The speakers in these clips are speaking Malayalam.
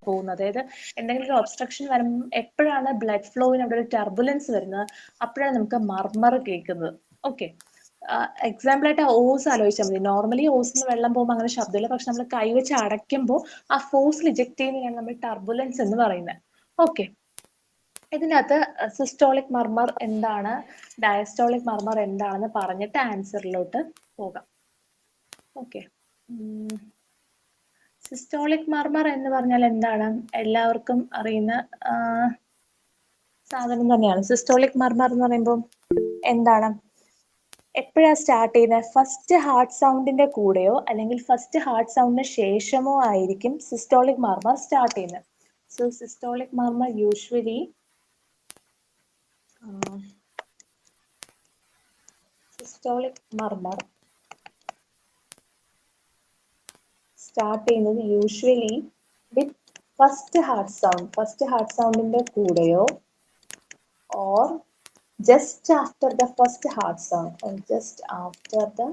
പോകുന്നത്. അതായത് എന്തെങ്കിലും ഒരു ഒബ്സ്ട്രക്ഷൻ വരുമ്പോൾ എപ്പോഴാണ് ബ്ലഡ് ഫ്ലോയിന് അവിടെ ഒരു ടർബുലൻസ് വരുന്നത്, അപ്പോഴാണ് നമുക്ക് മർമർ കേൾക്കുന്നത്. ഓക്കെ, എക്സാമ്പിൾ ആയിട്ട് ഓസ് ആലോചിച്ചാൽ മതി. നോർമലി ഓസിന് വെള്ളം പോകുമ്പോൾ അങ്ങനെ ശബ്ദമില്ല, പക്ഷെ നമ്മൾ കൈവച്ച് അടയ്ക്കുമ്പോൾ ആ ഫോഴ്സിൽ ഇജക്ട് ചെയ്യുന്നതാണ് നമ്മൾ ടർബുലൻസ് എന്ന് പറയുന്നത്. ഓക്കെ, ഇതിനകത്ത് സിസ്റ്റോളിക് മർമർ എന്താണ്, ഡയസ്റ്റോളിക് മർമർ എന്താണെന്ന് പറഞ്ഞിട്ട് ആൻസറിലോട്ട് പോകാം. ഓക്കെ, സിസ്റ്റോളിക് മർമർ എന്ന് പറഞ്ഞാൽ എന്താണ്, എല്ലാവർക്കും അറിയുന്ന സാധനം തന്നെയാണ്. സിസ്റ്റോളിക് മർമർ എന്ന് പറയുമ്പോൾ എന്താണ്, എപ്പോഴാണ് സ്റ്റാർട്ട് ചെയ്യുന്നത്? ഫസ്റ്റ് ഹാർട്ട് സൗണ്ടിന്റെ കൂടെയോ അല്ലെങ്കിൽ ഫസ്റ്റ് ഹാർട്ട് സൗണ്ടിന് ശേഷമോ ആയിരിക്കും സിസ്റ്റോളിക് മർമർ സ്റ്റാർട്ട് ചെയ്യുന്നത്. സോ സിസ്റ്റോളിക് മർമർ യൂഷ്വലി സ്റ്റാർട്ട് ചെയ്യുന്നത് യൂഷ്വലി വിത്ത് ഫസ്റ്റ് ഹാർട്ട് സൗണ്ടിന്റെ കൂടെയോ or just after the first heart sound, or just after the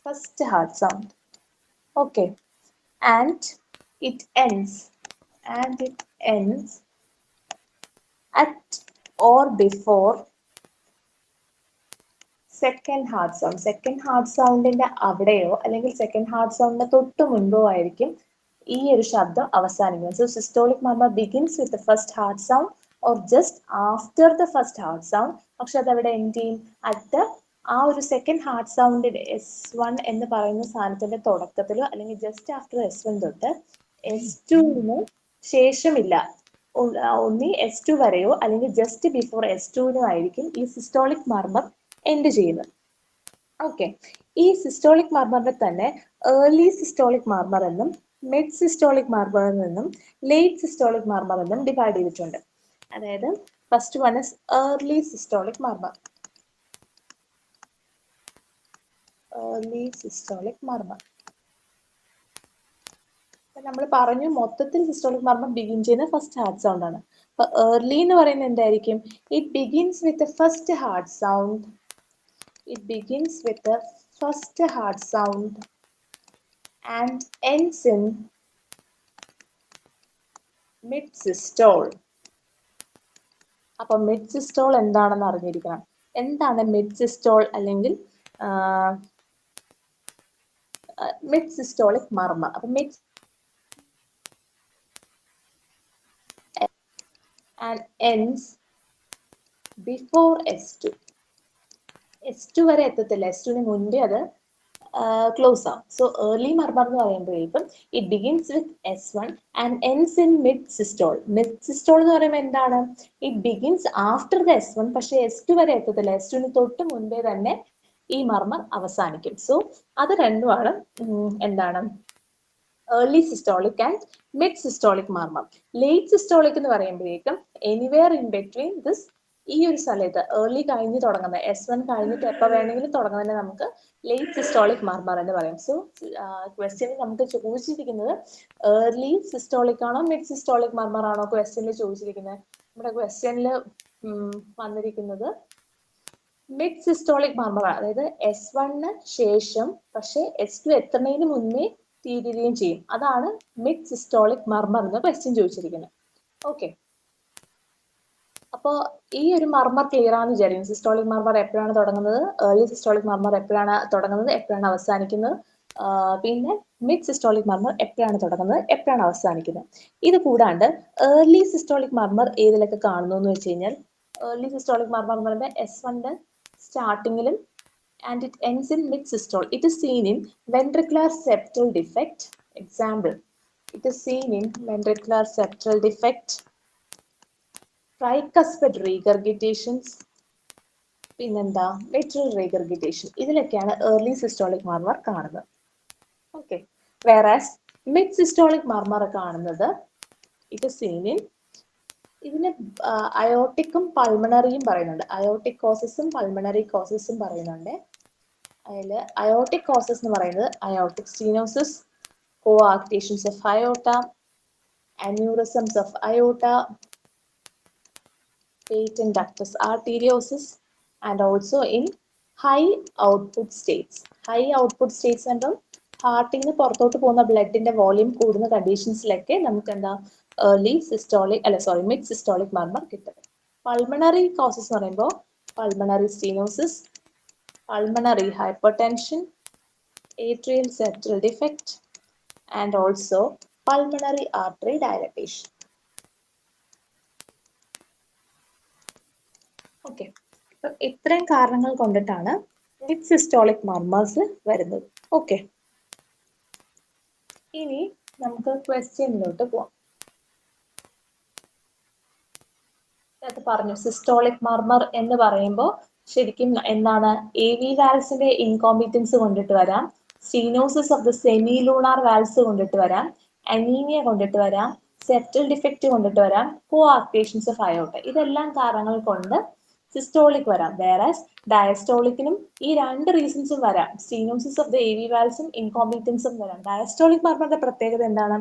first heart sound. Okay, and it ends at or before second heart sound. Second heart soundന്റെ അവിടെയോ അല്ലെങ്കിൽ സെക്കൻഡ് ഹാർട്ട് സൗണ്ടിന്റെ തൊട്ട് മുൻപോ ആയിരിക്കും ഈ ഒരു ശബ്ദം അവസാനിക്കുന്നത്. So systolic മർമർ begins with the first heart sound or just after the first heart sound. പക്ഷെ അത് അവിടെ എന്ത് ചെയ്യും, അറ്റ് ആ ഒരു സെക്കൻഡ് ഹാർട്ട് സൗണ്ടിന്റെ S1 എന്ന് പറയുന്ന സാധനത്തിന്റെ തുടക്കത്തിലോ അല്ലെങ്കിൽ ജസ്റ്റ് ആഫ്റ്റർ S1 തൊട്ട് S2 ശേഷമില്ല, ഒന്നി S2 വരെയോ അല്ലെങ്കിൽ ജസ്റ്റ് ബിഫോർ S2 ആയിരിക്കും ഈ സിസ്റ്റോളിക് മർമർ എൻഡ് ചെയ്യുന്നത്. ഓക്കെ, ഈ സിസ്റ്റോളിക് മർമറിനെ തന്നെ ഏർലി സിസ്റ്റോളിക് മർമർ എന്നും മിഡ് സിസ്റ്റോളിക് മർമർ എന്നും ലേറ്റ് സിസ്റ്റോളിക് മർമർ എന്നും ഡിവൈഡ് ചെയ്തിട്ടുണ്ട്. അതായത് first one is early systolic murmur. നമ്മൾ പറഞ്ഞു മൊത്തത്തിൽ സിസ്റ്റോളിക് മർമർ ബിഗിൻ ചെയ്യുന്ന ഫസ്റ്റ് ഹാർട്ട് സൗണ്ട് ആണ്. അപ്പൊ ഏർലി എന്ന് പറയുന്നത് എന്തായിരിക്കും, it begins with first heart sound, and ends in mid systole. അപ്പൊ മിഡ് സിസ്റ്റോൾ എന്താണെന്ന് അറിഞ്ഞിരിക്കണം. എന്താണ് മിഡ് സിസ്റ്റോൾ അല്ലെങ്കിൽ മിഡ് സിസ്റ്റോളിക് മർമർ? അപ്പൊ mid and ends before S2. S2 വരെ എത്തത്തില്ല, S2ന് മുൻപേ അത് ക്ലോസ് ആവും. സോ ഏർലി മർമർ എന്ന് പറയുമ്പോഴേക്കും it begins with S1 and ends in mid systole. Mid systole എന്ന് പറയുമ്പോൾ എന്താണ്, it begins after the S1, പക്ഷെ S2 വരെ എത്തത്തില്ല, S2ന് തൊട്ട് മുൻപേ തന്നെ ഈ മർമർ അവസാനിക്കും. സോ അത് രണ്ടുമാണ് എന്താണ് early systolic and mid systolic മർമർ. Late systolic എന്ന് പറയുമ്പോഴേക്കും എനിവെയർ ഇൻ ബിറ്റ്വീൻ ദിസ്, ഈ ഒരു സ്ഥലത്ത് ഏർലി കഴിഞ്ഞ് തുടങ്ങുന്ന S1 കഴിഞ്ഞിട്ട് എപ്പോൾ വേണമെങ്കിലും തുടങ്ങുന്നതിന് നമുക്ക് ലേറ്റ് സിസ്റ്റോളിക് മർമർ എന്ന് പറയും. സോ ക്വസ്റ്റ്യനിൽ നമുക്ക് ചോദിച്ചിരിക്കുന്നത് ഏർലി സിസ്റ്റോളിക് ആണോ മിഡ് സിസ്റ്റോളിക് മർമർ ആണോ ക്വസ്റ്റ്യനിൽ ചോദിച്ചിരിക്കുന്നത്? നമ്മുടെ ക്വസ്റ്റ്യനിൽ വന്നിരിക്കുന്നത് മിഡ് സിസ്റ്റോളിക് മർമർ ആണ്. അതായത് S1 ശേഷം പക്ഷെ S2 എത്തുന്നതിന് മുന്നേ തീരുകയും ചെയ്യും, അതാണ് മിഡ് സിസ്റ്റോളിക് മർമർ എന്ന് ക്വസ്റ്റ്യൻ ചോദിച്ചിരിക്കുന്നത്. ഓക്കെ, അപ്പോൾ ഈ ഒരു മർമർ ക്ലിയർ ആണെന്ന് വിചാരിക്കും. സിസ്റ്റോളിക് മർമർ എപ്പോഴാണ് തുടങ്ങുന്നത്, ഏർലി സിസ്റ്റോളിക് മർമർ എപ്പോഴാണ് തുടങ്ങുന്നത്, എപ്പോഴാണ് അവസാനിക്കുന്നത്, പിന്നെ മിഡ് സിസ്റ്റോളിക് മർമർ എപ്പോഴാണ് തുടങ്ങുന്നത്, എപ്പോഴാണ് അവസാനിക്കുന്നത്. ഇത് കൂടാണ്ട് ഏർലി സിസ്റ്റോളിക് മർമർ ഏതിലൊക്കെ കാണുന്നു എന്ന് വെച്ച് കഴിഞ്ഞാൽ, ഏർലി സിസ്റ്റോളിക് മർമർ എന്ന് പറയുമ്പോൾ S1 സ്റ്റാർട്ടിങ്ങിലും and it ends in mid systole. It is seen in ventricular septal defect. Example, it is seen in ventricular septal defect, tricuspid regurgitations, പിന്നെന്താ lateral regurgitation. ഇതിലൊക്കെയാണ് ഏർലി സിസ്റ്റോളിക് മർമർ കാണുന്നത്. ഓക്കെ, വേറാസ് മിഡ് സിസ്റ്റോളിക് മർമർ കാണുന്നത് it is seen in, ഇതിന് അയോട്ടിക്കും പൾമണറിയും പറയുന്നുണ്ട്. അയോട്ടിക് കോസസും പൾമണറി കോസസും പറയുന്നുണ്ട്. അതിൽ അയോട്ടിക് കോസസ് എന്ന് പറയുന്നത് aortic stenosis, coarctations of aorta, aneurysms of aorta, patent ductus arteriosus, and also in high output states. High output states and ഹാർട്ടിൽ നിന്ന് പുറത്തോട്ട് പോകുന്ന ബ്ലഡിന്റെ വോളിയം കൂടുന്ന കണ്ടീഷൻസിലൊക്കെ നമുക്ക് എന്താ ഏർലി സിസ്റ്റോളിക് മിഡ് സിസ്റ്റോളിക് മർമർ കിട്ടും. പൾമണറി കോസസ് എന്ന് പറയുമ്പോൾ pulmonary stenosis, pulmonary hypertension, atrial septal defect, and also pulmonary artery dilatation. Okay, അപ്പം ഇത്രയും കാരണങ്ങൾ കൊണ്ടിട്ടാണ് മിഡ് സിസ്റ്റോളിക് മർമേഴ്സ് വരുന്നത്. ഓക്കെ, ഇനി നമുക്ക് ക്വസ്റ്റ്യനിലോട്ട് പോവാം. അത് പറഞ്ഞു സിസ്റ്റോളിക് മർമർ എന്ന് പറയുമ്പോൾ ശരിക്കും എന്താണ് AV വാൽസിന്റെ ഇൻകോമ്പിറ്റൻസ് കൊണ്ടിട്ട് വരാം, stenosis of the semi lunar valves കൊണ്ടിട്ട് വരാം, അനീമിയ കൊണ്ടിട്ട് വരാം, സെപ്റ്റൽ ഡിഫക്റ്റ് കൊണ്ടിട്ട് വരാം, കോആക്ടേഷൻസ് ഓഫ് അയോർട്ട. ഇതെല്ലാം കാരണങ്ങൾ കൊണ്ട് സിസ്റ്റോളിക് വരാം. വേറെസ് ഡയസ്റ്റോളിക്കിനും ഈ രണ്ട് റീസൺസും വരാം. സ്റ്റീനോസിസ് ഓഫ് ദ AV വാൽസും ഇൻകോമ്പിറ്റൻസും വരാം. ഡയസ്റ്റോളിക് മർമറിന്റെ പ്രത്യേകത എന്താണ്?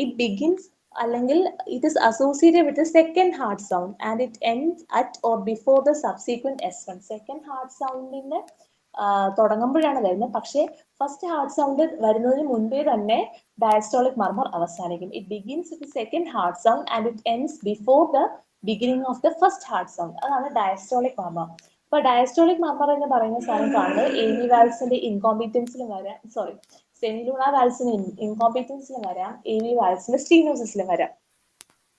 ഇറ്റ് ബിഗിൻസ് അല്ലെങ്കിൽ it is associated with the second heart sound and it ends at or before the subsequent S1. Second heart സൗണ്ടിന്റെ തുടങ്ങുമ്പോഴാണ് വരുന്നത്, പക്ഷേ ഫസ്റ്റ് ഹാർട്ട് സൗണ്ട് വരുന്നതിന് മുൻപേ തന്നെ ഡയസ്റ്റോളിക് മർമർ അവസാനിക്കും. It begins with second heart sound and it ends before the beginning of the first heart sound. അതാണ് ഡയസ്റ്റോളിക് മർമർ. അപ്പൊ ഡയസ്റ്റോളിക് മർമർ എന്ന് പറയുന്ന സാധനം കാണുന്നത് AV വാൽസിന്റെ ഇൻകോമ്പിറ്റൻസിലും വരാം, സെമിലൂണാർ വാൽസിന് ഇൻകോമ്പിറ്റൻസിലും വരാം, AV വാൽസിന്റെ സ്റ്റീനോസിസിലും വരാം.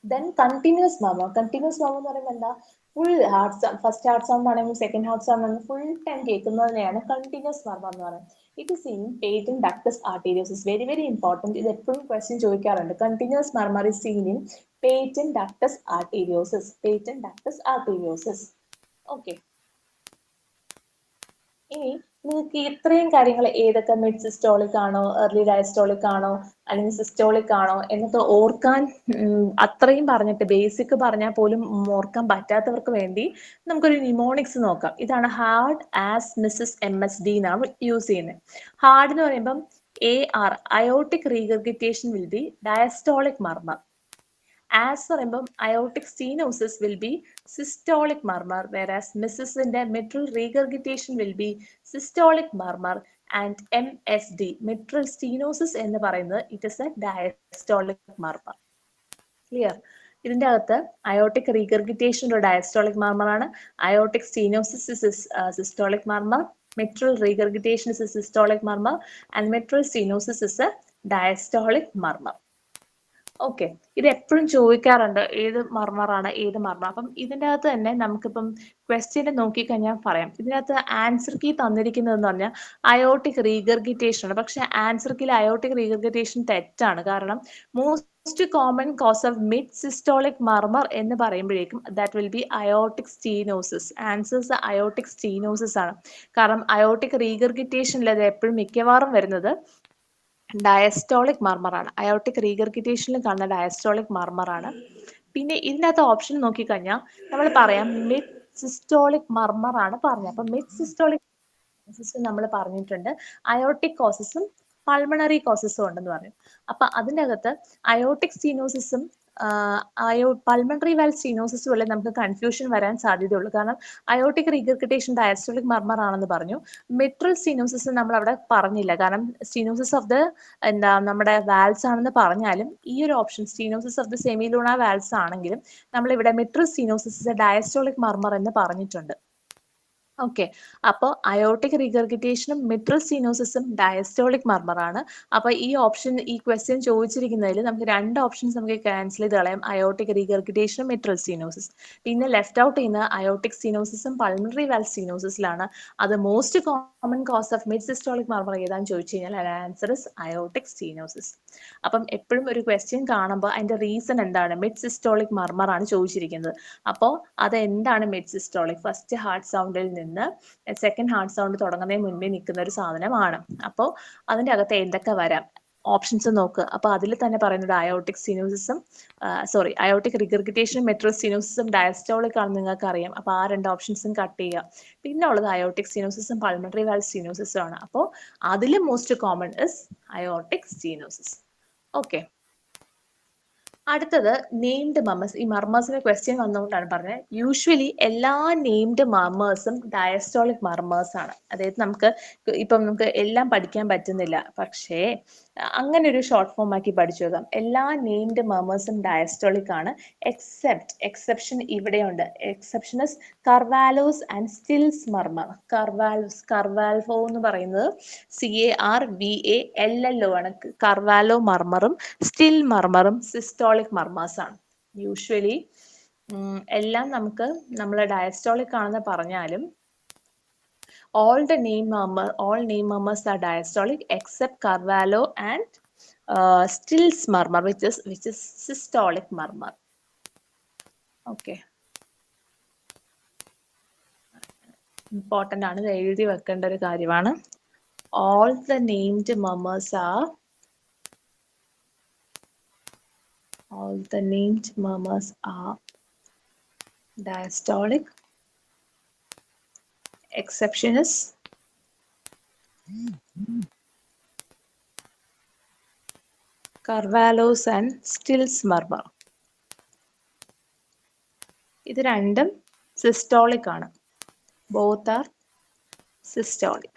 Then continuous murmur. Continuous murmur എന്ന് പറയുമ്പോൾ എന്താ? Full heart sound, first heart sound ആണെങ്കിൽ സെക്കൻഡ് ഹാർട്ട് സൗണ്ട് ആണെങ്കിൽ ഫുൾ ടൈം കേൾക്കുന്നതിനെയാണ് കണ്ടിന്യൂസ് മർമർ എന്ന് പറയുന്നത്. It is in patent ductus arteriosus. Very very important, ഇത് എപ്പോഴും ക്വസ്റ്റ്യൻ ചോദിക്കാറുണ്ട്. Continuous murmur is seen in patent ductus arteriosus. Patent ductus arteriosus. Okay, ഇനി നിങ്ങൾക്ക് ഇത്രയും കാര്യങ്ങൾ ഏതൊക്കെ മിഡ് സിസ്റ്റോളിക് ആണോ, എർലി ഡയസ്റ്റോളിക് ആണോ, അല്ലെങ്കിൽ സിസ്റ്റോളിക് ആണോ എന്നൊക്കെ ഓർക്കാൻ അത്രയും പറഞ്ഞിട്ട് ബേസിക് പറഞ്ഞാൽ പോലും ഓർക്കാൻ പറ്റാത്തവർക്ക് വേണ്ടി നമുക്കൊരു ന്യൂമോണിക്സ് നോക്കാം. ഇതാണ് ഹാർഡ് ആസ് മിസ്സസ് MSD എന്നാണ് യൂസ് ചെയ്യുന്നത്. ഹാർഡ് എന്ന് പറയുമ്പം AR aortic regurgitation will be diastolic murmur. As പറയുമ്പം aortic stenosis will be systolic murmur, whereas Mrs. in the mitral regurgitation will be systolic murmur, and MSD mitral stenosis എന്ന് പറയുന്നത് it is a diastolic murmur. Clear? ഇതിന്റെ അകത്ത് അയോട്ടിക് റീഗർഗിറ്റേഷൻ ഒരു ഡയസ്റ്റോളിക് മർമർ ആണ്, aortic stenosis systolic മർമർ, mitral regurgitation is a systolic murmur, and mitral stenosis is a diastolic murmur. Okay, ഇത് എപ്പോഴും ചോദിക്കാറുണ്ട് ഏത് മർമറാണ് ഏത് മർമർ. അപ്പം ഇതിൻ്റെ അകത്ത് തന്നെ നമുക്കിപ്പം ക്വസ്റ്റ്യൻ നോക്കിക്കഴിഞ്ഞാൽ പറയാം. ഇതിനകത്ത് ആൻസർ കീ തന്നിരിക്കുന്നതെന്ന് പറഞ്ഞാൽ അയോട്ടിക് റീഗർഗിറ്റേഷൻ ആണ്. പക്ഷെ ആൻസർ കീയിൽ അയോട്ടിക് റീഗർഗിറ്റേഷൻ തെറ്റാണ്. കാരണം most common cause of mid systolic murmur എന്ന് പറയുമ്പോഴേക്കും that will be aortic stenosis. Answers aortic stenosis ആണ്. കാരണം അയോട്ടിക് റീഗർഗിറ്റേഷനിൽ അത് എപ്പോഴും മിക്കവാറും വരുന്നത് ഡയസ്റ്റോളിക് മർമർ ആണ്. അയോട്ടിക് റീഗർഗിറ്റേഷനിൽ കാണുന്ന ഡയസ്റ്റോളിക് മർമർ ആണ്. പിന്നെ ഇതിനകത്ത് ഓപ്ഷൻ നോക്കിക്കഴിഞ്ഞാൽ നമ്മൾ പറയാം മിഡ് സിസ്റ്റോളിക് മർമർ ആണ് പറഞ്ഞത്. അപ്പൊ മിഡ് സിസ്റ്റോളിക് നമ്മൾ പറഞ്ഞിട്ടുണ്ട് അയോട്ടിക് കോസസും പൾമണറി കോസസും ഉണ്ടെന്ന് പറഞ്ഞു. അപ്പൊ അതിൻ്റെ അകത്ത് അയോട്ടിക് സ്റ്റീനോസിസും പൾമണറി വാൽ സ്റ്റീനോസിസും ഉള്ള നമുക്ക് കൺഫ്യൂഷൻ വരാൻ സാധ്യതയുള്ളൂ. കാരണം അയോട്ടിക് റീഗർഗിറ്റേഷൻ ഡയസ്റ്റോളിക് മർമർ ആണെന്ന് പറഞ്ഞു, മിട്രൽ സ്റ്റീനോസിസ് നമ്മൾ അവിടെ പറഞ്ഞില്ല. കാരണം സ്റ്റീനോസിസ് ഓഫ് ദ നമ്മുടെ വാൽസ് ആണെന്ന് പറഞ്ഞാലും ഈ ഒരു option stenosis of the semilunar valves ആണെങ്കിലും നമ്മൾ ഇവിടെ മിട്രൽ സ്റ്റീനോസിസ് ഡയസ്റ്റോളിക് മർമർ എന്ന് പറഞ്ഞിട്ടുണ്ട്. ഓക്കെ, അപ്പോൾ അയോട്ടിക് റീഗർഗിറ്റേഷനും മിട്രൽ സ്റ്റീനോസിസും ഡയസ്റ്റോളിക് മർമർ ആണ്. അപ്പൊ ഈ ഓപ്ഷൻ ഈ ക്വസ്റ്റ്യൻ ചോദിച്ചിരിക്കുന്നതിൽ നമുക്ക് രണ്ട് ഓപ്ഷൻസ് നമുക്ക് ക്യാൻസൽ ചെയ്ത് കളയാം, അയോട്ടിക് റീഗർഗിറ്റേഷനും മിട്രൽ സ്റ്റീനോസിസ്. പിന്നെ ലെഫ്റ്റ് ഔട്ട് ചെയ്യുന്ന അയോട്ടിക് സ്റ്റീനോസിസും പൾമണറി വാൽ സ്റ്റീനോസിസിലാണ്. അത് most common cause of mid systolic murmur ഏതാന്ന് ചോദിച്ചു കഴിഞ്ഞാൽ ആൻസർ ഇസ് അയോട്ടിക് സ്റ്റീനോസിസ്. അപ്പം എപ്പോഴും ഒരു ക്വസ്റ്റ്യൻ കാണുമ്പോൾ അതിന്റെ റീസൺ എന്താണ്? മിഡ് സിസ്റ്റോളിക് മർമർ ആണ് ചോദിച്ചിരിക്കുന്നത്. അപ്പോൾ അത് എന്താണ് മിഡ് സിസ്റ്റോളിക്? ഫസ്റ്റ് ഹാർട്ട് സൗണ്ടിൽ നിന്ന് സെക്കൻഡ് ഹാർട്ട് സൗണ്ട് തുടങ്ങുന്നതിന് മുൻപേ നിൽക്കുന്ന ഒരു സാധനമാണ്. അപ്പോൾ അതിന്റെ അകത്ത് എന്തൊക്കെ വരാം ഓപ്ഷൻസ് നോക്കുക. അപ്പൊ അതിൽ തന്നെ പറയുന്നത് അയോട്ടിക് സ്റ്റീനോസിസും അയോട്ടിക് റിഗർഗിറ്റേഷനും മെട്രൽ സ്റ്റീനോസിസും ഡയസ്റ്റോളിക് ആണെന്ന് നിങ്ങൾക്ക് അറിയാം. അപ്പൊ ആ രണ്ട് ഓപ്ഷൻസും കട്ട് ചെയ്യുക. പിന്നെ ഉള്ളത് അയോട്ടിക് സ്റ്റീനോസിസും പൾമണറി വാൽ സ്റ്റീനോസിസും ആണ്. അപ്പോൾ അതിൽ most common is aortic stenosis. Okay, അടുത്തത് നെയിംഡ് മർമേഴ്സ്. ഈ മർമേഴ്സിന്റെ ക്വസ്റ്റ്യൻ വന്നുകൊണ്ടാണ് പറഞ്ഞത്. യൂഷ്വലി എല്ലാ നെയിംഡ് മർമേഴ്സും ഡയസ്റ്റോളിക് മർമേഴ്സ് ആണ്. അതായത് നമുക്ക് എല്ലാം പഠിക്കാൻ പറ്റുന്നില്ല, പക്ഷേ അങ്ങനെ ഒരു ഷോർട്ട് ഫോം ആക്കി പഠിച്ചു നോക്കാം. എല്ലാ നെയിംഡ് മർമേഴ്സും ഡയസ്റ്റോളിക് ആണ്, എക്സെപ്ഷൻ ഇവിടെയുണ്ട്. Exception is കർവാലോസ് and stills മർമർ. കർവാൽവോ എന്ന് പറയുന്നത് CARVALLO ആണ്. കർവാലോ മർമറും സ്റ്റിൽ മർമറും സിസ്റ്റോളിക് മർമേഴ്സ് ആണ്. യൂഷ്വലി എല്ലാം നമ്മൾ ഡയസ്റ്റോളിക് ആണെന്ന് പറഞ്ഞാലും all name murmurs are diastolic except Carvalho and Stills murmur, which is systolic murmur. Okay. Important ആണ്, ഇത് എഴുതി വെക്കേണ്ട ഒരു കാര്യമാണ്. All the named murmurs are diastolic. Exception is Carvalho's and Stills murmur. ഇത് രണ്ടും സിസ്റ്റോളിക് ആണ്. Both are systolic.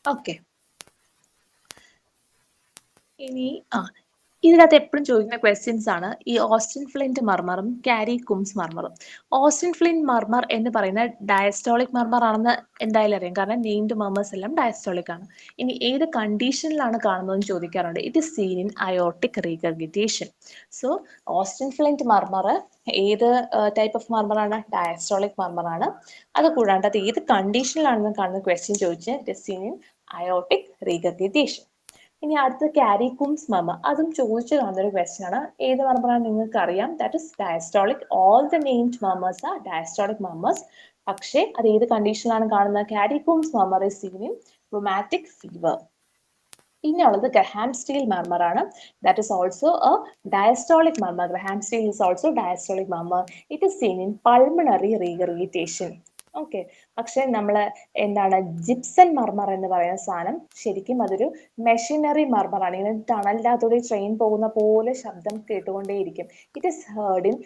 Okay. ഇനി ഇതിനകത്ത് എപ്പോഴും ചോദിക്കുന്ന ക്വസ്റ്റ്യൻസ് ആണ് ഈ ഓസ്റ്റിൻ ഫ്ലിന്റ് മർമറും കാരി കുംസ് മർമറും. ഓസ്റ്റിൻ ഫ്ലിന്റ് മർമർ എന്ന് പറയുന്ന ഡയസ്റ്റോളിക് മർമർ ആണെന്ന് എന്തായാലും അറിയാം, കാരണം നെയിംഡ് മർമേഴ്സ് എല്ലാം ഡയസ്റ്റോളിക് ആണ്. ഇനി ഏത് കണ്ടീഷനിലാണ് കാണുന്നതെന്ന് ചോദിക്കാറുണ്ട്. It is seen in aortic regurgitation. So Austin Flint murmur ഏത് ടൈപ്പ് ഓഫ് മർമറാണ്? ഡയസ്റ്റോളിക് മർമറാണ്. അത് കൂടാണ്ട് അത് ഏത് കണ്ടീഷനിലാണെന്ന് കാണുന്ന ക്വസ്റ്റ്യൻ ചോദിച്ചാൽ it is seen in aortic regurgitation. ഇനി അടുത്ത കാരി കുംസ് മർമർ, അതും ചോദിച്ചു കാണുന്നൊരു ക്വസ്റ്റ്യൻ ആണ്. ഏത് മർമറാണ് നിങ്ങൾക്ക് അറിയാം? That is diastolic. All the named murmurs are diastolic murmurs. പക്ഷേ അത് ഏത് കണ്ടീഷനിലാണ് കാണുന്നത്? Carey Coombs murmur is seen in rheumatic fever. പിന്നെ ഉള്ളത് ഗ്രഹാം സ്റ്റീൽ മർമർ ആണ്. That is also a diastolic murmur. Graham Steell is also diastolic murmur. It is seen in pulmonary regurgitation. Okay. പക്ഷെ എന്താണ് ജിപ്സൺ മർമർ എന്ന് പറയുന്ന സാധനം ശരിക്കും അതൊരു മെഷീനറി മർമറാണ്. ഇങ്ങനെ ടണലിനകത്തൂടെ ട്രെയിൻ പോകുന്ന പോലെ ശബ്ദം കേട്ടുകൊണ്ടേയിരിക്കും. It is heard in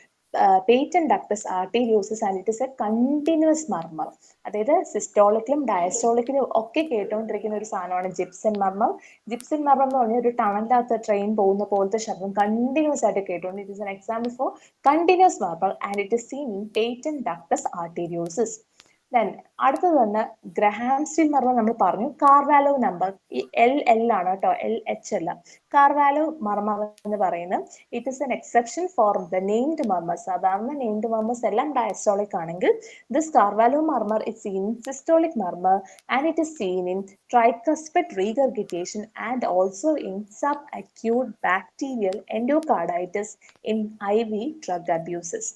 patent ductus arteriosus and it is a continuous murmur. അതായത് സിസ്റ്റോളിക്കിലും ഡയസ്റ്റോളിക്കിലും ഒക്കെ കേട്ടുകൊണ്ടിരിക്കുന്ന ഒരു സാധനമാണ് ജിപ്സൺ മർമർ. ജിപ്സൺ മർമർ എന്ന് പറഞ്ഞാൽ ഒരു ടണലിനകത്ത് ട്രെയിൻ പോകുന്ന പോലത്തെ ശബ്ദം കണ്ടിന്യൂസ് ആയിട്ട് കേട്ടുകൊണ്ട്. It is an example for continuous murmur and it is seen in patent ductus arteriosus. Then അടുത്തത് തന്നെ ഗ്രഹാം സ്റ്റീൽ മർമർ നമ്മൾ പറഞ്ഞു. കാർവാലോ നമ്പർ ഈ LL ആണ് കേട്ടോ, LH അല്ല. കാർവാലോ മർമർ എന്ന് പറയുന്നത് it is an exception for the named murmur. സാധാരണ നെയിംഡ് മർമേഴ്സ് എല്ലാം ഡയസ്റ്റോളിക് ആണെങ്കിൽ this Carvallo murmur is seen in systolic murmur and it is seen in tricuspid regurgitation and also in sub acute bacterial endocarditis in IV drug abuses.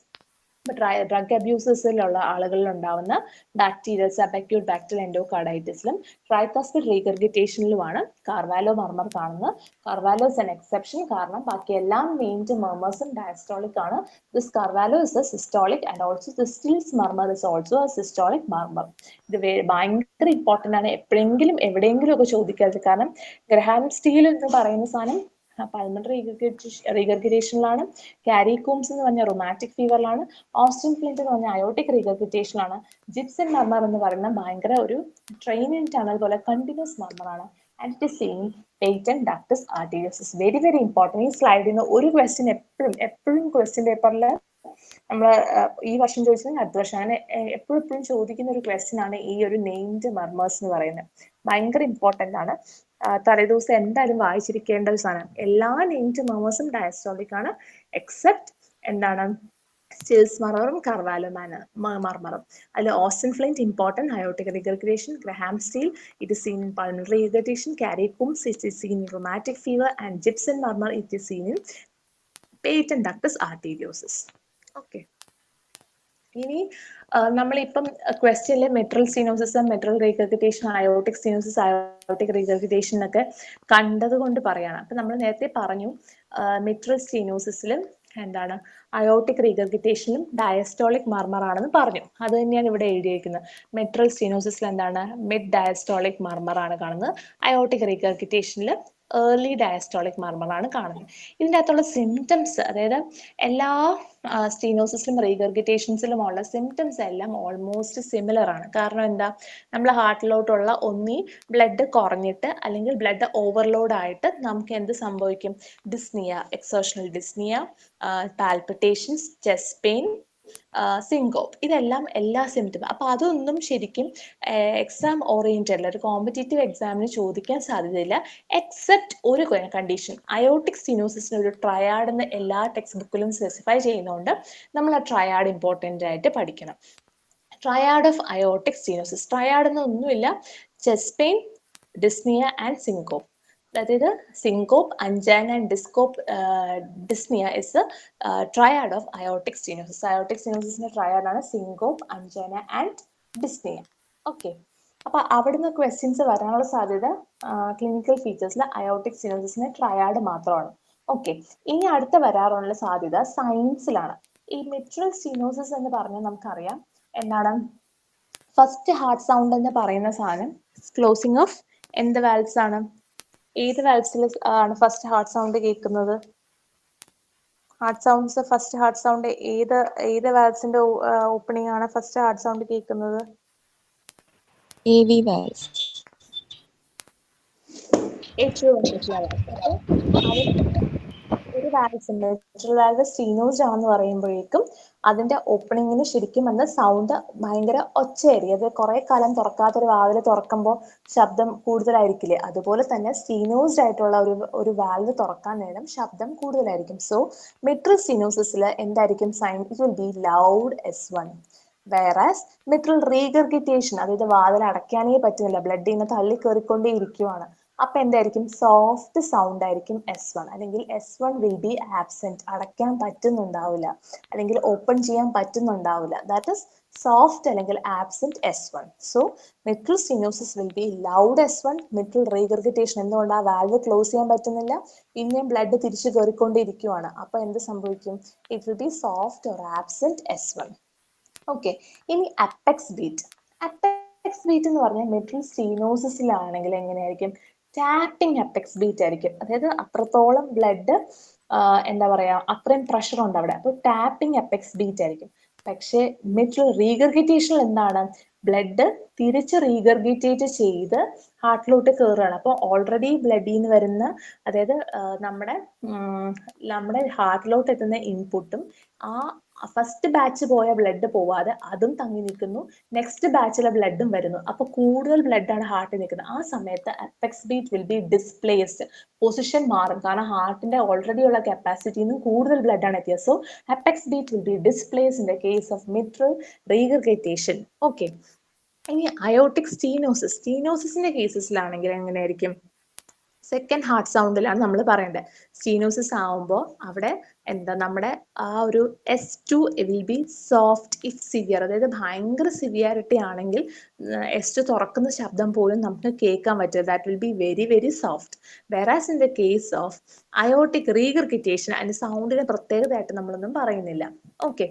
Drug അബ്യൂസസിലുള്ള ആളുകളിൽ ഉണ്ടാവുന്ന ബാക്ടീരിയ, സബക്യൂട്ട് ബാക്ടീരിയൽ എൻഡോകാർഡൈറ്റിസിലും ട്രൈകസ്പിഡ് റീഗർഗിറ്റേഷനിലുമാണ് കാർവാലോ മർമർ കാണുന്നത്. കാർവാലോ ഇസ് എൻ എക്സെപ്ഷൻ, കാരണം ബാക്കി എല്ലാ നെയിംഡ് മർമേഴ്സും ഡയസ്റ്റോളിക് ആണ്. This Carvalho is a systolic and also the Still's murmur is also a systolic murmur. ഇത് ഭയങ്കര ഇമ്പോർട്ടൻ്റ് ആണ്, എപ്പോഴെങ്കിലും എവിടെയെങ്കിലും ഒക്കെ ചോദിക്കരുത്. കാരണം ഗ്രഹാം സ്റ്റീൽ എന്ന് പറയുന്ന സാധനം പൾമണറി റീഗർഗിറ്റേഷനിലാണ്. കാരി കൂംസ് എന്ന് പറഞ്ഞ റൊമാറ്റിക് ഫീവറിലാണ്. ഓസ്റ്റിൻ ഫ്ലിന്റ് എന്ന് പറഞ്ഞ അയോട്ടിക് റീഗർഗിറ്റേഷനിലാണ്. ജിപ്സൺ മർമർ എന്ന് പറയുന്ന ഭയങ്കര ഒരു ട്രെയിൻ ടണൽ പോലെ കണ്ടിന്യൂസ് മർമറാണ്. And it is seen patent ductus arteriosus. Very very important. ഈ സ്ലൈഡിൽ നിന്ന് ഒരു ക്വസ്റ്റ്യൻ എപ്പോഴും ക്വസ്റ്റ്യൻ പേപ്പറിൽ നമ്മൾ ഈ വർഷം ചോദിച്ചത് അടുത്ത വർഷം അങ്ങനെ എപ്പോഴും ചോദിക്കുന്ന ഒരു ക്വസ്റ്റ്യൻ ആണ് ഈ ഒരു നെയിംഡ് മർമേഴ്സ് എന്ന് പറയുന്നത്. ഭയങ്കര ഇമ്പോർട്ടൻ്റ് ആണ്. തലേദിവസം എന്തായാലും വായിച്ചിരിക്കേണ്ട ഒരു സാധനം. എല്ലാ നെയിംഡ് മർമേഴ്സും ഡയസ്റ്റോളിക് ആണ് എക്സെപ്റ്റ് എന്താണ് സ്റ്റിൽസ് മർമറും കാർവാലോ മർമറും. അതിൽ Austin Flint important, aortic regurgitation. Graham Steell it is seen in pulmonary regurgitation. Carey Coombs it is seen in rheumatic fever and Gibson murmur it is seen in patent ductus arteriosus. Okay. ഇനി നമ്മളിപ്പം ക്വസ്റ്റ്യനിൽ mitral stenosis, mitral regurgitation, aortic stenosis, aortic regurgitation ഒക്കെ കണ്ടത് കൊണ്ട് പറയാണ്. അപ്പൊ നമ്മൾ നേരത്തെ പറഞ്ഞു മെട്രൽ സ്റ്റീനോസിസിലും എന്താണ് അയോട്ടിക് റീഗർഗിറ്റേഷനിലും ഡയസ്റ്റോളിക് മർമർ ആണെന്ന് പറഞ്ഞു. അത് തന്നെയാണ് ഇവിടെ എഴുതിയിരിക്കുന്നത്. മെട്രൽ സ്റ്റീനോസിസിൽ എന്താണ് മിഡ് ഡയസ്റ്റോളിക് മർമർ ആണ് കാണുന്നത്. അയോട്ടിക് റീഗർഗിറ്റേഷനിൽ ഏർലി ഡയസ്റ്റോളിക് മർമറാണ് കാണുന്നത്. ഇതിൻ്റെ അകത്തുള്ള സിംറ്റംസ്, അതായത് എല്ലാ സ്റ്റീനോസിസിലും റീഗർഗിറ്റേഷൻസിലും ഉള്ള സിംറ്റംസ് എല്ലാം ഓൾമോസ്റ്റ് സിമിലർ ആണ്. കാരണം എന്താ, നമ്മൾ ഹാർട്ടിലോട്ടുള്ള ഒന്നി ബ്ലഡ് കുറഞ്ഞിട്ട് അല്ലെങ്കിൽ ബ്ലഡ് ഓവർലോഡ് ആയിട്ട് നമുക്ക് എന്ത് സംഭവിക്കും? Dyspnoea, exertional dyspnoea, palpitations, chest pain, syncope, ഇതെല്ലാം എല്ലാ സിംറ്റം. അപ്പൊ അതൊന്നും ശരിക്കും എക്സാം ഓറിയന്റഡ് ഒരു കോമ്പറ്റേറ്റീവ് എക്സാമിന് ചോദിക്കാൻ സാധ്യതയില്ല, എക്സെപ്റ്റ് ഒരു കണ്ടീഷൻ. അയോട്ടിക് സ്റ്റീനോസിസിന് ഒരു ട്രയാഡ് എന്ന് എല്ലാ ടെക്സ്റ്റ് ബുക്കിലും സ്പെസിഫൈ ചെയ്യുന്നതുകൊണ്ട് നമ്മൾ ആ ട്രയാഡ് ഇമ്പോർട്ടൻ്റ് ആയിട്ട് പഠിക്കണം. Triad of aortic stenosis, triad എന്നൊന്നുമില്ല, chest pain, dyspnoea and syncope. അതായത് syncope, angina and dyspnoea is triad of aortic stenosis. Aortic സ്റ്റീനോസിസിന്റെ ട്രയാഡ് ആണ് syncope, angina and dyspnoea. Okay, അപ്പൊ അവിടുന്ന് ക്വസ്റ്റ്യൻസ് വരാനുള്ള സാധ്യത ക്ലിനിക്കൽ ഫീച്ചേഴ്സിൽ അയോട്ടിക് സ്റ്റീനോസിസിന്റെ ട്രയാഡ് മാത്രമാണ്. ഓക്കെ, ഇനി അടുത്ത വരാറുള്ള സാധ്യത സയൻസിലാണ്. ഈ മിട്രൽ സ്റ്റീനോസിസ് എന്ന് പറഞ്ഞാൽ നമുക്കറിയാം എന്താണ്, ഫസ്റ്റ് ഹാർട്ട് സൗണ്ട് എന്ന് പറയുന്ന സാധനം ക്ലോസിംഗ് ഓഫ് എന്ത് വാൽവ്സ് ആണ്? ഏത് വാൽവ്സിൽ ആണ് ഫസ്റ്റ് ഹാർട്ട് സൗണ്ട് കേൾക്കുന്നത്? Heart sounds, first heart sound ഏത് വാൽവ്സിന്റെ ഓപ്പണിംഗ് ആണ് ഫസ്റ്റ് ഹാർട്ട് സൗണ്ട് കേൾക്കുന്നത്? AV valve. ഒരു വാൽവ്സ് ഉണ്ട്, മിട്രൽ വാൽവ് സ്റ്റീനോസ്ഡ് ആണെന്ന് പറയുമ്പോഴേക്കും അതിന്റെ ഓപ്പണിങ്ങിന് ശരിക്കും വന്ന സൗണ്ട് ഭയങ്കര ഒച്ചയായിരിക്കും. അത് കുറെ കാലം തുറക്കാത്തൊരു വാതിൽ തുറക്കുമ്പോൾ ശബ്ദം കൂടുതലായിരിക്കില്ലേ, അതുപോലെ തന്നെ സ്റ്റീനോസ്ഡ് ആയിട്ടുള്ള ഒരു വാൽവ് തുറക്കാൻ നേരം ശബ്ദം കൂടുതലായിരിക്കും. സോ മിട്രൽ സ്റ്റീനോസിസിൽ എന്തായിരിക്കും sign? It will be loud S1. Whereas mitral regurgitation, അതായത് വാതിൽ അടയ്ക്കാനേ പറ്റുന്നില്ല, ബ്ലഡ് ഇങ്ങനെ തള്ളി കയറിക്കൊണ്ടേ ഇരിക്കുവാണ്, അപ്പൊ എന്തായിരിക്കും? സോഫ്റ്റ് സൗണ്ട് ആയിരിക്കും S1. അല്ലെങ്കിൽ S1 വിൽ ബി ആബ്സെന്റ്, അടയ്ക്കാൻ പറ്റുന്നുണ്ടാവില്ല അല്ലെങ്കിൽ ഓപ്പൺ ചെയ്യാൻ പറ്റുന്നുണ്ടാവില്ല. ദാറ്റ് ഇസ് സോഫ്റ്റ് അല്ലെങ്കിൽ absent S1. So mitral stenosis will be loud S1. Mitral regurgitation, എന്തുകൊണ്ട്? ആ വാൽവ് ക്ലോസ് ചെയ്യാൻ പറ്റുന്നില്ല, പിന്നെയും ബ്ലഡ് തിരിച്ചു കയറിക്കൊണ്ടിരിക്കുവാണ്, അപ്പൊ എന്ത് സംഭവിക്കും? It will B soft or absent S1. Okay, ഇനി അപ്പെക്സ് ബീറ്റ്. അപ്പെക്സ് ബീറ്റ് എന്ന് പറഞ്ഞാൽ മിട്രൽ സ്റ്റീനോസിസിലാണെങ്കിൽ എങ്ങനെയായിരിക്കും? ടാപ്പിംഗ് അപ്പെക്സ് ബീറ്റ് ആയിരിക്കും. അതായത് അത്രത്തോളം ബ്ലഡ് എന്താ പറയാ, അത്രയും പ്രഷർ ഉണ്ട് അവിടെ, അപ്പോൾ ടാപ്പിംഗ് അപ്പെക്സ് ബീറ്റ് ആയിരിക്കും. പക്ഷേ മിട്രൽ റീഗർഗിറ്റേഷനിൽ എന്താണ്? ബ്ലഡ് തിരിച്ച് റീഗർഗിറ്റേറ്റ് ചെയ്ത് ഹാർട്ടിലോട്ട് കയറുകയാണ്. അപ്പോൾ ഓൾറെഡി ബ്ലഡിൽ നിന്ന് വരുന്ന, അതായത് നമ്മുടെ ഹാർട്ടിലോട്ട് എത്തുന്ന ഇൻപുട്ടും ആ ഫസ്റ്റ് ബാച്ച് പോയ ബ്ലഡ് പോവാതെ അതും തങ്ങി നിൽക്കുന്നു, നെക്സ്റ്റ് ബാച്ചിലെ ബ്ലഡും വരുന്നു, അപ്പൊ കൂടുതൽ ബ്ലഡ് ആണ് ഹാർട്ടിൽ നിൽക്കുന്നത്. ആ സമയത്ത് apex beat will be displaced, position മാറും, കാരണം ഹാർട്ടിന്റെ ഓൾറെഡി ഉള്ള കപ്പാസിറ്റിയിൽ നിന്ന് കൂടുതൽ ബ്ലഡ് ആണ് എത്തിയത്. So apex beat will be displaced in the case of mitral regurgitation. Okay, ഇനി അയോട്ടിക് സ്റ്റീനോസിസിന്റെ കേസസിലാണെങ്കിൽ എങ്ങനെയായിരിക്കും? സെക്കൻഡ് ഹാർട്ട് സൗണ്ടിലാണ് നമ്മൾ പറയേണ്ടത്. സ്റ്റീനോസിസ് ആവുമ്പോൾ അവിടെ എന്താ, നമ്മുടെ ആ ഒരു S2 will be soft if severe, അതായത് ഭയങ്കര സിവിയറിറ്റി ആണെങ്കിൽ S2 തുറക്കുന്ന ശബ്ദം പോലും നമുക്ക് കേൾക്കാൻ പറ്റും, that will be very very soft. Whereas in the case of aortic regurgitation അതിന്റെ സൗണ്ടിന് പ്രത്യേകതയായിട്ട് നമ്മളൊന്നും പറയുന്നില്ല. ഓക്കെ,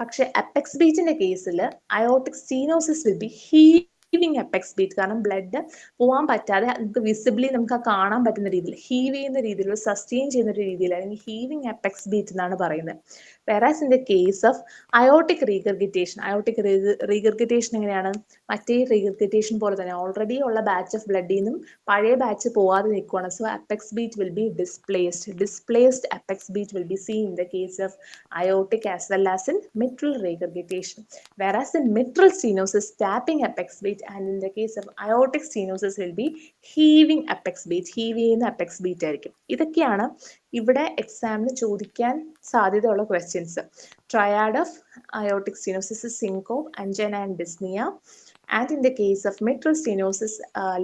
പക്ഷെ അപ്പെക്സ് ബീറ്റിന്റെ കേസിൽ aortic stenosis will be heaving apex beat, കാരണം ബ്ലഡ് പോകാൻ പറ്റാതെ നമുക്ക് വിസിബിളി നമുക്ക് കാണാൻ പറ്റുന്ന രീതിയിൽ, ഹീവ് ചെയ്യുന്ന രീതിയിൽ, സസ്റ്റെയിൻ ചെയ്യുന്ന ഒരു രീതിയിൽ, അല്ലെങ്കിൽ ഹീവിങ് അപ്പെക്സ് ബീറ്റ് എന്നാണ് പറയുന്നത്. Whereas in the case of aortic regurgitation എങ്ങനെയാണ്? മറ്റേ റീഗർഗിറ്റേഷൻ പോലെ തന്നെ ഓൾറെഡി ഉള്ള ബാച്ച് ഓഫ് ബ്ലഡിൽ നിന്നും പഴയ ബാച്ച് പോവാതെ നിൽക്കുകയാണ്. So apex beat will be displaced apex beat will be seen in the case of aortic as well as in mitral regurgitation, whereas in mitral stenosis tapping apex beat, and in the case of aortic stenosis will be heaving apex beat, heave ചെയ്യുന്ന apex beat ആയിരിക്കും. ഇതൊക്കെയാണ് ഇവിടെ എക്സാമിന് ചോദിക്കാൻ സാധ്യതയുള്ള questions. Triad of aortic stenosis is syncope, angina and dyspnea, and in the case of mitral stenosis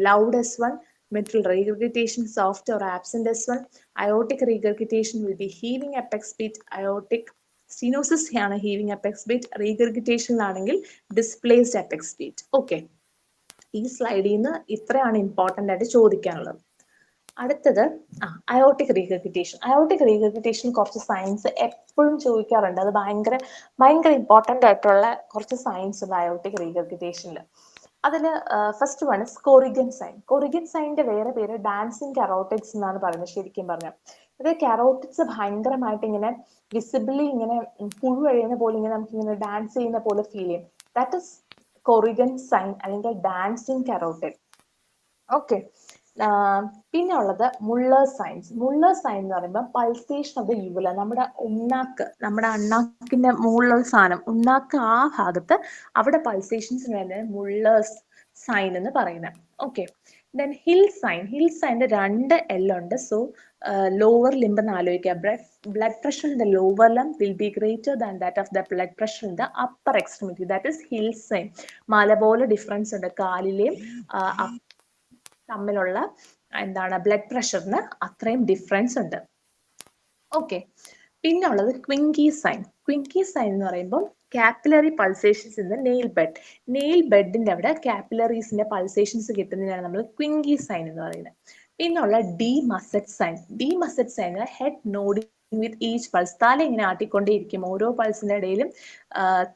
loud S1, mitral regurgitation soft or absent S1, aortic regurgitation will be heaving apex beat, aortic stenosis ആണ് heaving apex beat, regurgitation ആണെങ്കിൽ displaced apex beat. ഓക്കെ, ഈ സ്ലൈഡിൽ നിന്ന് ഇത്രയാണ് ഇമ്പോർട്ടൻ്റ് ആയിട്ട് ചോദിക്കാനുള്ളത്. അടുത്തത് അയോട്ടിക് റീഗർഗിറ്റേഷൻ കുറച്ച് സയൻസ് എപ്പോഴും ചോദിക്കാറുണ്ട്, അത് ഭയങ്കര ഇമ്പോർട്ടൻ്റ് ആയിട്ടുള്ള കുറച്ച് സയൻസ് ഉണ്ട് അയോട്ടിക് റീഗർഗിറ്റേഷനിൽ. അതിൽ ഫസ്റ്റ് വൺ ഇസ് കൊറിഗൻ സൈൻ. കൊറിഗൻ സൈനിന്റെ വേറെ പേര് ഡാൻസിങ് കരോട്ടിഡ്സ് എന്നാണ് പറയുന്നത്. ശരിക്കും പറഞ്ഞാൽ അത് കരോട്ടിഡ്സ് ഭയങ്കരമായിട്ട് ഇങ്ങനെ വിസിബിളി ഇങ്ങനെ പുഴു കഴിയുന്ന പോലെ ഇങ്ങനെ നമുക്ക് ഇങ്ങനെ ഡാൻസ് ചെയ്യുന്ന പോലെ ഫീൽ ചെയ്യും. ദാറ്റ് ഇസ് കൊറിഗൻ സൈൻ അല്ലെങ്കിൽ ഡാൻസിങ് കരോട്ടിഡ്. ഓക്കെ, പിന്നെ ഉള്ളത് മുള്ളർ സൈൻസ്. മുള്ളർ സൈൻ എന്ന് പറയുമ്പോൾ പൾസേഷൻ ഓഫ് ദ യൂല, നമ്മുടെ ഉണ്ണാക്ക്, നമ്മുടെ അണ്ണാക്കിന്റെ മുകളിലുള്ള സാധനം ഉണ്ണാക്ക്, ആ ഭാഗത്ത് അവിടെ പൾസേഷൻസ് വരുന്നത് മുള്ളേഴ്സ് സൈൻ എന്ന് പറയുന്നത്. Okay, then Hill sign. Hill സൈനിന്റെ 2 L ഉണ്ട്. സോ ലോവർ ലിംബ് എന്ന് ആലോചിക്കുക. Blood pressure in the lower limb will be greater than that of the blood pressure in the upper extremity. That is Hill sign. മല പോലെ ഡിഫറൻസ് ഉണ്ട് കാലിലെയും തമ്മിലുള്ള എന്താണ് ബ്ലഡ് പ്രഷറിന് അത്രയും ഡിഫറൻസ് ഉണ്ട്. ഓക്കെ, പിന്നെ ഉള്ളത് ക്വിങ്കി സൈൻ. ക്വിങ്കി സൈൻ എന്ന് പറയുമ്പോൾ capillary pulsations in the nail bed. Nail ബെഡിന്റെ അവിടെ കാപ്പിലറീസിന്റെ പൾസേഷൻസ് കിട്ടുന്നതിനാണ് നമ്മൾ ക്വിങ്കി സൈൻ എന്ന് പറയുന്നത്. പിന്നുള്ള de Musset sign. De Musset sign head nodding with each pulse. തല ഇങ്ങനെ ആട്ടിക്കൊണ്ടേയിരിക്കും, ഓരോ പൾസിന്റെ ഇടയിലും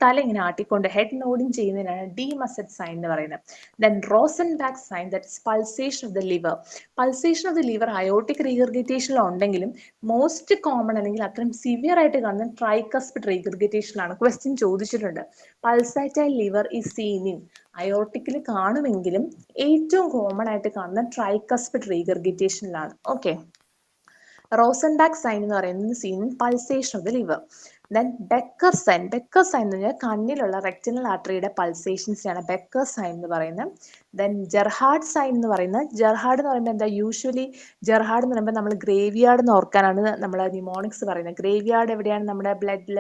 തല ഇങ്ങനെ ആട്ടിക്കൊണ്ട് ഹെഡ് നോഡിങ് ചെയ്യുന്നതിനാണ് ഡി മസറ്റ് സൈൻ എന്ന് പറയുന്നത്. Then Rosenbach sign, that is pulsation of the liver. Pulsation of the liver aortic റീഗർഗിറ്റേഷനിൽ ഉണ്ടെങ്കിലും മോസ്റ്റ് കോമൺ അല്ലെങ്കിൽ അത്രയും സിവിയർ ആയിട്ട് കാണുന്ന ട്രൈകസ്പിഡ് റീഗർഗിറ്റേഷനിലാണ്. ക്വസ്റ്റ്യൻ ചോദിച്ചിട്ടുണ്ട്. Pulsatile liver is seen in, അയോട്ടിക്കിൽ കാണുമെങ്കിലും ഏറ്റവും കോമൺ ആയിട്ട് കാണുന്ന ട്രൈകസ്പിഡ് റീഗർഗിറ്റേഷനിലാണ്. ഓക്കെ, റോസൻബാക്ക് സൈൻ എന്ന് പറയുന്നത് seen pulsation of the liver. Then Becker sign. Becker sign എന്ന് പറഞ്ഞാൽ കണ്ണിലുള്ള റെക്റ്റിനൽ ആർട്ടറിയുടെ പൾസേഷൻസിനാണ് ബെക്കർ സൈൻ എന്ന് പറയുന്നത്. ദെൻ ജെർഹാർഡ് സൈൻ എന്ന് പറയുന്നത്, ജെർഹാർഡ് എന്ന് പറയുമ്പോൾ എന്താ, യൂഷ്വലി ജെർഹാർഡ് എന്ന് പറയുമ്പോൾ നമ്മൾ ഗ്രേവിയാർഡ് എന്ന് ഓർക്കാനാണ് നമ്മൾ ന്യൂമോണിക്സ് പറയുന്നത്. ഗ്രേവിയാർഡ് എവിടെയാണ് നമ്മുടെ ബ്ലഡിൽ?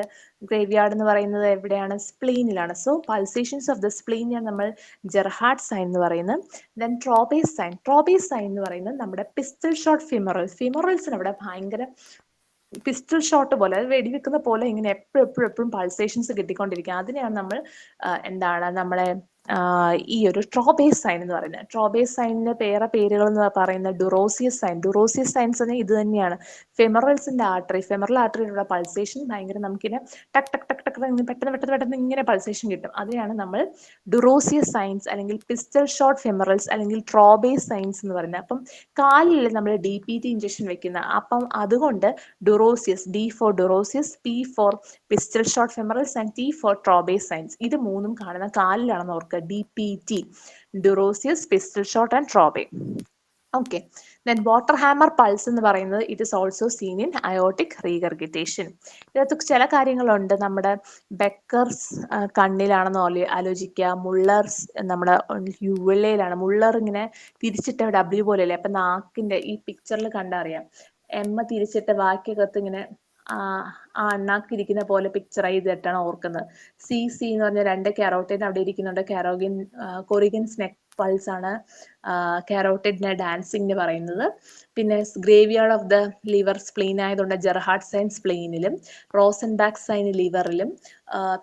ഗ്രേവിയാർഡ് എന്ന് പറയുന്നത് എവിടെയാണ്? സ്പ്ലീനിലാണ്. സോ പൾസേഷൻസ് ഓഫ് ദ സ്പ്ലീനിയാണ് നമ്മൾ ജെർഹാർഡ് സൈൻ എന്ന് പറയുന്നത്. Then Traube's sign. Traube's sign എന്ന് പറയുന്നത് നമ്മുടെ പിസ്റ്റൽ ഷോട്ട് ഫിമറൽസ്. ഫിമറൽസിന് അവിടെ ഭയങ്കര പിസ്റ്റൽ ഷോട്ട് പോലെ, അത് വെടിവെക്കുന്ന പോലെ ഇങ്ങനെ എപ്പോഴും പൾസേഷൻസ് കിട്ടിക്കൊണ്ടിരിക്കുക. അതിനെയാണ് നമ്മൾ എന്താണ് നമ്മളെ ഈ ഒരു ട്രോബേസ് സൈൻ എന്ന് പറയുന്നത്. ട്രോബേസ് സൈനിന്റെ പേരുകൾ എന്ന് പറയുന്നത് ഡുറോസിയസ് സൈൻ. ഡുറോസിയസ് സൈൻസ് തന്നെ ഇത് തന്നെയാണ്. ഫെമറൽസിന്റെ ആർട്ടറി, ഫെമറൽ ആർട്ടറിയിലുള്ള പൾസേഷൻ ഭയങ്കര നമുക്കിങ്ങനെ ടക്ക് ടക്ക് ടക്ക് ടക്ക് പെട്ടെന്ന് ഇങ്ങനെ പൾസേഷൻ കിട്ടും. അതിനെയാണ് നമ്മൾ ഡുറോസിയസ് സൈൻസ് അല്ലെങ്കിൽ പിസ്റ്റൽ ഷോട്ട് ഫെമറൽസ് അല്ലെങ്കിൽ ട്രോബേസ് സൈൻസ് എന്ന് പറയുന്നത്. അപ്പം കാലിൽ നമ്മൾ DPT ഇഞ്ചക്ഷൻ വെക്കുന്ന, അപ്പം അതുകൊണ്ട് Duroziez, D for Duroziez, P for pistol shot femorals and T for Traube's signs. ഇത് മൂന്നും കാണുന്ന കാലിലാണെന്ന് ഓർക്കുക. DPT, Duroziez, pistol shot and Traube. Okay, then water hammer pulse എന്ന് പറയുന്നത് it is also seen in aortic regurgitation. ഇതിനകത്ത് ചില കാര്യങ്ങളുണ്ട്. നമ്മുടെ ബെക്കർസ് കണ്ണിലാണെന്ന് ആലോചിക്കുക. മുള്ളേഴ്സ് നമ്മുടെ യുവലയിലാണ്. മുള്ളർ ഇങ്ങനെ തിരിച്ചിട്ട W പോലെയല്ലേ, അപ്പൊ നാക്കിന്റെ ഈ പിക്ചറിൽ കണ്ടറിയാം. M തിരിച്ചിട്ട് ബാക്കിയകത്ത് ഇങ്ങനെ അണ്ണാക്കിരിക്കുന്ന പോലെ പിക്ചർ ചെയ്തിട്ടാണ് ഓർക്കുന്നത്. സി എന്ന് പറഞ്ഞ 2 കാരോട്ടിൻ അവിടെ ഇരിക്കുന്നുണ്ട്. കൊറിഗൻ സ്നെക്ക് പൾസ് ആണ് കാരോട്ടിഡിനെ ഡാൻസിങ് പറയുന്നത്. പിന്നെ graveyard of the liver spleen ആയതുകൊണ്ട് ജെർഹാർഡ് സൈൻ സ്പ്ലീനിലും, റോസൻബാക്ക് സൈൻ ലിവറിലും,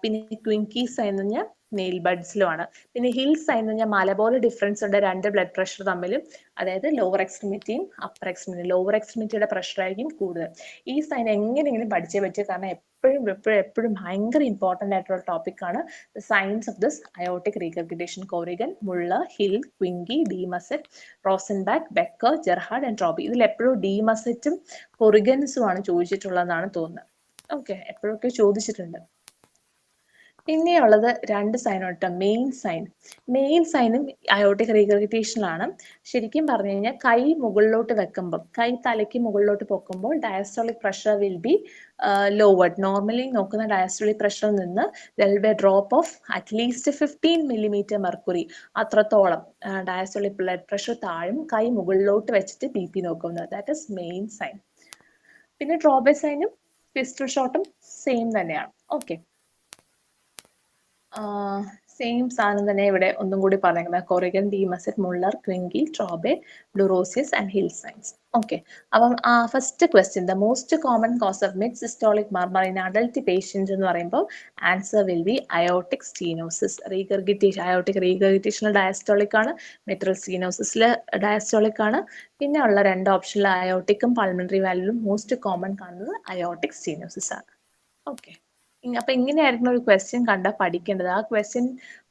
പിന്നെ ക്വിങ്കി സൈൻ എന്ന് പറഞ്ഞാൽ നെയിൽ ബഡ്സിലുമാണ്. പിന്നെ ഹിൽ സൈൻ എന്ന് പറഞ്ഞാൽ മല പോലെ ഡിഫറൻസ് ഉണ്ട് 2 ബ്ലഡ് പ്രഷർ തമ്മിലും, അതായത് ലോവർ എക്സ്ട്രിമിറ്റിയും അപ്പർ എക്സ്ട്രിമിറ്റിയും. ലോവർ എക്സ്ട്രിമിറ്റിയുടെ പ്രഷർ ആയിരിക്കും കൂടുതൽ. ഈ സൈൻ എങ്ങനെയെങ്കിലും പഠിച്ചേ പറ്റൂ, കാരണം എപ്പോഴും ഭയങ്കര ഇമ്പോർട്ടൻ്റ് ആയിട്ടുള്ള ടോപ്പിക്കാണ്. The signs of this aortic regurgitation. Corrigan, Muller, Hill, Quincke, de Musset, Rosenbach, Becker, Gerhardt and Traube. ഇതിൽ എപ്പോഴും ഡി മസറ്റും കൊറിഗൻസും ആണ് ചോദിച്ചിട്ടുള്ളതെന്നാണ് തോന്നുന്നത്. ഓക്കെ, എപ്പോഴൊക്കെ ചോദിച്ചിട്ടുണ്ട്. പിന്നെയുള്ളത് 2 സൈനുണ്ട്. Main സൈനും aortic റീഗർഗിറ്റേഷനിലാണ്. ശരിക്കും പറഞ്ഞു കഴിഞ്ഞാൽ കൈ മുകളിലോട്ട് വെക്കുമ്പോൾ, കൈ തലയ്ക്ക് മുകളിലോട്ട് പൊക്കുമ്പോൾ diastolic pressure will be lowered. Normally നോക്കുന്ന ഡയസ്റ്റോളിക് പ്രഷറിൽ നിന്ന് there will be a drop of at least 15 millimeter mercury. അത്രത്തോളം ഡയസ്റ്റോളിക് ബ്ലഡ് പ്രഷർ താഴും കൈ മുകളിലോട്ട് വെച്ചിട്ട് BP നോക്കുന്നത്. That is main sign. പിന്നെ ട്രോബേസ് സൈനും പിസ്റ്റൽ ഷോട്ടും സെയിം തന്നെയാണ്. ഓക്കെ, സെയിം സാധനം തന്നെ ഇവിടെ ഒന്നും കൂടി പറയുന്നത്. Corrigan, de Musset, Muller, Quincke, Traube, Duroziez and Hill signs. Okay, അപ്പം first question, the most common cause of mid systolic murmur in adult patients എന്ന് പറയുമ്പോൾ answer will be aortic stenosis. Aortic റീഗർഗിറ്റേഷനിൽ ഡയസ്റ്റോളിക് ആണ്, മെട്രൽ സ്റ്റീനോസിസിൽ ഡയസ്റ്റോളിക് ആണ്. പിന്നെ ഉള്ള 2 ഓപ്ഷനിൽ അയോട്ടിക്കും പൾമണറി വാൽവിലും മോസ്റ്റ് കോമൺ കാണുന്നത് അയോട്ടിക് സ്റ്റീനോസിസ് ആണ്. ഓക്കെ, അപ്പൊ ഇങ്ങനെയായിരുന്നു ഒരു ക്വസ്റ്റ്യൻ കണ്ടാൽ പഠിക്കേണ്ടത്. ആ ക്വസ്റ്റ്യൻ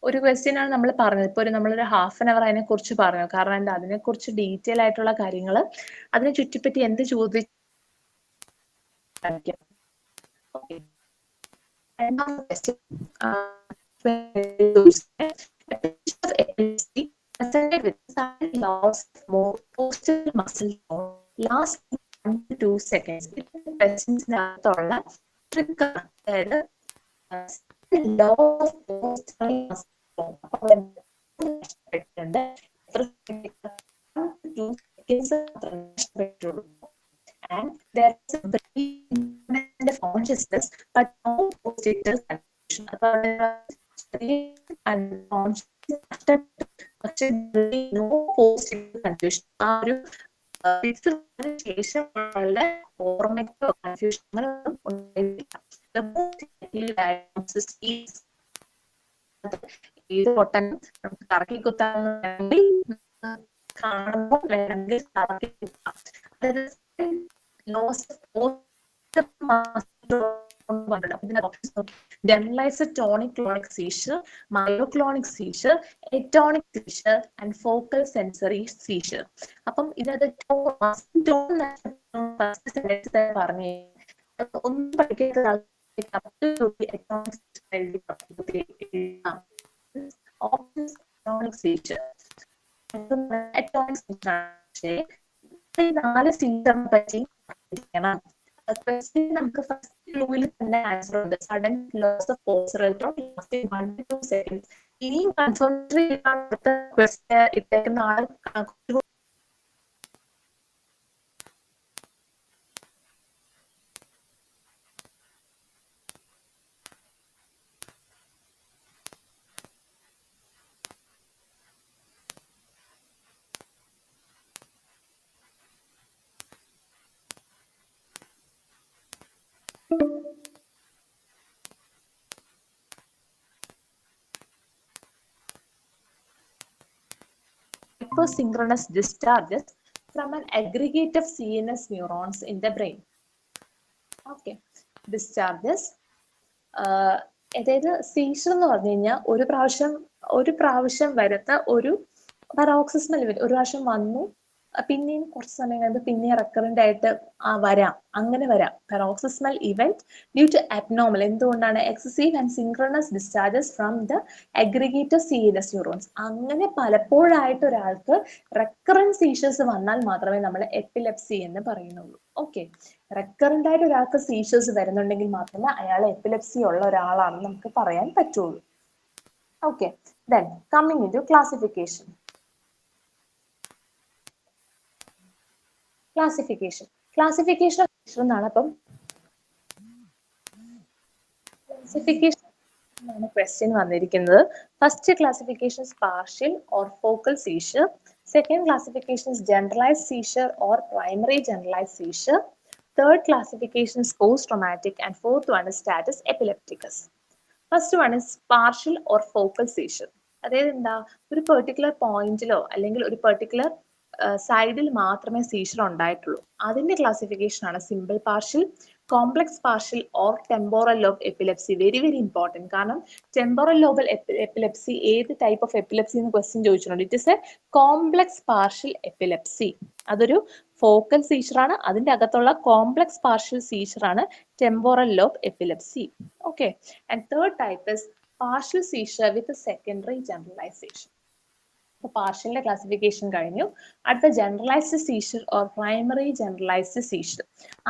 ഒരു ക്വസ്റ്റ്യൻ ആണ് നമ്മൾ പറഞ്ഞത്. ഇപ്പൊ നമ്മളൊരു ഹാഫ് ആൻ അവർ അതിനെ കുറിച്ച് പറഞ്ഞു. കാരണം എന്താ, അതിനെ കുറിച്ച് ഡീറ്റെയിൽ ആയിട്ടുള്ള കാര്യങ്ങൾ അതിനെ ചുറ്റിപ്പറ്റി എന്ത് ചോദിച്ചു. last 1 to 2 seconds. ക്വസ്റ്റ്യൻസിനകത്തുള്ള ട്രിക്ക്, അതായത് and there is a very independent consciousness but no post-digital confusion. And no post-digital confusion. ശേഷമുള്ള ഓർമ്മയ്ക്കോ കൺഫ്യൂഷനോ ഏത് പൊട്ടൻ നമുക്ക് കറക്കി കുത്താണെങ്കിൽ കാണുമ്പോൾ വേണമെങ്കിൽ കറക്കി കുത്താം. Generalized tonic-clonic seizure, myoclonic seizure, atonic seizure, and focal sensory seizure. അപ്പം ഇതിനകത്ത് പറഞ്ഞു ഒന്നും പഠിക്കാത്ത നാല് സീസറിനെ പറ്റി പഠിക്കണം. നമുക്ക് ഫസ്റ്റ് ക്ലൂവിൽ തന്നെ ആൻസർ ഉണ്ട്. Sudden loss of force electron lasting 1 to 2 seconds. ഇനിയും കൺഫോർമേറ്ററി ക്വസ്റ്റ്യൻ ഇട്ടേക്കുന്ന ആൾ synchronous discharges from an aggregate of CNS neurons in the brain. Okay, discharges. അതായത് സീഷർ എന്ന് പറഞ്ഞു കഴിഞ്ഞാൽ ഒരു പ്രാവശ്യം വരുത്ത ഒരു പരോക്സിസ്മൽ ഇവന്റ്, ഒരു പ്രാവശ്യം വന്നു പിന്നെയും കുറച്ച് സമയം കഴിയുമ്പോൾ പിന്നെ റെക്കറന്റ് ആയിട്ട് വരാം, അങ്ങനെ വരാം. Paroxysmal event due to abnormal, എന്തുകൊണ്ടാണ് excessive and synchronous discharges from the aggregate of CNS neurons. അങ്ങനെ പലപ്പോഴായിട്ട് ഒരാൾക്ക് റെക്കറന്റ് സീഷേഴ്സ് വന്നാൽ മാത്രമേ നമ്മൾ എപ്പിലെപ്സി എന്ന് പറയുന്നുള്ളൂ. ഓക്കെ, റെക്കറന്റ് ആയിട്ട് ഒരാൾക്ക് സീഷേഴ്സ് വരുന്നുണ്ടെങ്കിൽ മാത്രമേ അയാൾ എപ്പിലെപ്സി ഉള്ള ഒരാളാണെന്ന് നമുക്ക് പറയാൻ പറ്റുള്ളൂ. Okay, then coming into classification. Classification എന്നാണ്. അപ്പം ക്ലാസിഫിക്കേഷൻ ആണ് ക്വസ്റ്റ്യൻ വന്നിരിക്കുന്നത്. First classification is partial or focal seizure. Second classification is generalized seizure or primary generalized seizure. Third classification is post-traumatic, and fourth one is status epilepticus. First one is partial or focal seizure. അതായത് എന്താ, ഒരു പെർട്ടിക്കുലർ പോയിന്റിലോ അല്ലെങ്കിൽ ഒരു പെർട്ടിക്കുലർ സൈഡിൽ മാത്രമേ സീഷർ ഉണ്ടായിട്ടുള്ളൂ. അതിന്റെ ക്ലാസിഫിക്കേഷൻ ആണ് simple partial, complex partial or temporal lobe epilepsy. Very very important. കാരണം ടെമ്പോറൽ ലോബൽ എപ്പിലെപ്സി ഏത് ടൈപ്പ് ഓഫ് എപ്പിലെപ്സി എന്ന് ക്വസ്റ്റ്യൻ ചോദിച്ചിട്ടുണ്ട്. It is a complex partial epilepsy. അതൊരു ഫോക്കൽ സീഷർ ആണ്. അതിന്റെ അകത്തുള്ള കോംപ്ലക്സ് പാർഷ്യൽ സീഷർ ആണ് temporal lobe epilepsy. Okay, and third type is partial seizure with secondary generalization. പാർഷ്യലിന്റെ ക്ലാസിഫിക്കേഷൻ കഴിഞ്ഞു. അടുത്ത generalized seizure or primary generalized seizure.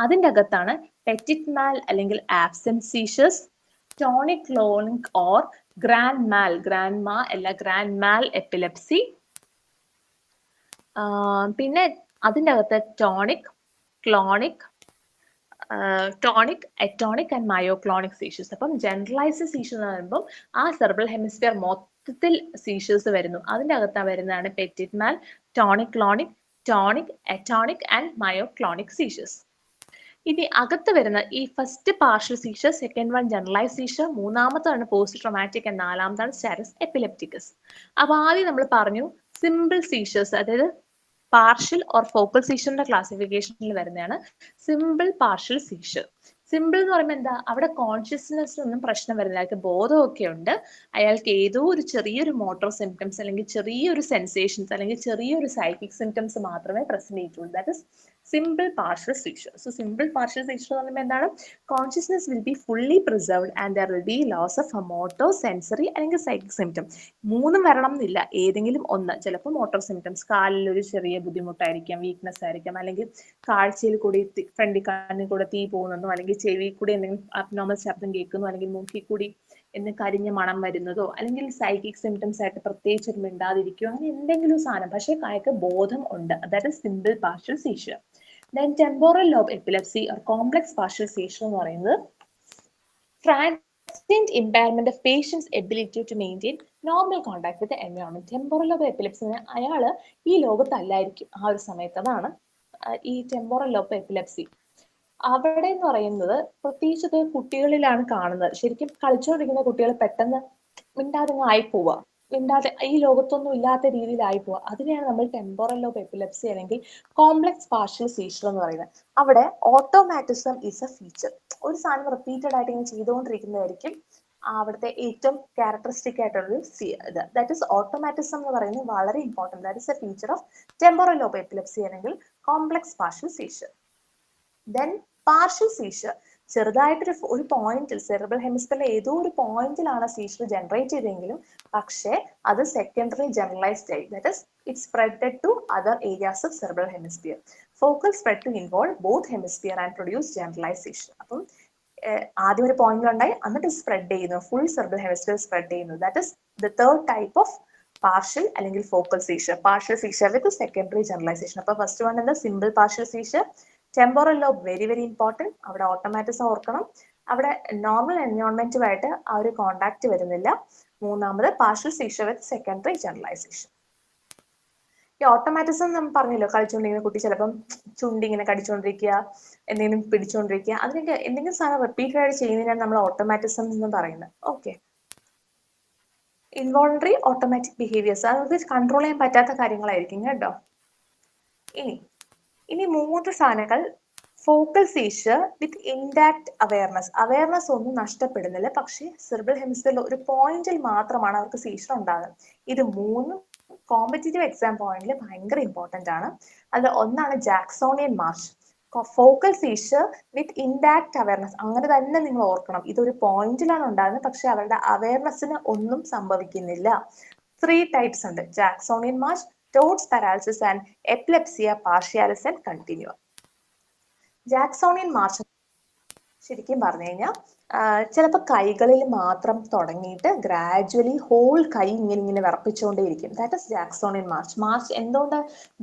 അതിന്റെ അകത്താണ് പെറ്റിറ്റ് മാൽ അല്ലെങ്കിൽ absent seizures, tonic clonic or grand mal epilepsy. പിന്നെ അതിന്റെ അകത്ത് tonic, clonic, atonic and myoclonic seizures. അപ്പം ജനറലൈസ്ഡ് സീഷർ എന്ന് പറയുമ്പോൾ ആ സെറിബ്രൽ ഹെമിസ്ഫിയർ മൊത്തത്തിൽ സീഷേഴ്സ് വരുന്നു. അതിന്റെ അകത്ത് വരുന്നതാണ് petit mal, tonic clonic, atonic and myoclonic seizures. ഇനി അകത്ത് വരുന്ന ഈ first partial seizure, second one generalize seizure, മൂന്നാമത്താണ് പോസ്റ്റ് ട്രോമാറ്റിക് ആൻഡ് നാലാമതാണ് സ്റ്റാറ്റസ് എപ്പിലെപ്റ്റിക്കസ്. അപ്പൊ ആദ്യം നമ്മൾ പറഞ്ഞു സിമ്പിൾ സീഷേഴ്സ്, അതായത് പാർഷ്യൽ ഓർ ഫോക്കൽ സീഷറിന്റെ ക്ലാസിഫിക്കേഷനിൽ വരുന്നതാണ് സിമ്പിൾ പാർഷ്യൽ സീഷർ. സിമ്പിൾ എന്ന് പറയുമ്പോൾ എന്താ, അവിടെ കോൺഷ്യസ്നെസ്സിനൊന്നും പ്രശ്നം വരുന്നില്ല, അയാൾക്ക് ബോധമൊക്കെ ഉണ്ട്, അയാൾക്ക് ഏതോ ഒരു ചെറിയൊരു മോട്ടോർ സിംറ്റംസ് അല്ലെങ്കിൽ ചെറിയൊരു സെൻസേഷൻസ് അല്ലെങ്കിൽ ചെറിയൊരു സൈക്കിക് സിംറ്റംസ് മാത്രമേ പ്രസന്റ് ചെയ്തിട്ടുള്ളൂ. That is simple partial seizure. So simple partial seizure എന്ന് പറയുമ്പോൾ എന്താണ്, consciousness will be fully preserved and there will be loss of a motor, sensory അല്ലെങ്കിൽ സൈക്കിക് സിംറ്റം. മൂന്നും വരണം എന്നില്ല, ഏതെങ്കിലും ഒന്ന്. ചിലപ്പോൾ മോട്ടോർ സിംറ്റംസ്, കാലിൽ ഒരു ചെറിയ ബുദ്ധിമുട്ടായിരിക്കാം, വീക്ക്നെസ് ആയിരിക്കാം, അല്ലെങ്കിൽ കാഴ്ചയിൽ കൂടി ഫ്രണ്ടിൽ കണ്ണിൽ കൂടെ തീ പോകുന്നതോ, അല്ലെങ്കിൽ ചെവി കൂടി എന്തെങ്കിലും അബ്നോർമൽ ശബ്ദം കേൾക്കുന്നോ, അല്ലെങ്കിൽ മൂക്കിൽ കൂടി എന്ന് കരിഞ്ഞ മണം വരുന്നതോ, അല്ലെങ്കിൽ സൈക്കിക് സിംറ്റംസ് ആയിട്ട് പ്രത്യേകിച്ച് ഒരു മിണ്ടാതിരിക്കുകയോ, അങ്ങനെ എന്തെങ്കിലും സാധനം. പക്ഷേ അയാൾക്ക് ബോധം ഉണ്ട്. അതായത് simple partial seizure. Then temporal lobe epilepsy or complex partial seizure എന്ന് പറയുന്നത് transient impairment of patient's ability to maintain normal contact with the environment. Temporal lobe epilepsy അയാള് ഈ ലോകത്തല്ലായിരിക്കും ആ ഒരു സമയത്ത്. അതാണ് ഈ ടെമ്പോറൽ ലോബ് എപ്പിലെപ്സി. അവിടെ എന്ന് പറയുന്നത് പ്രത്യേകിച്ച് ഇത് കുട്ടികളിലാണ് കാണുന്നത്. ശരിക്കും കളിച്ചുകൊണ്ടിരിക്കുന്ന കുട്ടികൾ പെട്ടെന്ന് മിണ്ടാതെ ആയി പോവുക, മിണ്ടാതെ ഈ ലോകത്തൊന്നും ഇല്ലാത്ത രീതിയിലായി പോവുക. അതിനെയാണ് നമ്മൾ ടെമ്പോറൽ ലോബ് എപ്പിലെപ്സി അല്ലെങ്കിൽ കോംപ്ലക്സ് പാർഷ്യൽ സീഷർ എന്ന് പറയുന്നത്. അവിടെ ഓട്ടോമാറ്റിസം ഈസ് എ ഫീച്ചർ. ഒരു സാധനം റിപ്പീറ്റഡ് ആയിട്ട് ഇങ്ങനെ ചെയ്തുകൊണ്ടിരിക്കുന്നതായിരിക്കും അവിടുത്തെ ഏറ്റവും ക്യാരക്ടറിസ്റ്റിക് ആയിട്ടുള്ളൊരു ഇത്. ദാറ്റ് ഇസ് ഓട്ടോമാറ്റിസം എന്ന് പറയുന്നത് വളരെ important. That is a feature of temporal lobe epilepsy അല്ലെങ്കിൽ complex partial seizure. Then partial seizure, ചെറുതായിട്ടൊരു ഒരു പോയിന്റിൽ സെറിബ്രൽ ഹെമിസ്ഫിയറിലെ ഏതോ ഒരു പോയിന്റിലാണ് സീഷർ ജനറേറ്റ് ചെയ്തെങ്കിലും പക്ഷേ അത് സെക്കൻഡറി ജനറലൈസ്ഡ് ആയി. That is it spreaded to other areas of cerebral hemisphere. Focal spread to involve both hemisphere and produce generalisation. അപ്പം ആദ്യം ഒരു പോയിന്റിലുണ്ടായി, എന്നിട്ട് സ്പ്രെഡ് ചെയ്യുന്നു, ഫുൾ സെറിബ്രൽ ഹെമിസ്ഫിയർ സ്പ്രെഡ് ചെയ്യുന്നു. That is the third type of partial അല്ലെങ്കിൽ focal seizure. Partial seizure with secondary generalisation. അപ്പൊ ഫസ്റ്റ് വൺ എന്താ, simple partial seizure. Temporal lobe very very important. അവിടെ ഓട്ടോമാറ്റിസം ഓർക്കണം, അവിടെ നോർമൽ എൻവയോൺമെന്റുമായിട്ട് ആ ഒരു കോണ്ടാക്ട് വരുന്നില്ല. മൂന്നാമത് partial seizure with secondary generalisation. ഈ ഓട്ടോമാറ്റിസം നമ്മൾ പറഞ്ഞല്ലോ, കളിച്ചുകൊണ്ടിരിക്കുന്ന കുട്ടി ചിലപ്പം ചുണ്ടി ഇങ്ങനെ കടിച്ചുകൊണ്ടിരിക്കുക, എന്തെങ്കിലും പിടിച്ചുകൊണ്ടിരിക്കുക, അതിനൊക്കെ എന്തെങ്കിലും സാധനം റിപ്പീറ്റഡ് ആയിട്ട് ചെയ്യുന്നതിനാണ് നമ്മൾ ഓട്ടോമാറ്റിസം എന്ന് പറയുന്നത്. ഓക്കെ, ഇൻവോളണ്ടറി ഓട്ടോമാറ്റിക് ബിഹേവിയേഴ്സ്, അതായത് കൺട്രോൾ ചെയ്യാൻ പറ്റാത്ത കാര്യങ്ങളായിരിക്കും കേട്ടോ. ഇനി മൂന്ന് സാധനങ്ങൾ. ഫോക്കൽ സീഷർ വിത്ത് ഇൻഡാക്ട് അവയർനെസ്. അവയർനെസ് ഒന്നും നഷ്ടപ്പെടുന്നില്ല, പക്ഷേ സെറിബ്രൽ ഹെമിസ്ഫിയറിൽ ഒരു പോയിന്റിൽ മാത്രമാണ് അവർക്ക് സീഷർ ഉണ്ടാകുന്നത്. ഇത് മൂന്നും കോമ്പറ്റേറ്റീവ് എക്സാം പോയിന്റിൽ ഭയങ്കര ഇമ്പോർട്ടന്റ് ആണ്. അതിൽ ഒന്നാണ് ജാക്സോണിയൻ മാർച്ച്. ഫോക്കൽ സീഷർ വിത്ത് ഇൻഡാക്ട് അവയർനെസ്, അങ്ങനെ തന്നെ നിങ്ങൾ ഓർക്കണം. ഇതൊരു പോയിന്റിലാണ് ഉണ്ടാകുന്നത്, പക്ഷെ അവരുടെ അവയർനെസ്സിന് ഒന്നും സംഭവിക്കുന്നില്ല. 3 ടൈപ്സ് ഉണ്ട്: Jacksonian march, Todd's paralysis and epilepsia partialis and continua. Jacksonian march ശരിക്കും പറഞ്ഞു കഴിഞ്ഞാൽ ചിലപ്പോൾ കൈകളിൽ മാത്രം തുടങ്ങിയിട്ട് ഗ്രാജുവലി ഹോൾ കൈ ഇങ്ങനെ വിറപ്പിച്ചുകൊണ്ടേയിരിക്കും. That is Jacksonian march. March എന്തുകൊണ്ട്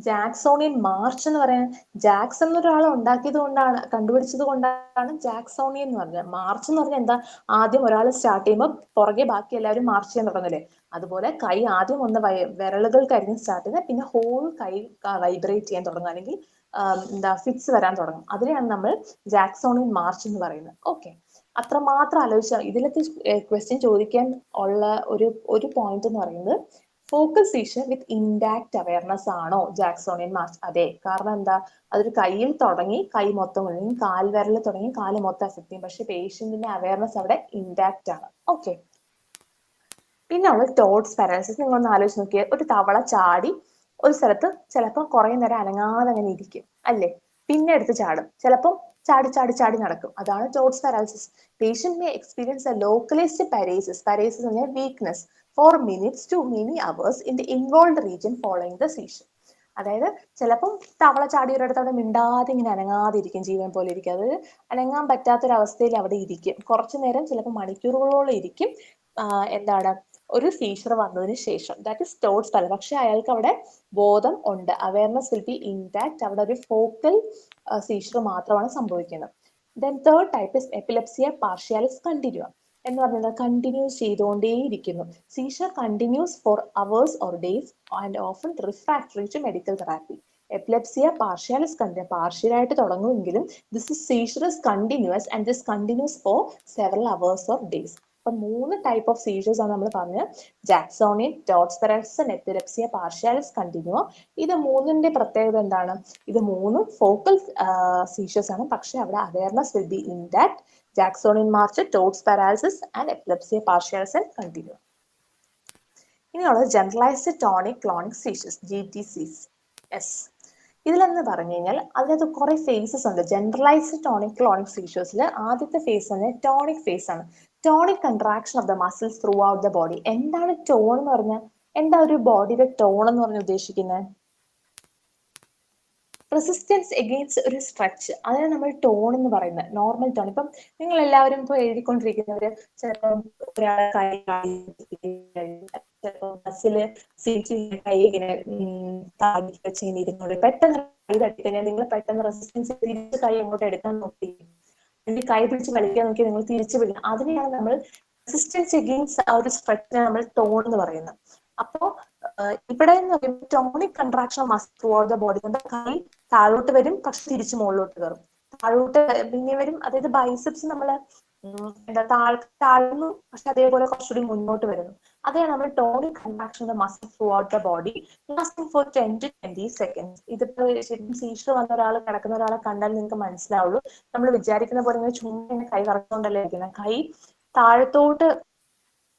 ജാക്സോണിയൻ മാർച്ച് എന്ന് പറയാൻ, ജാക്സൺ എന്നൊരാൾ ഉണ്ടാക്കിയത് കൊണ്ടാണ്, കണ്ടുപിടിച്ചത് കൊണ്ടാണ് ജാക്സോണിയൻ എന്ന് പറഞ്ഞത്. മാർച്ച് എന്ന് പറഞ്ഞാൽ എന്താ, ആദ്യം ഒരാൾ സ്റ്റാർട്ട് ചെയ്യുമ്പോൾ പുറകെ ബാക്കി എല്ലാവരും മാർച്ച് ചെയ്യാൻ തുടങ്ങില്ലേ, അതുപോലെ കൈ ആദ്യം ഒന്ന് വിരലുകൾക്കായിരിക്കും സ്റ്റാർട്ട് ചെയ്യുന്നത്, പിന്നെ ഹോൾ കൈ വൈബ്രേറ്റ് ചെയ്യാൻ തുടങ്ങും, അല്ലെങ്കിൽ ഫിറ്റ്സ് വരാൻ തുടങ്ങും. അതിനെയാണ് നമ്മൾ ജാക്സോണിയൻ മാർച്ച് എന്ന് പറയുന്നത്. ഓക്കെ, അത്രമാത്രം ആലോചിച്ചാൽ ഇതിലൊക്കെ ക്വസ്റ്റ്യൻ ചോദിക്കാൻ ഉള്ള ഒരു പോയിന്റ് എന്ന് പറയുന്നത്, ഫോക്കൽ സീഷർ വിത്ത് ഇൻഡാക്ട് അവയർനെസ് ആണോ ജാക്സോണിയൻ മാർച്ച്? അതെ. കാരണം എന്താ, അതൊരു കയ്യിൽ തുടങ്ങി കൈ മൊത്തം, അല്ലെങ്കിൽ കാൽവിരൽ തുടങ്ങി കാല് മൊത്തം എഫക്ട് ചെയ്യും, പക്ഷെ പേഷ്യന്റിന്റെ അവയർനെസ് അവിടെ ഇൻഡാക്ട് ആണ്. ഓക്കെ, പിന്നെ ഉള്ളത് ടോഡ്സ് പാരാലിസിസ്. നിങ്ങളൊന്ന് ആലോചിച്ച് നോക്കിയാൽ, ഒരു തവള ചാടി ഒരു സ്ഥലത്ത് ചിലപ്പോൾ കുറെ നേരം അനങ്ങാതെ അങ്ങനെ ഇരിക്കും അല്ലേ, പിന്നെ എടുത്ത് ചാടും, ചിലപ്പോൾ ചാടി ചാടി ചാടി നടക്കും. അതാണ് Todd's paralysis. Patient may experience a localized paresis. Paresis എന്ന് പറഞ്ഞാൽ weakness for minutes to many hours in the involved region following the seizure. അതായത് ചിലപ്പം തവള ചാടി ഒരിടത്ത് അവിടെ മിണ്ടാതെ ഇങ്ങനെ അനങ്ങാതെ ഇരിക്കും, ജീവൻ പോലെ ഇരിക്കും. അത് അനങ്ങാൻ പറ്റാത്തൊരവസ്ഥയിൽ അവിടെ ഇരിക്കും കുറച്ചു നേരം, ചിലപ്പോൾ മണിക്കൂറുകളോളം ഇരിക്കും. എന്താണ്, ഒരു സീഷർ വന്നതിന് ശേഷം. That is Toad's paralysis. പക്ഷെ അയാൾക്ക് അവിടെ ബോധം ഉണ്ട്, അവയർനെസ് വിൽ ബി ഇൻടാക്ട്. അവിടെ ഒരു ഫോക്കൽ സീഷർ മാത്രമാണ് സംഭവിക്കുന്നത്. Then third type is epilepsia partialis continua എന്ന് പറഞ്ഞാൽ കണ്ടിന്യൂസ് ചെയ്തുകൊണ്ടേയിരിക്കുന്നു. Seizure continues for hours or days and often refractory to medical therapy. Epilepsia partialis continue, പാർഷ്യലായിട്ട് തുടങ്ങുമെങ്കിലും this is seizure is continues and this continues for several hours or days. അപ്പൊ 3 ടൈപ്പ് ഓഫ് സീഷേഴ്സ് ആണ് നമ്മൾ പറഞ്ഞത്. Jacksonian, Todd's paralysis and epilepsia partialis continua. ഇത് മൂന്നിന്റെ പ്രത്യേകത എന്താണ്? ഇത് മൂന്നും ഫോക്കൽ സീഷേഴ്സ് ആണ്, പക്ഷെ അവിടെ awareness will be intact. Jacksonian march, Todd's paralysis and epilepsia partialis and continua. ഇനിയുള്ളത് generalized tonic clonic seizures, GTCs. ഇതിലെന്ന് പറഞ്ഞു കഴിഞ്ഞാൽ അതിനകത്ത് കുറെ ഫേസസ് ഉണ്ട്. ജനറലൈസ്ഡ് ടോണിക് ക്ലോണിക് സീഷേഴ്സിൽ ആദ്യത്തെ ഫേസ് തന്നെ ടോണിക് ഫേസ് ആണ്. Tonic contraction of the muscles through out the body. എന്താണ് ടോൺ എന്ന് പറഞ്ഞാൽ? എന്താ ഒരു ബോഡിയുടെ ടോൺ എന്ന് പറഞ്ഞ് ഉദ്ദേശിക്കുന്നത്? റെസിസ്റ്റൻസ് എഗെയിൻസ്റ്റ് ഒരു സ്ട്രെച്ച്, അതിനെ നമ്മൾ ടോൺ എന്ന് പറയുന്നത്. Normal tone. ഇപ്പം നിങ്ങൾ എല്ലാവരും ഇപ്പോൾ എഴുതിക്കൊണ്ടിരിക്കുന്നവര് ചിലപ്പോൾ ഒരാളെ ബസ്സില് സീറ്റ് കൈ ഇങ്ങനെ താഴെ വെച്ച് ഇങ്ങനെ ഇരുന്നോളൂ. പെട്ടെന്ന് കൈ തട്ടിക്കഴിഞ്ഞാൽ നിങ്ങൾ പെട്ടെന്ന് റെസിസ്റ്റൻസ് തിരിച്ച് കൈ അങ്ങോട്ട് എടുക്കാൻ നോക്കി, അല്ലെങ്കിൽ കൈ പിടിച്ച് വലിക്കാൻ നോക്കി നിങ്ങൾ തിരിച്ചു വിടുക. അതിനെയാണ് നമ്മൾ റെസിസ്റ്റൻസ് എഗെയിൻസ്റ്റ് ആ ഒരു സ്ട്രെച്ചിനെ നമ്മൾ ടോൺ എന്ന് പറയുന്നത്. അപ്പോ ഇവിടെ tonic contraction muscle throughout the body. നമ്മുടെ കൈ താഴോട്ട് വരും, പക്ഷെ തിരിച്ച് മുകളിലോട്ട് കയറും, താഴോട്ട് പിന്നെ വരും. അതായത് ബൈസെപ്സ് നമ്മള് എന്താ താഴ്ന്നു, പക്ഷെ അതേപോലെ കുറച്ചുകൂടി മുന്നോട്ട് വരുന്നു. അതാണ് നമ്മൾ tonic contraction of muscle throughout the body lasting for 10 to 20 seconds. ഇതിപ്പോ ശരിക്കും സീഷർ വന്ന ഒരാൾ, കിടക്കുന്ന ഒരാളെ കണ്ടാൽ നിങ്ങൾക്ക് മനസ്സിലാവുള്ളൂ. നമ്മൾ വിചാരിക്കുന്ന പോലെ ഇങ്ങനെ ചുമ്മാ കൈ കറക്കൊണ്ടല്ലേ ഇരിക്കുന്നത്. കൈ താഴത്തോട്ട്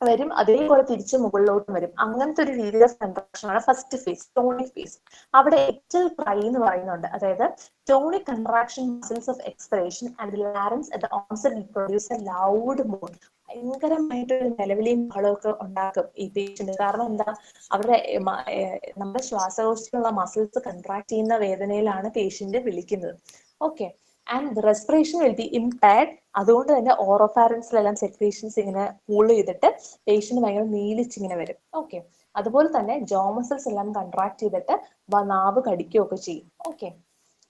വരും, അതേപോലെ തിരിച്ച് മുകളിലോട്ട് വരും. അങ്ങനത്തെ ഒരു രീതി ഓഫ് കൺട്രാക്ഷൻ ആണ് ഫസ്റ്റ് ഫേസ്, ടോണിക് ഫേസ്. അവിടെ എക്ടൽ ക്രൈ എന്ന് പറയുന്നുണ്ട്. അതായത് tonic contraction muscles of expiration and larynx at the onset will produce a loud moan. ഭയങ്കരമായിട്ടൊരു നിലവിളിയും ബഹളമൊക്കെ ഉണ്ടാക്കും ഈ പേഷ്യന്റ്. കാരണം എന്താ? അവരുടെ നമ്മുടെ ശ്വാസകോശത്തിലുള്ള മസിൽസ് കൺട്രാക്ട് ചെയ്യുന്ന വേദനയിലാണ് പേഷ്യന്റ് വിളിക്കുന്നത്. Okay. And respiration will be impaired. അതുകൊണ്ട് തന്നെ ഓറോഫാരൻസിലെല്ലാം സെക്രീഷൻസ് ഇങ്ങനെ കൂൾ ചെയ്തിട്ട് പേഷ്യന്റ് ഭയങ്കര നീലിച്ചിങ്ങനെ വരും. ഓക്കെ. അതുപോലെ തന്നെ ജോ മസിൽസ് എല്ലാം കൺട്രാക്ട് ചെയ്തിട്ട് നാവ് കടിക്കുകയൊക്കെ ചെയ്യും. ഓക്കെ.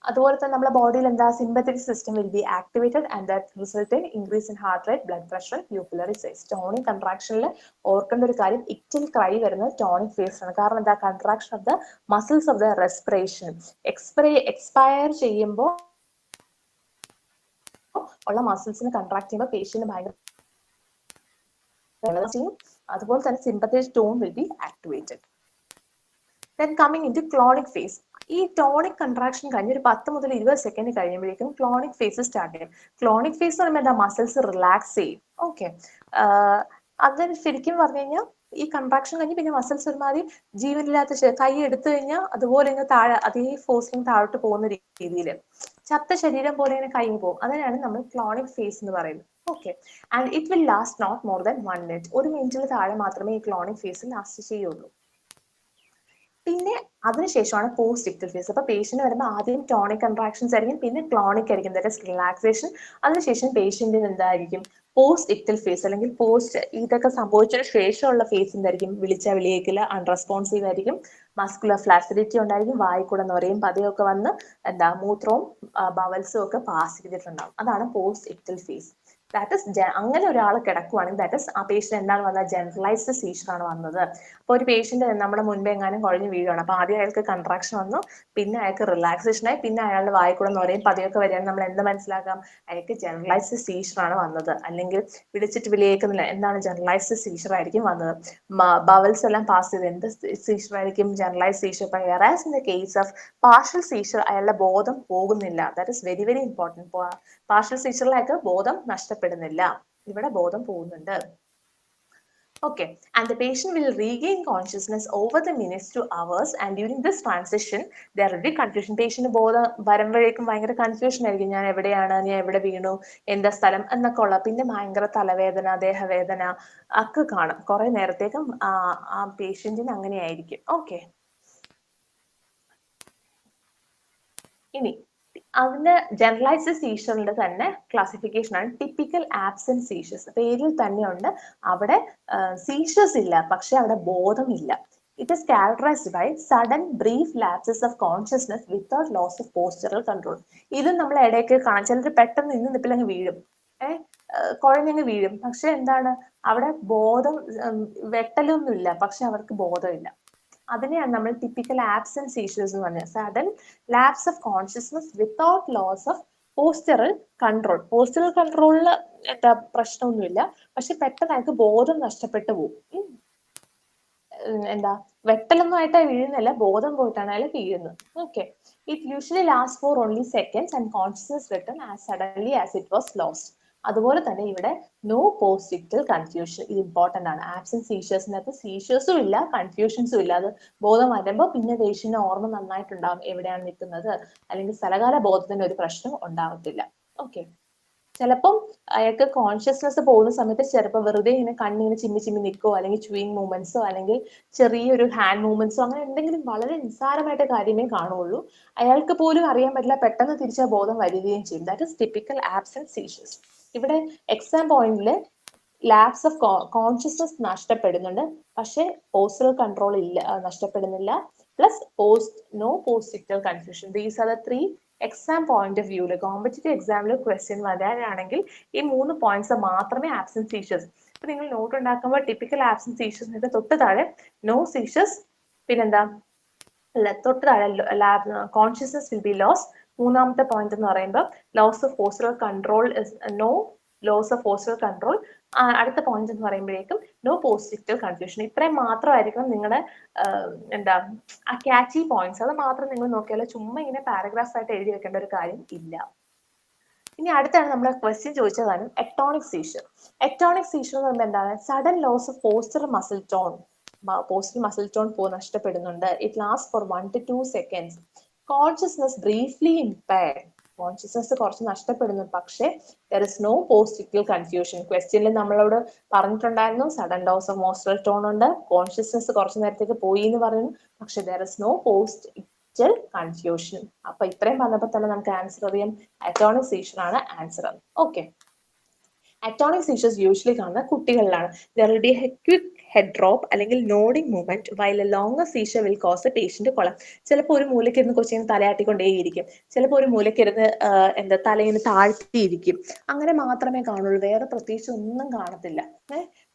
അതുപോലെ തന്നെ നമ്മുടെ ബോഡിയിൽ എന്താ? Sympathetic system will be activated and that result in increase in heart rate, blood pressure, pupillary size. Tonic കൺട്രാക്ഷനിൽ ഓർക്കേണ്ട ഒരു കാര്യം, ഇക്ടൽ ക്രൈ വരുന്നത് ടോണിക് ഫേസ് ആണ്. കാരണം എന്താ? Contraction of the muscles of the respiration. Expire ചെയ്യുമ്പോൾ ഉള്ള മസിൽസിനെ കൺട്രാക്ട് ചെയ്യുമ്പോൾ പേഷ്യന്റ് ഭയങ്കര ചെയ്യും. അതുപോലെ തന്നെ sympathetic tone will be activated. Then coming into clonic phase. ഈ ടോണിക് കൺട്രാക്ഷൻ കഴിഞ്ഞ് ഒരു 10 മുതൽ 20 സെക്കൻഡ് കഴിയുമ്പോഴേക്കും ക്ലോണിക് ഫേസ് സ്റ്റാർട്ട് ചെയ്യും. ക്ലോണിക് ഫേസ് പറയുമ്പോൾ എന്താ? മസിൽസ് റിലാക്സ് ചെയ്യും. ഓക്കെ. അതിന് ശരിക്കും പറഞ്ഞു കഴിഞ്ഞാൽ ഈ കൺട്രാക്ഷൻ കഴിഞ്ഞ് പിന്നെ മസിൽസ് ഒരുമാതിരി ജീവനില്ലാത്ത, കൈ എടുത്തു കഴിഞ്ഞാൽ അതുപോലെ ഇങ്ങനെ താഴെ അതേ ഫോഴ്സിൽ താഴോട്ട് പോകുന്ന രീതിയിൽ ചത്ത ശരീരം പോലെ ഇങ്ങനെ കൈ പോകും. അതിനാണ് നമ്മൾ ക്ലോണിക് ഫേസ് എന്ന് പറയുന്നത്. Okay. And it will last not more than 1 minute. 1 മിനിറ്റിൽ താഴെ മാത്രമേ ഈ ക്ലോണിക് ഫേസ് ലാസ്റ്റ് ചെയ്യുള്ളൂ. പിന്നെ അതിനുശേഷമാണ് പോസ്റ്റ് ഇക്ടൽ ഫേസ്. അപ്പൊ പേഷ്യന്റ് വരുമ്പോൾ ആദ്യം ടോണിക് കൺട്രാക്ഷൻസ് ആയിരിക്കും, പിന്നെ ക്ലോണിക് ആയിരിക്കും, ദാറ്റ് ഈസ് റിലാക്സേഷൻ. അതിനുശേഷം പേഷ്യന്റിന് എന്തായിരിക്കും? പോസ്റ്റ് ഇക്ടൽ ഫേസ്, അല്ലെങ്കിൽ പോസ്റ്റ് ഇതൊക്കെ സംഭവിച്ചതിന് ശേഷമുള്ള ഫേസ് എന്തായിരിക്കും? വിളിച്ചാൽ വിളിയേക്കില്ല, അൺറെസ്പോൺസീവ് ആയിരിക്കും, മസ്കുലർ ഫ്ലാസിഡിറ്റി ഉണ്ടായിരിക്കും, വായിക്കൂടെ നുരയും പതയൊക്കെ വന്ന് എന്താ മൂത്രവും ബവൽസും ഒക്കെ പാസ് ചെയ്തിട്ടുണ്ടാവും. അതാണ് പോസ്റ്റ് ഇക്ടൽ ഫേസ്. ദാറ്റ് ഇസ് അങ്ങനെ ഒരാൾ കിടക്കുവാണെങ്കിൽ ദാറ്റ് ഇസ് ആ പേഷ്യന്റ് എന്താണ് വന്നത്? ജനറലൈസ്ഡ് സീഷർ ആണ് വന്നത്. അപ്പൊ ഒരു പേഷ്യന്റ് നമ്മുടെ മുൻപേ എങ്ങാനും കുഴഞ്ഞു വീഴുകയാണ്. അപ്പൊ ആദ്യം അയാൾക്ക് കൺട്രാക്ഷൻ വന്നു, പിന്നെ അയാൾക്ക് റിലാക്സേഷൻ ആയി, പിന്നെ അയാളുടെ വായിക്കൂടെ നുരയും പതയൊക്കെ വരികയാണ്. നമ്മൾ എന്ത് മനസ്സിലാക്കാം? അയാൾക്ക് ജനറലൈസ്ഡ് സീഷർ ആണ് വന്നത്. അല്ലെങ്കിൽ വിളിച്ചിട്ട് വിളിയേക്കുന്നില്ല, എന്താണ്? ജനറലൈസ്ഡ് സീഷർ ആയിരിക്കും വന്നത്. ബവൽസ് എല്ലാം പാസ് ചെയ്ത് എന്ത് സീഷർ ആയിരിക്കും? Generalised seizure. whereas in the case of partial seizure അയാളുടെ ബോധം പോകുന്നില്ല. That is very very important. Partial സീഷറിലേക്ക് ബോധം നഷ്ടപ്പെടുന്നില്ല, ഇവിടെ ബോധം പോകുന്നുണ്ട്. Okay, and the patient will regain consciousness over the minutes to hours, and during this transition there will be confusion. Patient ബോധം വരുമ്പോഴേക്കും ഭയങ്കര കൺഫ്യൂഷൻ ആയിരിക്കും. ഞാൻ എവിടെയാണ്, ഞാൻ എവിടെ വീണു, എന്താ സ്ഥലം എന്നൊക്കെ ഉള്ള. പിന്നെ ഭയങ്കര തലവേദന, ദേഹവേദന ഒക്കെ കാണും. കുറെ നേരത്തേക്കും ആ പേഷ്യന്റിന് അങ്ങനെയായിരിക്കും. ഓക്കെ. ഇനി അതിന്റെ ജനറലൈസ്ഡ് സീഷറിന്റെ തന്നെ ക്ലാസിഫിക്കേഷൻ ആണ് ടിപ്പിക്കൽ ആബ്സെന്റ് സീഷേഴ്സ്. പേരിൽ തന്നെയുണ്ട്, അവിടെ സീഷേഴ്സ് ഇല്ല, പക്ഷെ അവിടെ ബോധമില്ല. It is characterized by sudden brief lapses of consciousness without loss of postural control. ഇത് നമ്മൾ ഇടയ്ക്ക് കാണാം. ചിലർ പെട്ടെന്ന് നിന്ന് നിപ്പിലങ്ങ് വീഴും, കുഴഞ്ഞങ്ങ് വീഴും. പക്ഷെ എന്താണ്? അവിടെ ബോധം വെട്ടലൊന്നുമില്ല, പക്ഷെ അവർക്ക് ബോധമില്ല. അതിനെയാണ് നമ്മൾ ടിപ്പിക്കൽ ആബ്സെന്റ് സീഷേഴ്സ് എന്ന് പറഞ്ഞത്. Sudden lapse of consciousness without loss of postural കൺട്രോളിൽ എന്താ പ്രശ്നമൊന്നുമില്ല, പക്ഷെ പെട്ടെന്ന് അയാൾക്ക് ബോധം നഷ്ടപ്പെട്ടു പോകും. എന്താ വെട്ടലൊന്നുമായിട്ട് വീഴുന്നില്ല, ബോധം പോയിട്ടാണ് അയാൾ വീഴുന്നത്. Okay, it usually last for only seconds and consciousness return as suddenly as it was lost. അതുപോലെ തന്നെ ഇവിടെ നോ പോസ്റ്റ് ഇക്ടൽ കൺഫ്യൂഷൻ, ഇത് ഇമ്പോർട്ടന്റ് ആണ്. ആബ്സെന്റ് സീഷേഴ്സിനകത്ത് സീഷേഴ്സും ഇല്ല, കൺഫ്യൂഷൻസും ഇല്ല. അത് ബോധം വരുമ്പോൾ പിന്നെ പേഷ്യന്റ് ഓർമ്മ നന്നായിട്ടുണ്ടാവും എവിടെയാണ് നിൽക്കുന്നത്, അല്ലെങ്കിൽ സ്ഥലകാല ബോധത്തിന് ഒരു പ്രശ്നം ഉണ്ടാവത്തില്ല. ഓക്കെ, ചിലപ്പം അയാൾക്ക് കോൺഷ്യസ്നെസ് പോകുന്ന സമയത്ത് ചിലപ്പോൾ വെറുതെ ഇങ്ങനെ കണ്ണിങ്ങനെ ചിമ്മി ചിമ്മി നിൽക്കോ, അല്ലെങ്കിൽ ചൂയിങ് മൂവ്മെന്റ്സോ, അല്ലെങ്കിൽ ചെറിയൊരു ഹാൻഡ് മൂവ്മെന്റ്സോ, അങ്ങനെ എന്തെങ്കിലും വളരെ നിസ്സാരമായിട്ട് കാര്യമേ കാണുള്ളൂ. അയാൾക്ക് പോലും അറിയാൻ പറ്റില്ല, പെട്ടെന്ന് തിരിച്ച ബോധം വരികയും ചെയ്യും. That is typical absent seizures. ഇവിടെ എക്സാം പോയിന്റിൽ ലാപ്സ് ഓഫ് കോൺഷ്യസ്നസ് നഷ്ടപ്പെടുന്നുണ്ട്, പക്ഷെ പോസ്റ്ററൽ കൺട്രോൾ ഇല്ല, നഷ്ടപ്പെടുന്നില്ല. Plus no post ictal confusion. These are the 3 exam point of വ്യൂല് കോമ്പറ്റേറ്റീവ് എക്സാമിൽ ക്വസ്റ്റ്യൻ വരാനാണെങ്കിൽ ഈ 3 പോയിന്റ്സ് മാത്രമേ ആബ്സെന്റ് സീഷേഴ്സ്. ഇപ്പൊ നിങ്ങൾ നോട്ട് ഉണ്ടാക്കുമ്പോൾ ടിപ്പിക്കൽ ആബ്സെന്റ് സീഷേഴ്സിന്റെ തൊട്ട് താഴെ നോ സീഷേഴ്സ്, പിന്നെന്താ തൊട്ട് താഴെ കോൺഷ്യസ്നസ് വിൽ ബി ലോസ്. മൂന്നാമത്തെ പോയിന്റ് എന്ന് പറയുമ്പോൾ loss of postural control, no loss of postural control. അടുത്ത പോയിന്റ് എന്ന് പറയുമ്പോഴേക്കും നോ പോസ്റ്റ് ഇക്ടൽ കൺഫ്യൂഷൻ. ഇത്രയും മാത്രമായിരിക്കണം നിങ്ങളുടെ എന്താ ആ ക്യാച്ചി പോയിന്റ്സ്. അത് മാത്രം നിങ്ങൾ നോക്കിയാലോ, ചുമ്മാ ഇങ്ങനെ പാരഗ്രാഫ് ആയിട്ട് എഴുതി വെക്കേണ്ട ഒരു കാര്യം ഇല്ല. ഇനി അടുത്താണ് നമ്മൾ ക്വസ്റ്റ്യൻ ചോദിച്ചതാണ് എക്ടോണിക് സീഷർ. എക്ടോണിക് സീഷർ എന്ന് പറയുമ്പോൾ എന്താണ്? Sudden loss of postural muscle tone, postural muscle tone നഷ്ടപ്പെടുന്നുണ്ട്. It last for 1 to 2 seconds. Consciousness briefly impaired, consciousness കുറച്ച് നഷ്ടപ്പെടുന്നു, പക്ഷേ there is no post ictal confusion. ക്വസ്റ്റ്യനിൽ നമ്മളോട് പറഞ്ഞിട്ടുണ്ടായിരുന്നു sudden loss of postural tone ഉണ്ട്, കോൺഷ്യസ്നസ് കുറച്ച് നേരത്തേക്ക് പോയി എന്ന് പറയുന്നു, പക്ഷെ there is no post ictal confusion. അപ്പൊ ഇത്രയും പറഞ്ഞപ്പോൾ തന്നെ നമുക്ക് ആൻസർ അറിയാം, അറ്റോണിക് സീഷർ ആണ് answer. Okay, atonic seizures usually കാണുന്ന കുട്ടികളിലാണ്. There will be a quick head drop അല്ലെങ്കിൽ nodding movement while a longer seizure will cause a patient collapse. ചിലപ്പോൾ ഒരു മൂലക്കിരുന്ന് കൊച്ചിന് തലയാട്ടിക്കൊണ്ടേയിരിക്കും, ചിലപ്പോൾ ഒരു മൂലക്കിരുന്ന് എന്താ തലയിന് താഴ്ത്തിയിരിക്കും. അങ്ങനെ മാത്രമേ കാണുള്ളൂ, വേറെ പ്രത്യേകിച്ച് ഒന്നും കാണത്തില്ല.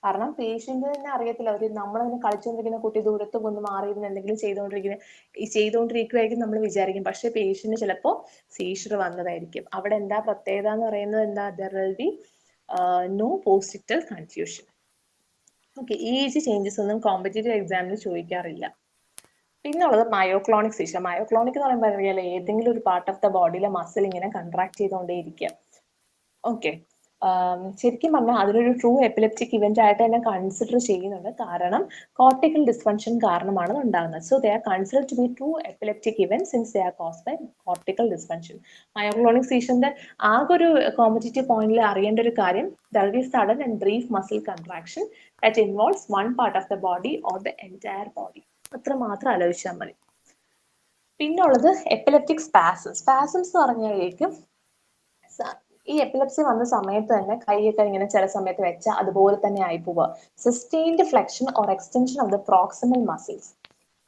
കാരണം പേഷ്യന്റ് തന്നെ അറിയത്തില്ല, ഒരു നമ്മളതിനെ കളിച്ചുകൊണ്ടിരിക്കുന്ന കുട്ടി ദൂരത്ത് കൊണ്ട് മാറിയിരുന്ന് എന്തെങ്കിലും ചെയ്തുകൊണ്ടിരിക്കുമായിരിക്കും നമ്മൾ വിചാരിക്കും, പക്ഷെ പേഷ്യന്റ് ചിലപ്പോൾ സീഷർ വന്നതായിരിക്കും. അവിടെ എന്താ പ്രത്യേകത എന്ന് പറയുന്നത് എന്താ? There will be no post ictal confusion. Okay, ഈ ചേഞ്ചസ് ഒന്നും കോമ്പറ്റേറ്റീവ് എക്സാമിന് ചോദിക്കാറില്ല. പിന്നെ ഉള്ളത് മയോക്ലോണിക് സീഷർ. മയോക്ലോണിക് എന്ന് പറയുമ്പോൾ അറിയാലോ, ഏതെങ്കിലും ഒരു പാർട്ട് ഓഫ് ദ ബോഡിയിലെ മസിൽ ഇങ്ങനെ കൺട്രാക്ട് ചെയ്തുകൊണ്ടേയിരിക്കുക. ഓക്കെ, ശരിക്കും പറഞ്ഞാൽ അതിലൊരു ട്രൂ എപ്പിലെപ്റ്റിക് ഇവന്റ് ആയിട്ട് തന്നെ കൺസിഡർ ചെയ്യുന്നുണ്ട്, കാരണം കോർട്ടിക്കൽ ഡിസ്ഫങ്ഷൻ കാരണമാണ് ഉണ്ടാകുന്നത്. So they are consider to be true epileptic event since they are caused by cortical dysfunction. Myoclonic സീഷന്റെ ആകെ ഒരു കോമ്പറ്റേറ്റീവ് പോയിന്റിൽ അറിയേണ്ട ഒരു കാര്യം, there is sudden and brief muscle contraction that involves one part of the body or the entire body. അത്ര മാത്രം ആലോചിച്ചാൽ മതി. പിന്നെ ഉള്ളത് എപ്പിലെപ്റ്റിക് സ്പാസംസ്. സ്പാസംസ് എന്ന് പറഞ്ഞാലേക്കും ഈ എപ്പിലെപ്സി വന്ന സമയത്ത് തന്നെ കൈയൊക്കെ ഇങ്ങനെ ചില സമയത്ത് വെച്ചാൽ അതുപോലെ തന്നെ ആയി പോവുക. Sustained flexion or extension of the proximal muscles,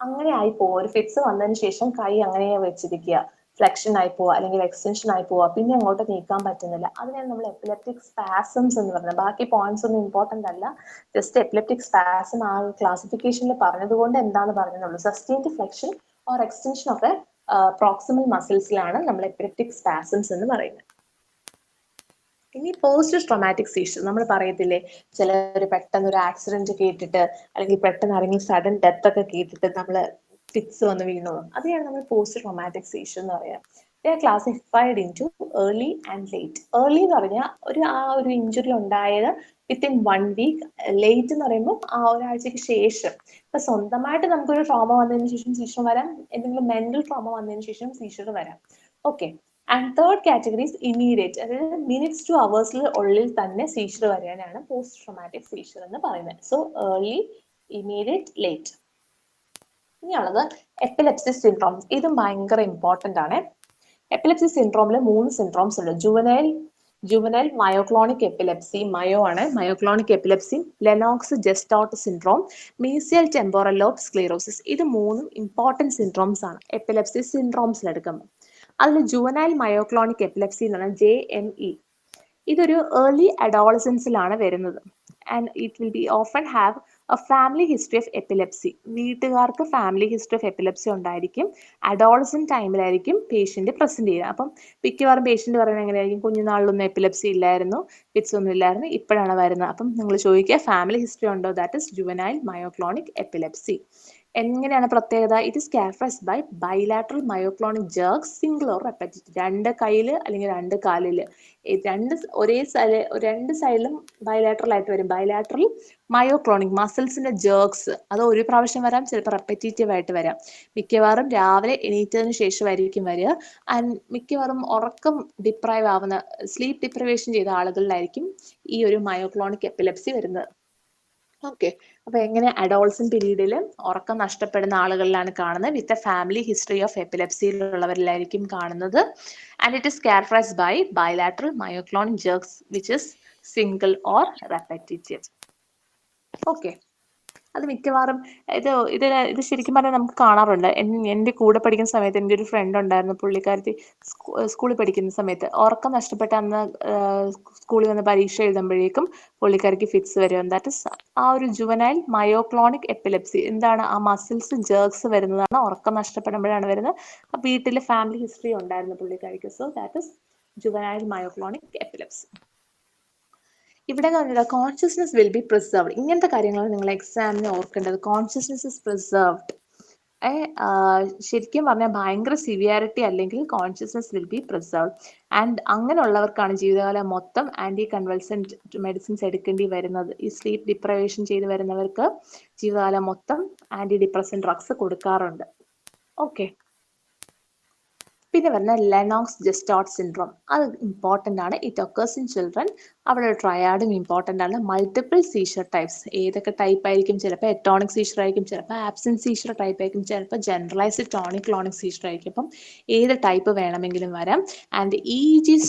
അങ്ങനെ ആയി പോവുക. ഒരു ഫിക്സ് വന്നതിന് ശേഷം കൈ അങ്ങനെ വെച്ചിരിക്കുക, ഫ്ലെക്ഷൻ ആയി പോവുക അല്ലെങ്കിൽ എക്സ്റ്റൻഷൻ ആയി പോവുക, പിന്നെ അങ്ങോട്ട് നീക്കാൻ പറ്റുന്നില്ല. അതിനാണ് നമ്മൾ എപ്പിലെപ്റ്റിക് സ്പാസംസ് എന്ന് പറയുന്നത്. ബാക്കി പോയിന്റ്സ് ഒന്നും ഇമ്പോർട്ടന്റ് അല്ല, ജസ്റ്റ് എപ്പിലെപ്റ്റിക് സ്പാസം ആ ക്ലാസിഫിക്കേഷനിൽ പറഞ്ഞതുകൊണ്ട് എന്താന്ന് പറഞ്ഞതുള്ളൂ. Sustained flexion or extension of the proximal മസിൽസിലാണ് നമ്മൾ എപ്പിലെപ്റ്റിക് സ്പാസംസ് എന്ന് പറയുന്നത്. ഇനി പോസ്റ്റ് ട്രോമാറ്റിക് സീഷർ നമ്മൾ പറയത്തില്ലേ, ചിലർ പെട്ടെന്ന് ഒരു ആക്സിഡന്റ് കേട്ടിട്ട് അല്ലെങ്കിൽ പെട്ടെന്ന് ആരെങ്കിലും സഡൻ ഡെത്ത് ഒക്കെ കേട്ടിട്ട് നമ്മൾ ഫിക്സ് വന്ന് വീണു, അതെയാണ് നമ്മൾ പോസ്റ്റ് ട്രോമാറ്റിക് സീഷർ എന്ന് പറയാം. They are classified into early and late. Early എന്ന് പറഞ്ഞാൽ ഒരു ഇഞ്ചുറി ഉണ്ടായത് വിത്തിൻ 1 week. ലേറ്റ് എന്ന് പറയുമ്പോൾ ഒരാഴ്ചക്ക് ശേഷം. ഇപ്പൊ സ്വന്തമായിട്ട് നമുക്കൊരു ട്രോമ വന്നതിന് ശേഷം സീഷർ വരാം, എന്തെങ്കിലും മെന്റൽ ട്രോമ വന്നതിന് ശേഷം സീഷർ വരാം. Okay, and third category immediate, അതായത് മിനിറ്റ്സ് ടു അവേഴ്സിൽ ഉള്ളിൽ തന്നെ സീഷർ വരാനാണ് പോസ്റ്റ് ട്രോമാറ്റിക് സീഷർ എന്ന് പറയുന്നത്. So early, immediate, late. ഇനിയുള്ളത് എപ്പിലെപ്സി സിൻഡ്രോം. ഇതും ഭയങ്കര ഇമ്പോർട്ടന്റ് ആണ്. എപ്പിലെപ്സി സിൻഡ്രോമിൽ 3 സിൻഡ്രോംസ് ഉണ്ട്. ജുവനൈൽ മയോക്ലോണിക് എപ്പിലെപ്സി, മയോ ആണ് മയോക്ലോണിക് എപ്പിലെപ്സി, ലെനോക്സ് ജെസ്റ്റാർട്ട് syndrome, mesial temporal lobe sclerosis. ഇത് 3 ഇമ്പോർട്ടന്റ് സിൻഡ്രോംസ് ആണ് എപ്പിലെപ്സി സിൻഡ്രോംസിൽ എടുക്കുമ്പോൾ. അതിൽ ജുവനൈൽ മയോക്ലോണിക് എപ്പിലെപ്സി എന്ന് പറഞ്ഞാൽ JME, ഇതൊരു ഏർലി അഡോളസൻസിലാണ് വരുന്നത്. And it will B often have family history of epilepsy, വീട്ടുകാർക്ക് ഫാമിലി ഹിസ്റ്ററി ഓഫ് എപ്പിലെപ്സി ഉണ്ടായിരിക്കും. അഡോളസെന്റ് ടൈമിലായിരിക്കും പേഷ്യന്റ് പ്രസന്റ് ചെയ്യുക. അപ്പം മിക്കവാറും പേഷ്യന്റ് പറയുന്നത് എങ്ങനെയായിരിക്കും, കുഞ്ഞുനാളിലൊന്നും എപ്പിലെപ്സി ഇല്ലായിരുന്നു, ഫിറ്റ്സ് ഒന്നും ഇല്ലായിരുന്നു, ഇപ്പോഴാണ് വരുന്നത്. അപ്പം നിങ്ങൾ ചോദിക്കുക ഫാമിലി ഹിസ്റ്ററി ഉണ്ടോ, that is juvenile myoclonic epilepsy. എങ്ങനെയാണ് പ്രത്യേകത? It is characterized by bilateral myoclonic jerks, single or repetitive. രണ്ട് കൈയില് അല്ലെങ്കിൽ രണ്ട് കാലില് രണ്ട് സൈഡിലും ബൈലാറ്ററൽ ആയിട്ട് വരും. ബൈലാറ്ററൽ മയോക്ലോണിക് മസിൽസിന്റെ ജേർക്സ്, അത് ഒരു പ്രാവശ്യം വരാം, ചിലപ്പോൾ റെപ്പറ്റീറ്റീവ് ആയിട്ട് വരാം. മിക്കവാറും രാവിലെ എണീറ്റതിന് ശേഷമായിരിക്കും വരിക. ആൻഡ് മിക്കവാറും ഉറക്കം ഡിപ്രൈവ് ആവുന്ന, സ്ലീപ്പ് ഡിപ്രൈവേഷൻ ചെയ്ത ആളുകളിലായിരിക്കും ഈ ഒരു മയോക്ലോണിക് എപ്പിലെപ്സി വരുന്നത്. ഓക്കെ, അപ്പൊ എങ്ങനെ അഡോൾസൻ പീരീഡിൽ ഉറക്കം നഷ്ടപ്പെടുന്ന ആളുകളിലാണ് കാണുന്നത്. With a family history of എപ്പിലെപ്സിയിലുള്ളവരിലായിരിക്കും കാണുന്നത്. And it is characterized by bilateral myoclonic jerks which is single or repetitive. Okay, അത് മിക്കവാറും ഇത് ശരിക്കും പറഞ്ഞാൽ നമുക്ക് കാണാറുണ്ട്. എൻ്റെ കൂടെ പഠിക്കുന്ന സമയത്ത് എൻ്റെ ഒരു ഫ്രണ്ട് ഉണ്ടായിരുന്നു, പുള്ളിക്കാരത്തി സ്കൂളിൽ പഠിക്കുന്ന സമയത്ത് ഉറക്കം നഷ്ടപ്പെട്ട അന്ന് സ്കൂളിൽ വന്ന് പരീക്ഷ എഴുതുമ്പോഴേക്കും പുള്ളിക്കാരിക്ക് ഫിറ്റ്സ് വരും. ദാറ്റ് ഇസ് ആ ഒരു ജുവനൈൽ മയോക്ലോണിക് എപ്പിലെപ്സി. എന്താണ്, ആ മസിൽസ് ജേർക്സ് വരുന്നതാണ്, ഉറക്കം നഷ്ടപ്പെടുമ്പോഴാണ് വരുന്നത്. വീട്ടിൽ ഫാമിലി ഹിസ്റ്ററി ഉണ്ടായിരുന്നു പുള്ളിക്കാരിക്ക്. So that is juvenile myoclonic epilepsy. ഇവിടെ കോൺഷ്യസ്നസ് വിൽ ബി പ്രിസർവ്ഡ്. ഇങ്ങനത്തെ കാര്യങ്ങളാണ് നിങ്ങൾ എക്സാമിന് ഓർക്കേണ്ടത്. Consciousness is preserved. ശരിക്കും പറഞ്ഞാൽ ഭയങ്കര സിവിയാരിറ്റി അല്ലെങ്കിൽ consciousness will be preserved. And അങ്ങനെയുള്ളവർക്കാണ് ജീവിതകാലം മൊത്തം ആന്റി കൺവൾസൻറ്റ് മെഡിസിൻസ് എടുക്കേണ്ടി വരുന്നത്. ഈ സ്ലീപ്പ് ഡിപ്രൈവേഷൻ ചെയ്ത് വരുന്നവർക്ക് ജീവിതകാലം മൊത്തം ആന്റി ഡിപ്രസൻ ഡ്രഗ്സ് കൊടുക്കാറുണ്ട്. ഓക്കെ, പിന്നെ വരുന്ന ലെനോക്സ് ജെസ്റ്റാർട്ട് സിൻഡ്രോം, അത് ഇമ്പോർട്ടൻ്റ് ആണ്. It occurs in children. അവിടെ ട്രയാഡും ഇമ്പോർട്ടൻ്റ് ആണ്. മൾട്ടിപ്പിൾ സീഷർ ടൈപ്സ്, ഏതൊക്കെ ടൈപ്പ് ആയിരിക്കും? ചിലപ്പോൾ എറ്റോണിക് സീഷർ ആയിരിക്കും, ചിലപ്പോൾ ആബ്സെന്റ് സീഷർ ടൈപ്പ് ആയിരിക്കും, ചിലപ്പോൾ ജനറലൈസ്ഡ് ടോണിക് ക്ലോണിക് സീഷർ ആയിരിക്കും. അപ്പം ഏത് ടൈപ്പ് വേണമെങ്കിലും വരാം. And EEG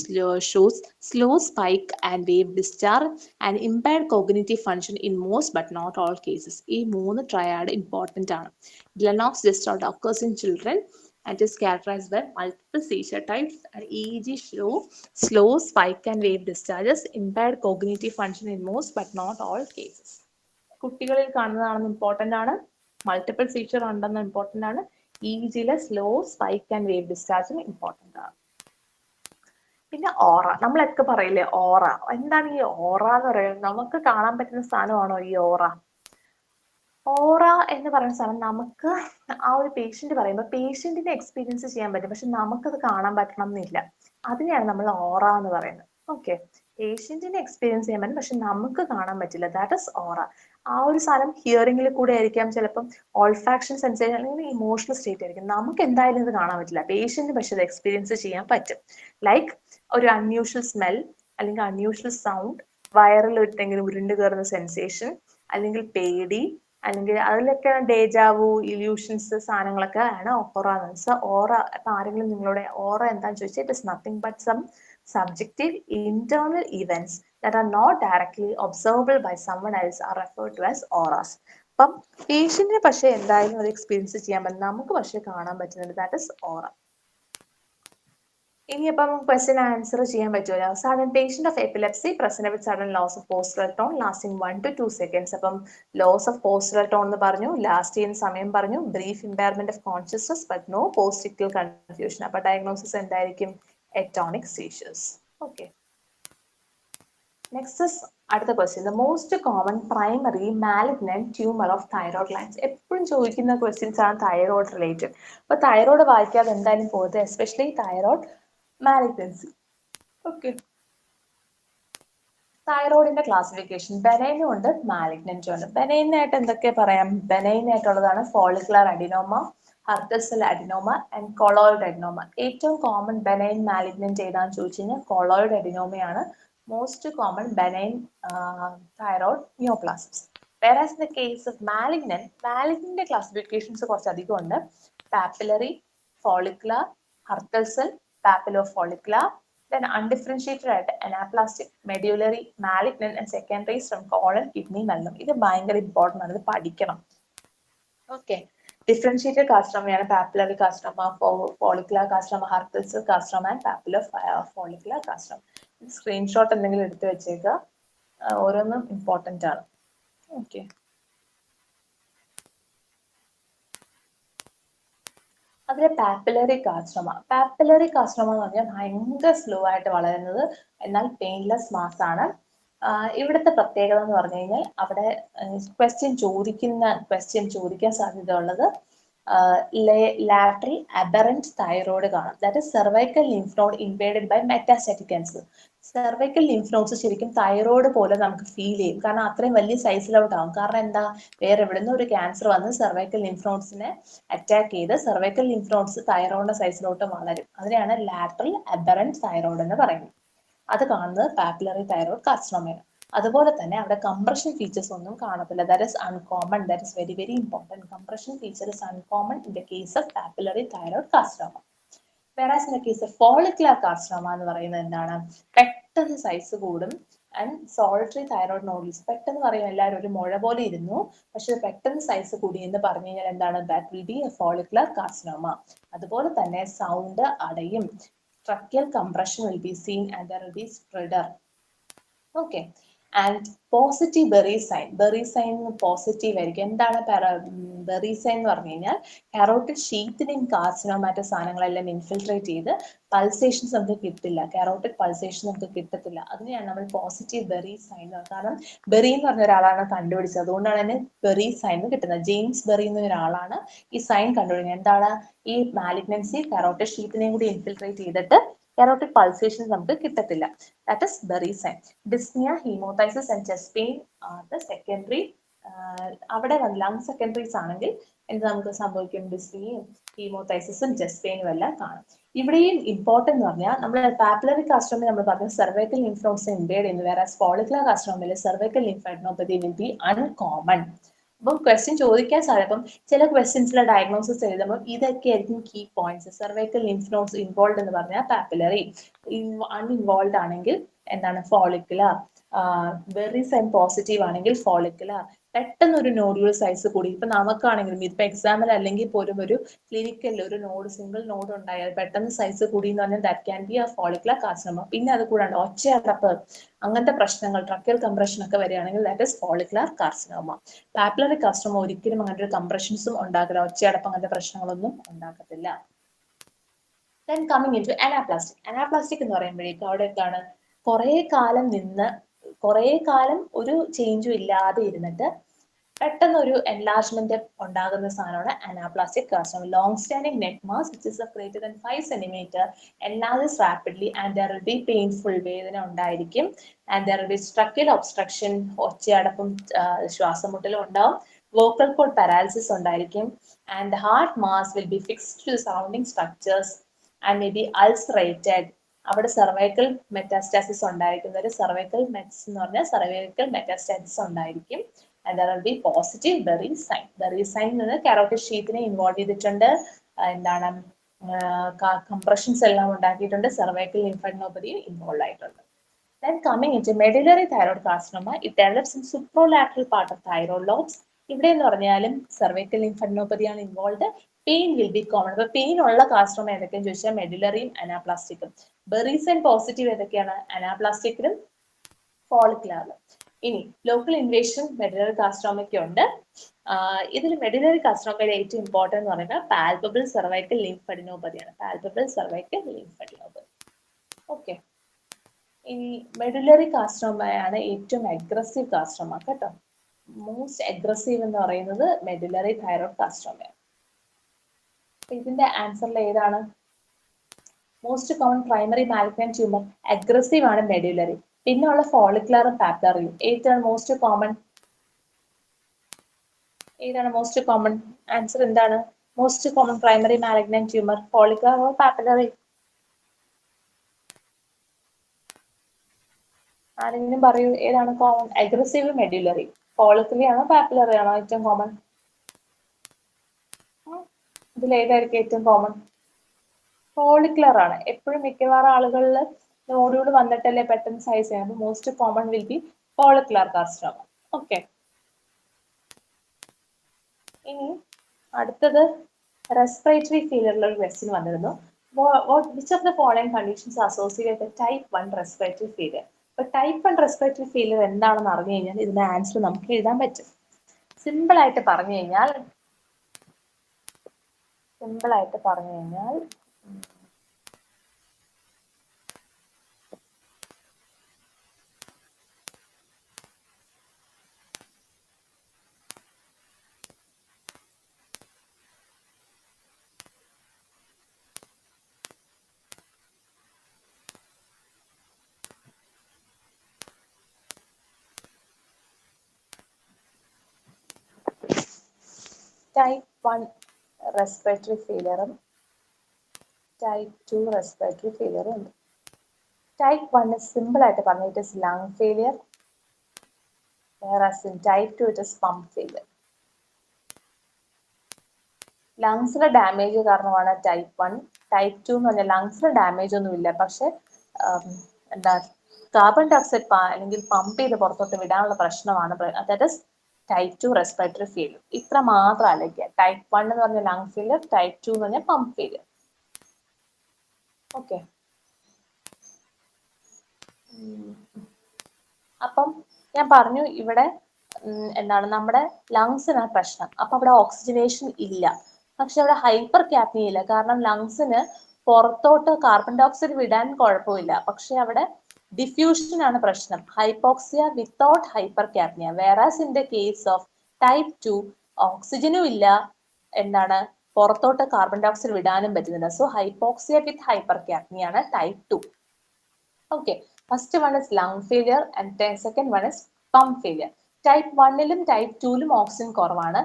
shows slow spike and wave discharge and impaired cognitive function in most but not all cases. ഈ 3 ട്രയാഡ് ഇമ്പോർട്ടൻ്റ് ആണ്. ലെനോക്സ് ജെസ്റ്റാർട്ട് occurs in children and is characterized by multiple seizure types and EEG show slow spike and wave discharges, impaired cognitive function in most but not all cases. കുട്ടികളിൽ കാണുന്നതാണെന്ന് ഇമ്പോർട്ടൻ്റ് ആണ്. മൾട്ടിപ്പിൾ സീഷർ ഉണ്ടെന്ന് ഇമ്പോർട്ടൻ്റ് ആണ്. EEGയിലെ സ്ലോ സ്പൈക്ക് ആൻഡ് വേവ് ഡിസ്ചാർജും ഇമ്പോർട്ടൻ്റ് ആണ്. പിന്നെ ഓറ, നമ്മളൊക്കെ പറയില്ലേ ഓറ. എന്താണ് ഈ ഓറ എന്ന് പറയുന്നത്? നമുക്ക് കാണാൻ പറ്റുന്ന സാധനമാണോ ഈ ഓറ? ഓറ എന്ന് പറയുന്ന സാധനം നമുക്ക് ആ ഒരു പേഷ്യന്റ് പറയുമ്പോൾ പേഷ്യന്റിനെ എക്സ്പീരിയൻസ് ചെയ്യാൻ പറ്റും, പക്ഷെ നമുക്കത് കാണാൻ പറ്റണം എന്നില്ല. അതിനെയാണ് നമ്മൾ ഓറ എന്ന് പറയുന്നത്. ഓക്കെ, പേഷ്യന്റിനെ എക്സ്പീരിയൻസ് ചെയ്യാൻ പറ്റും, പക്ഷെ നമുക്ക് കാണാൻ പറ്റില്ല. ദാറ്റ് ഇസ് ഓറ. ആ ഒരു സാധനം ഹിയറിംഗിൽ കൂടെ ആയിരിക്കാം, ചിലപ്പം ഓൾഫാക്ഷൻ സെൻസേഷൻ അല്ലെങ്കിൽ ഇമോഷണൽ സ്റ്റേറ്റ് ആയിരിക്കും. നമുക്ക് എന്തായാലും ഇത് കാണാൻ പറ്റില്ല, പേഷ്യന്റ് പക്ഷെ ഇത് എക്സ്പീരിയൻസ് ചെയ്യാൻ പറ്റും. ലൈക്ക് ഒരു അൺയൂഷ്വൽ സ്മെൽ അല്ലെങ്കിൽ അൺയൂഷ്വൽ സൗണ്ട്, വയറിൽ എന്തെങ്കിലും ഉരുണ്ട് കയറുന്ന സെൻസേഷൻ, അല്ലെങ്കിൽ പേടി, അല്ലെങ്കിൽ അതിലൊക്കെ ഡേജാവു, ഇല്യൂഷൻസ് സാധനങ്ങളൊക്കെ ആണ് ഓറ എന്ന് വെച്ചാൽ. ഓറ ഇപ്പൊ ആരെങ്കിലും നിങ്ങളോട് ഓറ എന്താന്ന് ചോദിച്ചാൽ it is nothing but some subjective internal events that are not directly observable by someone else are referred to as auras. അപ്പം പേഷ്യന്റിന് പക്ഷെ എന്തായാലും അത് എക്സ്പീരിയൻസ് ചെയ്യാൻ പറ്റും, നമുക്ക് പക്ഷെ കാണാൻ പറ്റുന്നുണ്ട്. That is aura. ഇനിയിപ്പം ക്വസ്റ്റ്യൻ ആൻസർ ചെയ്യാൻ പറ്റുമല്ലോ. Sudden patient of epilepsy present with sudden loss of postural tone lasting 1 to 2 seconds. അപ്പം ലോസ് ഓഫ് പോസ്റ്ററൽ ടോൺ എന്ന് പറഞ്ഞു, ലാസ്റ്റ് ചെയ്യുന്ന സമയം പറഞ്ഞു, brief impairment of consciousness but no post confusion. അപ്പൊ ഡയഗ്നോസിസ് എന്തായിരിക്കും? Atonic seizures. ഓക്കെ, നെക്സ്റ്റ് അടുത്ത question. The most common primary malignant tumour of thyroid glands. എപ്പോഴും ചോദിക്കുന്ന ക്വസ്റ്റ്യൻസ് ആണ് തൈറോയ്ഡ് റിലേറ്റഡ്. അപ്പൊ തൈറോയ്ഡ് വായിക്കാതെ എന്തായാലും പോകരുത്, എസ്പെഷ്യലി തൈറോയ്ഡ് മാലിഗ്നൻസി. ഓക്കെ, തൈറോയിഡിന്റെ ക്ലാസിഫിക്കേഷൻ ബെനൈനും ഉണ്ട് മാലിഗ്നന്റും ഉണ്ട്. ബെനൈനായിട്ട് എന്തൊക്കെ പറയാം? ബെനൈൻ ആയിട്ടുള്ളതാണ് follicular adenoma, Hurthle cell adenoma and colloid adenoma. ഏറ്റവും കോമൺ ബെനൈൻ മാലിഗ്നന്റ് ഏതാണെന്ന് ചോദിച്ചു കഴിഞ്ഞാൽ കൊളോയിഡ് അഡിനോമയാണ് most common benign thyroid neoplasia. Whereas in the case of malignant classifications കുറച്ചധികം ഉണ്ട്. Papillary, follicular, Hurthle cell, papillofollicular, then undifferentiated ആയിട്ട് anaplastic, medullary, malignant and secondaries from colon, kidney, melanoma. ഇത് ഭയങ്കര ഇമ്പോർട്ടൻ്റ് ആണ്, ഇത് പഠിക്കണം. ഓക്കെ, ഡിഫറൻഷിയേറ്റഡ് കാർസിനോമയാണ് papillary carcinoma, follicular carcinoma, Hurthle cell carcinoma and papillofollicular carcinoma. Screenshot എന്തെങ്കിലും എടുത്തു വെച്ചേക്കുക, ഓരോന്നും ഇമ്പോർട്ടൻ്റ് ആണ്. ഓക്കെ, അതിലെ പാപ്പിലറി കാർസിനോമ എന്ന് പറഞ്ഞാൽ ഭയങ്കര സ്ലോ ആയിട്ട് വളരുന്നത്, എന്നാൽ പെയിൻലെസ് മാസ് ആണ്. ഇവിടുത്തെ പ്രത്യേകത എന്ന് പറഞ്ഞു കഴിഞ്ഞാൽ അവിടെ ക്വസ്റ്റ്യൻ ചോദിക്കാൻ സാധ്യത ഉള്ളത് lateral aberrant thyroid കാണാം. That is cervical lymph node invaded by metastatic cancer. cervical lymph nodes ശരിക്കും തൈറോയ്ഡ് പോലെ നമുക്ക് ഫീൽ ചെയ്യും, കാരണം അത്രയും വലിയ സൈസിലോട്ടാവും. കാരണം എന്താ, വേറെ എവിടുന്ന് ഒരു ക്യാൻസർ വന്ന് cervical lymph നോഡ്സിനെ അറ്റാക്ക് ചെയ്ത് cervical lymph nodes തൈറോയിഡിന്റെ സൈസിലോട്ട് വളരും. അതിനെയാണ് lateral aberrant thyroid എന്ന് പറയുന്നത്. അത് കാണുന്നത് പാപ്പിലറി തൈറോയ്ഡ് കാർസിനോമയാണ്. അതുപോലെ തന്നെ അവിടെ കംപ്രഷൻ ഫീച്ചേഴ്സ് ഒന്നും കാണത്തില്ല. That is uncommon. That is very very important. Compression feature is uncommon in the case of papillary thyroid carcinoma. whereas in the case of follicular carcinoma എന്ന് പറയുന്നത് എന്താണ്, പെട്ടെന്ന് സൈസ് കൂടും. ആൻഡ് സോളിറ്ററി തൈറോയ്ഡ് നോഡ്യൂൾസ് പെട്ടെന്ന് പറയും എല്ലാവരും ഒരു മുഴ പോലെ ഇരുന്നു, പക്ഷെ പെട്ടെന്ന് സൈസ് കൂടി എന്ന് പറഞ്ഞു കഴിഞ്ഞാൽ എന്താണ്, that will be a follicular carcinoma. അതുപോലെ തന്നെ സൗണ്ട് അടയും. Tracheal compression will be seen and there will be stridor. Okay. And positive Berry sign positive ആയിരിക്കും. എന്താണ് ബെറി സൈൻ എന്ന് പറഞ്ഞു കഴിഞ്ഞാൽ കാരോട്ടിഡ് ഷീത്തിനെയും കാർസിനോമാറ്റ സാധനങ്ങളെല്ലാം ഇൻഫിൽട്രേറ്റ് ചെയ്ത് പൾസേഷൻസ് നമുക്ക് കിട്ടില്ല, കാരോട്ടിഡ് പൾസേഷൻ നമുക്ക് കിട്ടത്തില്ല. അതിനെയാണ് നമ്മൾ പോസിറ്റീവ് ബെറി സൈൻ. കാരണം ബെറി എന്ന് പറഞ്ഞ ഒരാളാണ് കണ്ടുപിടിച്ചത്, അതുകൊണ്ടാണ് അതിന് ബെറി സൈൻ കിട്ടുന്നത്. ജെയിംസ് ബെറി എന്ന ഒരാളാണ് ഈ സൈൻ കണ്ടുപിടിക്കുന്നത്. എന്താണ്, ഈ മാലിഗ്നൻസി കാരോട്ടിഡ് ഷീത്തിനെയും കൂടി ഇൻഫിൽട്രേറ്റ് ചെയ്തിട്ട് കാരോട്ടിഡ് പൾസേഷൻ നമുക്ക് കിട്ടത്തില്ല. That is Berry sign. Dyspnoea, haemoptysis and chest pain are the secondary. അവിടെ ലങ് സെക്കൻഡറീസ് ആണെങ്കിൽ എന്ത് നമുക്ക് സംഭവിക്കും, ഡിസ്നിയും ഹീമോതൈസിസും ചെസ്റ്റ് പെയിനും എല്ലാം കാണും. ഇവിടെയും ഇമ്പോർട്ടന്റ് എന്ന് പറഞ്ഞാൽ നമ്മൾ പാപ്പിലറി കാർസിനോമയിൽ നമ്മൾ പറഞ്ഞ സെർവൈക്കൽ ലിംഫ് നോഡ്സ് ഇൻവേഡ് ചെയ്യുന്നു, വേറെ ഫോളിക്കുലർ കാർസിനോമയിൽ cervical lymphadenopathy will be uncommon. അപ്പം ക്വസ്റ്റ്യൻ ചോദിക്കാൻ സാധ്യത, അപ്പം ചില ക്വസ്റ്റ്യൻസിലെ ഡയഗ്നോസിസ് എഴുതുമ്പോൾ ഇതൊക്കെ ആയിരിക്കും key points. Cervical lymph nodes involve എന്ന് പറഞ്ഞാൽ പാപ്പിലറി, അൺഇൻവോൾവ് ആണെങ്കിൽ എന്താണ് ഫോളിക്കുലർ, ബെറി സൈൻ പോസിറ്റീവ് ആണെങ്കിൽ ഫോളിക്കുലർ. പെട്ടെന്ന് ഒരു നോഡ്യൂൾ സൈസ് കൂടി, ഇപ്പൊ നമുക്കാണെങ്കിലും ഇപ്പൊ എക്സാമിൽ അല്ലെങ്കിൽ പോലും ഒരു ക്ലിനിക്കൽ ഒരു നോഡ്, സിംഗിൾ നോഡ് ഉണ്ടായാൽ പെട്ടെന്ന് സൈസ് കൂടി എന്ന് പറഞ്ഞാൽ that can be a follicular carcinoma. പിന്നെ അത് കൂടാണ്ട് ഒച്ചയടപ്പ് അങ്ങനത്തെ പ്രശ്നങ്ങൾ, ട്രക്കിയൽ കംപ്രഷൻ ഒക്കെ വരികയാണെങ്കിൽ that is follicular carcinoma. Papillary carcinoma ഒരിക്കലും അങ്ങനത്തെ ഒരു കംപ്രഷൻസും ഉണ്ടാക്കില്ല, ഒച്ചയടപ്പ് അങ്ങനത്തെ പ്രശ്നങ്ങളൊന്നും ഉണ്ടാക്കത്തില്ല. Then coming in to anaplastic. Anaplastic എന്ന് പറയുമ്പോഴേക്കും അവിടെ എന്താണ്, കുറേ കാലം ഒരു ചേഞ്ചും ഇല്ലാതെ ഇരുന്നിട്ട് പെട്ടെന്ന് ഒരു എൻലാർജ്മെന്റ് ഉണ്ടാകുന്ന സാധനമാണ് anaplastic carcinoma. Long standing net mass which is greater than 5 cm enlarges rapidly and there will be painful, വേദന ഉണ്ടായിരിക്കും. and there will be structural obstruction, ഒച്ചയടപ്പും ശ്വാസമുട്ടലും ഉണ്ടാവും. vocal cord paralysis ഉണ്ടായിരിക്കും. and the heart mass will be fixed to the surrounding structures and may be ulcerated. അവിടെ cervical metastasis ഉണ്ടായിരിക്കുന്നത്, cervical mets എന്ന് പറഞ്ഞാൽ cervical metastasis ഉണ്ടായിരിക്കും. and there will be positive Berry sign. Berry sign നിന്ന് കാരോട്ടിഡ് ഷീത്തിനെ ഇൻവോൾവ് ചെയ്തിട്ടുണ്ട്, എന്താണ് കംപ്രഷൻസ് എല്ലാം ഉണ്ടാക്കിയിട്ടുണ്ട്, സെർവൈക്കൽ ലിംഫാഡിനോപ്പതിയും ഇൻവോൾവ് ആയിട്ടുണ്ട്. Then coming into medullary thyroid carcinoma, it develops in supralateral part of thyroid lobes. ഇവിടെ എന്ന് പറഞ്ഞാലും സെർവൈക്കൽ ലിംഫാഡിനോപ്പതിയാണ് involve. Pain will be common. അപ്പൊ പെയിൻ ഉള്ള കാർസിനോമ ഏതൊക്കെയെന്ന് ചോദിച്ചാൽ മെഡുലറിയും അനാപ്ലാസ്റ്റിക്കും. ബെറി സൈൻ പോസിറ്റീവ് ഏതൊക്കെയാണ്, അനാപ്ലാസ്റ്റിക്കിലും ഫോളിക്കുലറിലും. ഇനി ലോക്കൽ ഇൻവേഷൻ മെഡുലറി കാർസിനോമയ്ക്ക് ഉണ്ട്. ഇതിൽ മെഡുലറി കാർസിനോമയുടെ ഏറ്റവും ഇമ്പോർട്ടന്റ് എന്ന് പറയുന്നത് പാൽപബിൾ സെർവൈക്കൽ ലിംഫാഡിനോപ്പതിയാണ്. പാൽപബിൾ സെർവൈക്കൽ ലിംഫാഡിനോപ്പതി. ഓക്കെ. ഇനി മെഡുലറി കാർസിനോമയാണ് ഏറ്റവും അഗ്രസീവ് കാർസിനോമ കേട്ടോ. മോസ്റ്റ് അഗ്രസീവ് എന്ന് പറയുന്നത് മെഡുലറി തൈറോയ്ഡ് കാർസിനോമയാണ്. ഇതിന്റെ ആൻസറിൽ ഏതാണ്, most common primary malignant tumour aggressive ആണ് മെഡുലറി, പിന്നെ ഉള്ള ഫോളിക്കുലറും പാപ്പിലറിയും. ഏതാണ് മോസ്റ്റ് കോമൺ ആൻസർ എന്താണ്, most common primary malignant tumour follicular or papillary? ആരെങ്കിലും പറയൂ ഏതാണ് കോമൺ? Aggressive medullary. ഫോളിക്കുലറി ആണോ പാപ്പിലറി ആണോ ഏറ്റവും കോമൺ? ഇതിൽ ഏതായിരിക്കും ഏറ്റവും കോമൺ? ഫോളിക്കുലർ ആണ്. എപ്പോഴും മിക്കവാറും ആളുകളിൽ നോഡുകൾ വന്നിട്ടല്ലേ പെട്ടെന്ന് സൈസ് ചെയ്യാം. അപ്പൊ most common will be follicular carcinoma. Okay. ഇനി അടുത്തത് റെസ്പിറേറ്ററി ഫെയിലിയറിലുള്ള ഒരു ക്വസ്റ്റ്യൻ വന്നിരുന്നു. Which of the following conditions associated type 1 respiratory failure? അപ്പൊ ടൈപ്പ് 1 റെസ്പിറേറ്ററി ഫെയിലിയർ എന്താണെന്ന് അറിഞ്ഞു കഴിഞ്ഞാൽ ഇതിന്റെ ആൻസർ നമുക്ക് എഴുതാൻ പറ്റും. സിമ്പിൾ ആയിട്ട് പറഞ്ഞു കഴിഞ്ഞാൽ സിമ്പിൾ ആയിട്ട് പറഞ്ഞു കഴിഞ്ഞാൽ type 1 respiratory failure type 2 respiratory failure ഉണ്ട്. Type 1 is simple ആയിട്ട് പറഞ്ഞാൽ it is lung failure, whereas in type 2 it is pump failure. ലങ്സിലെ ഡാമേജ് കാരണമാണ് ടൈപ്പ് 1. ടൈപ്പ് 2 എന്ന് പറഞ്ഞാൽ ലങ്സിലെ ഡാമേജ് ഒന്നുമില്ല, പക്ഷെ എന്താ കാർബൺ ഡയോക്സൈഡ് അല്ലെങ്കിൽ പമ്പ് ചെയ്ത് പുറത്തോട്ട് വിടാനുള്ള പ്രശ്നമാണ്. That is type 2 respiratory failure. ഇത്ര മാത്രം ആലോചിക്കുക. ടൈപ്പ് 1 എന്ന് പറഞ്ഞാൽ ലങ് ഫെയിലിയർ, ടൈപ്പ് 2 എന്ന് പറഞ്ഞാൽ പമ്പ് ഫെയിലിയർ. ഓക്കെ, അപ്പം ഞാൻ പറഞ്ഞു ഇവിടെ എന്താണ് നമ്മുടെ ലങ്സിനാണ് പ്രശ്നം. അപ്പൊ അവിടെ ഓക്സിജനേഷൻ ഇല്ല, പക്ഷെ അവിടെ ഹൈപ്പർ ക്യാപ്നിയ ഇല്ല. കാരണം ലങ്സിന് പുറത്തോട്ട് കാർബൺ ഡയോക്സൈഡ് വിടാൻ കുഴപ്പമില്ല, പക്ഷെ അവിടെ ഡിഫ്യൂഷൻ ആണ് പ്രശ്നം. Hypoxia without hypercapnia. Whereas in the case of type 2 ഓക്സിജനും ഇല്ല, എന്താണ് പുറത്തോട്ട് കാർബൺ ഡയോക്സൈഡ് വിടാനും പറ്റുന്നില്ല. So hypoxia with hypercapnia ആണ് type 2. Okay, first one is lung failure and second one is pump failure. Type 1ലും ടൈപ്പ് 2ലും ഓക്സിജൻ കുറവാണ്.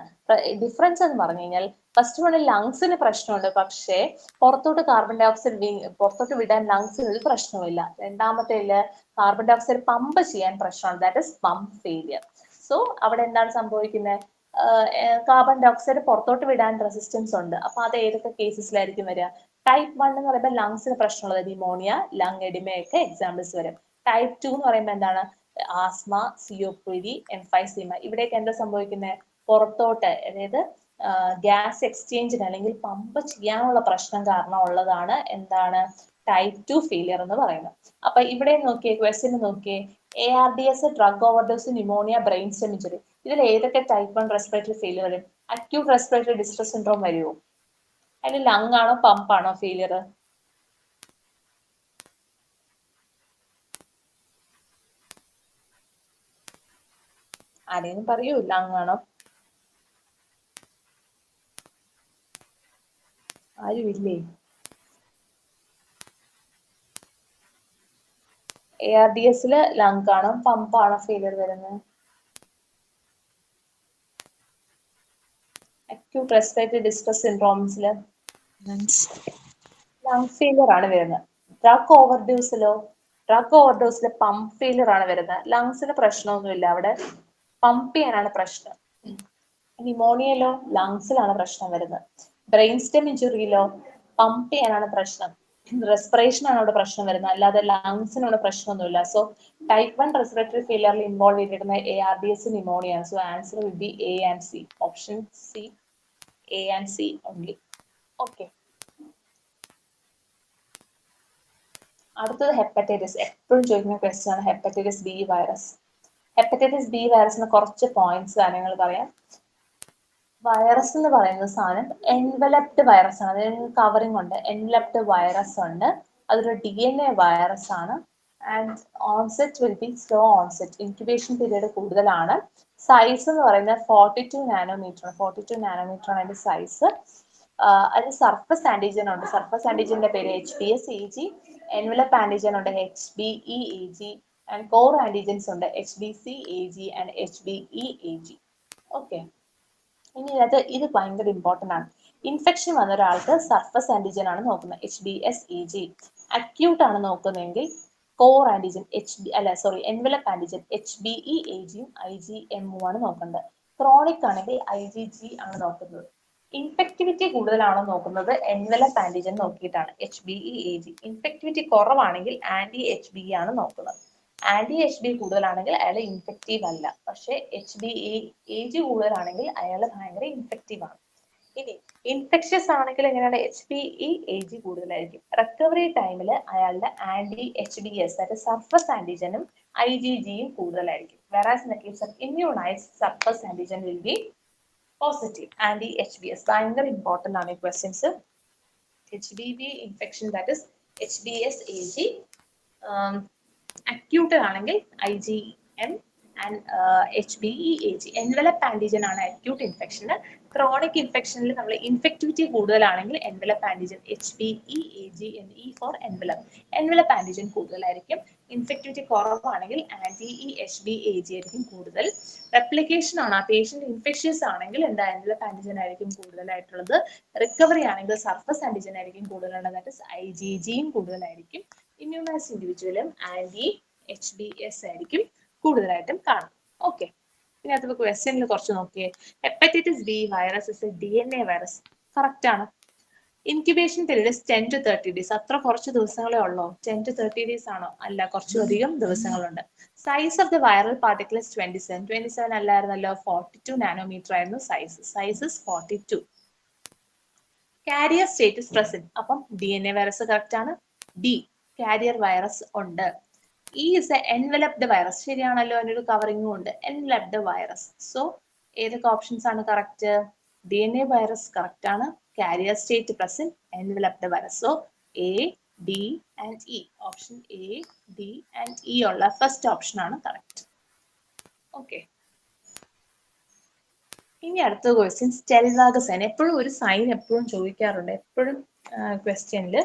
ഡിഫറൻസ് എന്ന് പറഞ്ഞു കഴിഞ്ഞാൽ ഫസ്റ്റ് വണ്ണിൽ ലങ്സിന് പ്രശ്നമുണ്ട്, പക്ഷേ പുറത്തോട്ട് കാർബൺ ഡയോക്സൈഡ് പുറത്തോട്ട് വിടാൻ ലങ്സിന് ഒരു പ്രശ്നമില്ല. രണ്ടാമത്തേല് കാർബൺ ഡയോക്സൈഡ് പമ്പ് ചെയ്യാൻ പ്രശ്നമാണ്, that is pump failure. So അവിടെ എന്താണ് സംഭവിക്കുന്നത്? കാർബൺ ഡയോക്സൈഡ് പുറത്തോട്ട് വിടാൻ റെസിസ്റ്റൻസ് ഉണ്ട്. അപ്പൊ അത് ഏതൊക്കെ കേസസിലായിരിക്കും വരിക? ടൈപ്പ് 1 എന്ന് പറയുമ്പോൾ ലങ്സിന് പ്രശ്നമുള്ളത് ന്യൂമോണിയ, ലങ് എഡിമയൊക്കെ എക്സാമ്പിൾസ് വരും. ടൈപ്പ് 2 എന്ന് പറയുമ്പോൾ എന്താണ്? Asthma, COPD, emphysema. ഇവിടേക്ക് എന്താ സംഭവിക്കുന്നത്? പുറത്തോട്ട്, അതായത് ഗ്യാസ് എക്സ്ചേഞ്ചിന് അല്ലെങ്കിൽ പമ്പ് ചെയ്യാനുള്ള പ്രശ്നം കാരണം ഉള്ളതാണ് എന്താണ് ടൈപ്പ് 2 ഫെയിലിയർ എന്ന് പറയുന്നത്. അപ്പൊ ഇവിടെ നോക്കിയേ, ക്വസ്റ്റ്യൻ നോക്കിയേ, ARDS, drug overdose, pneumonia, brain stem injury. ഇതിൽ ഏതൊക്കെ ടൈപ്പ് 1 റെസ്പിറേറ്ററി ഫെയിലിയർ വരും? അക്യൂട്ട് റെസ്പിറേറ്ററി ഡിസ്ട്രസ് സിൻഡ്രോം വരുമോ? അതിന് ലങ് ആണോ പമ്പ് ആണോ ഫെയിലിയർ? ആരെയും പറയൂ, ലങ് ആണോ? ആരുമില്ലേ? ARDSല് ലങ് ആണോ പമ്പ് ആണോ ഫെയിലിയർ വരുന്നത്? അക്യൂട്ട് റെസ്പിറേറ്ററി ഡിസ്ട്രസ് സിൻഡ്രോംസില് ലങ് ഫെയിലിയർ ആണ് വരുന്നത്. ഡ്രഗ് ഓവർഡോസിലോ? ഡ്രഗ് ഓവർഡോസില് പമ്പ് ഫെയിലിയർ ആണ് വരുന്നത്. ലങ്സിന് പ്രശ്നമൊന്നുമില്ല, അവിടെ പമ്പ് ചെയ്യാനാണ് പ്രശ്നം. ന്യൂമോണിയയിലോ ലങ്സിലാണ് പ്രശ്നം വരുന്നത്. ബ്രെയിൻ സ്റ്റെം ഇഞ്ചുറിയിലോ പമ്പ് ചെയ്യാനാണ് പ്രശ്നം, റെസ്പിറേഷൻ ആണ് അവിടെ പ്രശ്നം വരുന്നത്, അല്ലാതെ ലങ്സിനുള്ള പ്രശ്നമൊന്നുമില്ല. സോ ടൈപ്പ് 1 റെസ്പിറേറ്ററി ഫെയിലിയറിൽ ഇൻവോൾവ് ചെയ്തിരുന്ന ARDS, pneumonia. So answer will be A and C. Option C, A and C only. Okay, അടുത്തത് ഹെപ്പറ്റൈറ്റിസ്. എപ്പോഴും ചോദിക്കുന്ന ക്വസ്റ്റ്യൻ ആണ് hepatitis B virus. Hepatitis B വൈറസിന് കുറച്ച് പോയിന്റ്സ് കാര്യങ്ങൾ പറയാം. വൈറസ് എന്ന് പറയുന്ന സാധനം എൻവലപ്ഡ് വൈറസ് ആണ്, അതായത് കവറിംഗ് ഉണ്ട്. എൻവലപ്ഡ് വൈറസ് ഉണ്ട്, അതൊരു DNA വൈറസ് ആണ്. And onset will be slow onset, incubation period കൂടുതലാണ്. സൈസ് എന്ന് പറയുന്നത് 42 നാനോമീറ്റർ ആണ്. 42 നാനോമീറ്റർ ആണ് അതിന്റെ സൈസ്. അതിന് സർഫസ് ആന്റിജൻ ഉണ്ട്. സർഫസ് ആന്റിജന്റെ പേര് HBsAg. എൻവലപ്പ് ആന്റിജൻ ഉണ്ട് HBeAg. ആൻഡ് കോർ ആന്റിജൻസ് ഉണ്ട് HBcAg ആൻഡ് HBeAg. ഓക്കെ, ഇനി ഇത് ഭയങ്കര ഇമ്പോർട്ടന്റ് ആണ്. ഇൻഫെക്ഷൻ വന്ന ഒരാൾക്ക് സർഫസ് ആന്റിജൻ ആണ് നോക്കുന്നത്, HBsAg. അക്യൂട്ട് ആണ് നോക്കുന്നതെങ്കിൽ core antigen envelope antigen HBeAg ഉം IgM ആണ് നോക്കേണ്ടത്. ക്രോണിക് ആണെങ്കിൽ IgG ആണ് നോക്കുന്നത്. ഇൻഫെക്ടിവിറ്റി കൂടുതലാണോ നോക്കുന്നത്? എൻവലപ്പ് ആന്റിജൻ നോക്കിയിട്ടാണ്, HBeAg. ഇൻഫെക്ടിവിറ്റി കുറവാണെങ്കിൽ ആന്റി-HB ആണ് നോക്കുന്നത്. ആന്റി-HB കൂടുതലാണെങ്കിൽ അയാൾ ഇൻഫെക്റ്റീവ് അല്ല, പക്ഷെ HBeAg കൂടുതലാണെങ്കിൽ അയാൾ ഭയങ്കര ഇൻഫെക്റ്റീവ് ആണ്. ഇനി ഇൻഫെക്ഷ്യസ് ആണെങ്കിൽ എങ്ങനെയാണ്? HBeAg കൂടുതലായിരിക്കും. റിക്കവറി ടൈമിൽ അയാളുടെ ആന്റി-HBs, അതായത് സർഫസ് ആന്റിജനും IgG യും കൂടുതലായിരിക്കും. Whereas in the case of immunized, surface antigen will be positive anti HBS ഭയങ്കര ഇമ്പോർട്ടൻ്റ് ആണ് ഈ questions. HBV infection that is HBS AG, acute ആണെങ്കിൽ IgM and HBE AG. Envelope antigen ആണ് അക്യൂട്ട് ഇൻഫെക്ഷന്. ക്രോണിക് ഇൻഫെക്ഷനിൽ നമ്മൾ ഇൻഫെക്ടിവിറ്റി കൂടുതലാണെങ്കിൽ envelope antigen HBE AG E for envelope. Envelope antigen കൂടുതലായിരിക്കും. ഇൻഫെക്ടിവിറ്റി കുറവാണെങ്കിൽ ആന്റി HB AG ആയിരിക്കും കൂടുതൽ. റെപ്ലിക്കേഷൻ ആണ്, ആ പേഷ്യന്റ് ഇൻഫെക്ഷ്യസ് ആണെങ്കിൽ എന്താ എൻവലപ്പ് ആന്റിജൻ ആയിരിക്കും കൂടുതലായിട്ടുള്ളത്. റിക്കവറി ആണെങ്കിൽ സർഫസ് ആന്റിജൻ ആയിരിക്കും കൂടുതലുള്ളത്, ദാറ്റ് ഇസ് IgGയും കൂടുതലായിരിക്കും. ഇമ്മ്യൂണൈസ് ഇൻഡിവിജ്വലും ആന്റി HBS ആയിരിക്കും കൂടുതലായിട്ടും കാണും. ഓക്കെ, പിന്നെ അത് ക്വസ്റ്റ്യനിൽ കുറച്ച് നോക്കിയേ. Hepatitis B virus is a DNA virus. Correct ആണ്. Incubation period 10 to 30 days. അത്ര കുറച്ച് ദിവസങ്ങളേ ഉള്ളൂ. 10 to 30 days ആണോ? അല്ല, കുറച്ചധികം ദിവസങ്ങളുണ്ട്. Size of the viral particles 27 അല്ലായിരുന്നല്ലോ, 42 നാനോമീറ്റർ ആയിരുന്നു size. Size 42. Carrier status present. അപ്പം DNA വൈറസ് കറക്റ്റ് ആണ്. ഡി, കാരിയർ വൈറസ് ഉണ്ട്. E is a enveloped virus. ശരിയാണല്ലോ, അതിനൊരു കവറിംഗും ഉണ്ട്. Enveloped virus. സോ ഏതൊക്കെ ഓപ്ഷൻസ് ആണ് കറക്റ്റ്? DNA വൈറസ് കറക്റ്റ് ആണ്. Carrier state present, enveloped virus. So A, D and E. Option A, D and E ഉള്ള ഫസ്റ്റ് ഓപ്ഷൻ ആണ് കറക്റ്റ്. ഓക്കെ, ഇനി അടുത്ത ക്വസ്റ്റ്യൻ സ്റ്റെൽവാഗ് സൈൻ. എപ്പോഴും ഒരു സൈൻ എപ്പോഴും ചോദിക്കാറുണ്ട്. എപ്പോഴും ക്വസ്റ്റ്യനിൽ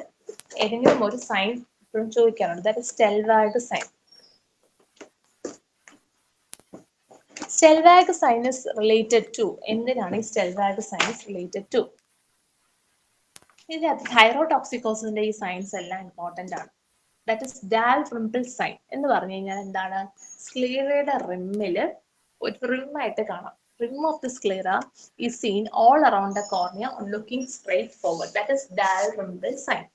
ഏതെങ്കിലും ഒരു സൈൻ എപ്പോഴും ചോദിക്കാറുണ്ട്. That is Stellwag sign. Stellwag sign is related to, എന്തിനാണ് ഈ Stellwag sign is related to? ഇതിനകത്ത് തൈറോടോക്സിക്കോസിന്റെ ഈ സൈൻസ് എല്ലാം ഇമ്പോർട്ടന്റ് ആണ്. ദാറ്റ് ഇസ് ഡാൽറിംപിൾ സൈൻ എന്ന് പറഞ്ഞു കഴിഞ്ഞാൽ എന്താണ്? സ്ക്ലീറയുടെ റിമ്മില് ഒരു റിമ്മായിട്ട് കാണാം. Rim of the sclera is seen all around the cornea on looking straight forward. That is Dalrymple sign.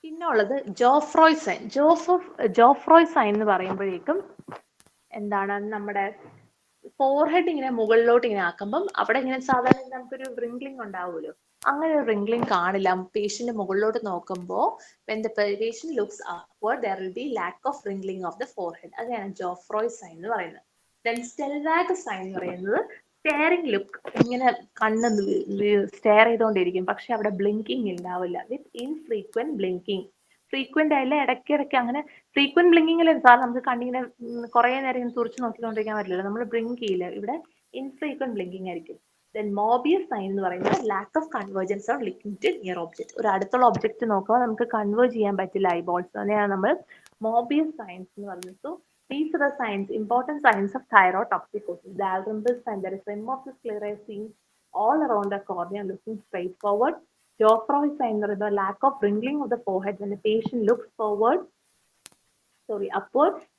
പിന്നെ ഉള്ളത് ജോഫ്രോയ് സൈൻ. ജോഫ്രോയ് സൈൻ എന്ന് പറയുമ്പോഴേക്കും എന്താണ്? നമ്മുടെ ഫോർഹെഡ് ഇങ്ങനെ മുകളിലോട്ട് ഇങ്ങനെ ആക്കുമ്പം അവിടെ ഇങ്ങനെ സാധാരണ നമുക്കൊരു റിംഗ്ലിംഗ് ഉണ്ടാവുമല്ലോ, അങ്ങനെ ഒരു റിംഗ്ലിംഗ് കാണില്ല. പേഷ്യന്റ് മുകളിലോട്ട് നോക്കുമ്പോൾ when the patient looks upward there will be lack of wrinkling of the forehead. അതാണ് ജോഫ്രോയ് സൈൻ എന്ന് പറയുന്നത്. then സ്റ്റെൽവാഗ് സൈൻ എന്ന് പറയുന്നത് സ്റ്റെയറിംഗ് ലുക്ക്, ഇങ്ങനെ കണ്ണ് സ്റ്റെയർ ചെയ്തുകൊണ്ടിരിക്കും, പക്ഷെ അവിടെ ബ്ലിങ്കിങ് ഉണ്ടാവില്ല. വിത്ത് ഇൻഫ്രീക്വന്റ് ബ്ലിങ്കിങ്. ഫ്രീക്വന്റ് ആയില്ല, ഇടയ്ക്കിടയ്ക്ക്. അങ്ങനെ ഫ്രീക്വന്റ് ബ്ലിങ്കിങ്ങിൽ സാർ നമുക്ക് കണ്ണിങ്ങനെ കുറെ നേരം ഇങ്ങനെ തുറച്ച് നോക്കിക്കൊണ്ടിരിക്കാൻ പറ്റില്ലല്ലോ, നമ്മൾ ബ്ലിങ്ക് ചെയ്യില്ല. ഇവിടെ ഇൻഫ്രീക്വന്റ് ബ്ലിങ്കിങ് ആയിരിക്കും. ദെൻ മോബിയസ് സൈൻ എന്ന് പറയുന്നത് lack of convergence of looking to near object. ഒരു അടുത്തുള്ള ഒബ്ജക്ട് നോക്കുമ്പോൾ നമുക്ക് കൺവേർജ് ചെയ്യാൻ പറ്റില്ല ഐബോൾസ്. അതിനെയാണ് നമ്മൾ മോബിയസ് സൈൻസ് എന്ന് പറയുന്നത്. So these are the signs, important signs of thyrotoxicosis. Dalrymple sign, there is rim of the sclera seen all around the cornea looking straight forward. Geoffroy sign, the lack of wrinkling of the forehead when the patient looks upward.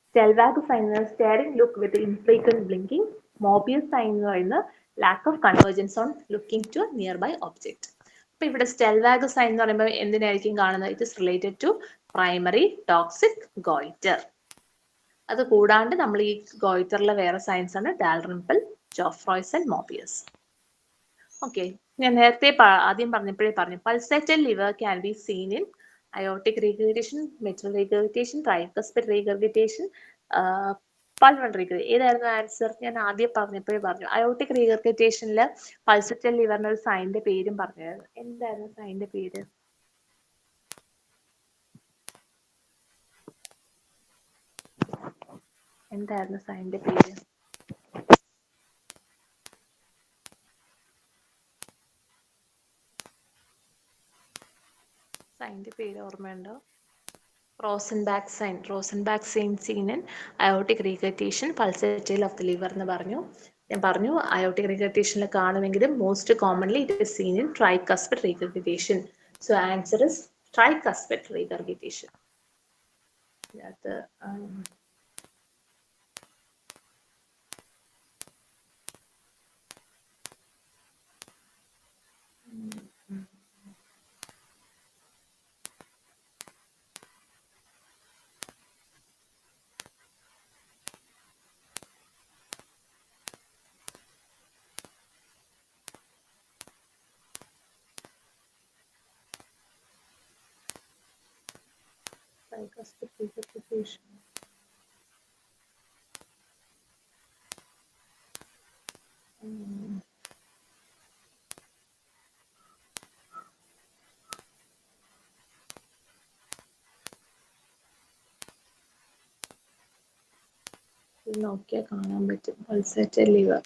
Stellwager sign, staring look with infrequent blinking. Mobius sign, lack of convergence on looking to a nearby object. അപ്പോൾ ഇവിടെ സ്റ്റെൽവാഗ് സൈൻ എന്ന് പറയുമ്പോൾ എന്തിനായിരിക്കും കാണുന്നത്? It is related to primary toxic goitre. അത് കൂടാണ്ട് നമ്മൾ ഈ ഗോയിറ്ററിലെ വേറെ സൈൻസ് ആണ് Dalrymple, Joffroy's and Mobius. Okay, ഞാൻ നേരത്തെ ആദ്യം പറഞ്ഞപ്പോഴേ പറഞ്ഞു pulsated liver can be seen in aortic regurgitation, mitral regurgitation, tricuspid regurgitation, pulmonary regurgitation. ഏതായിരുന്നു ആൻസർ? ഞാൻ ആദ്യം പറഞ്ഞപ്പോഴേ പറഞ്ഞു അയോർട്ടിക് റീഗർഗിറ്റേഷനിൽ പൾസേറ്റഡ് ലിവറിന്റെ ഒരു സൈനിന്റെ പേരും പറഞ്ഞായിരുന്നു. എന്തായിരുന്നു സൈനിന്റെ പേര്? എന്തായിരുന്നു സൈനിന്റെ പേര്? സൈനിന്റെ പേര് ഓർമ്മയുണ്ടോ? Rosenbach sign. Rosenbach sign seen in aortic regurgitation, pulsated of the liver എന്ന് പറഞ്ഞു. ഞാൻ പറഞ്ഞു അയോർട്ടിക് റീഗർഗിറ്റേഷനിൽ കാണുമെങ്കിലും most commonly it is seen in tricuspid regurgitation. So answer is tricuspid regurgitation. ഇതിനകത്ത് tricuspid regurgitation. ഇത് നോക്കിയാൽ കാണാൻ പറ്റും. പൾസേറ്റഡ് ലിവർ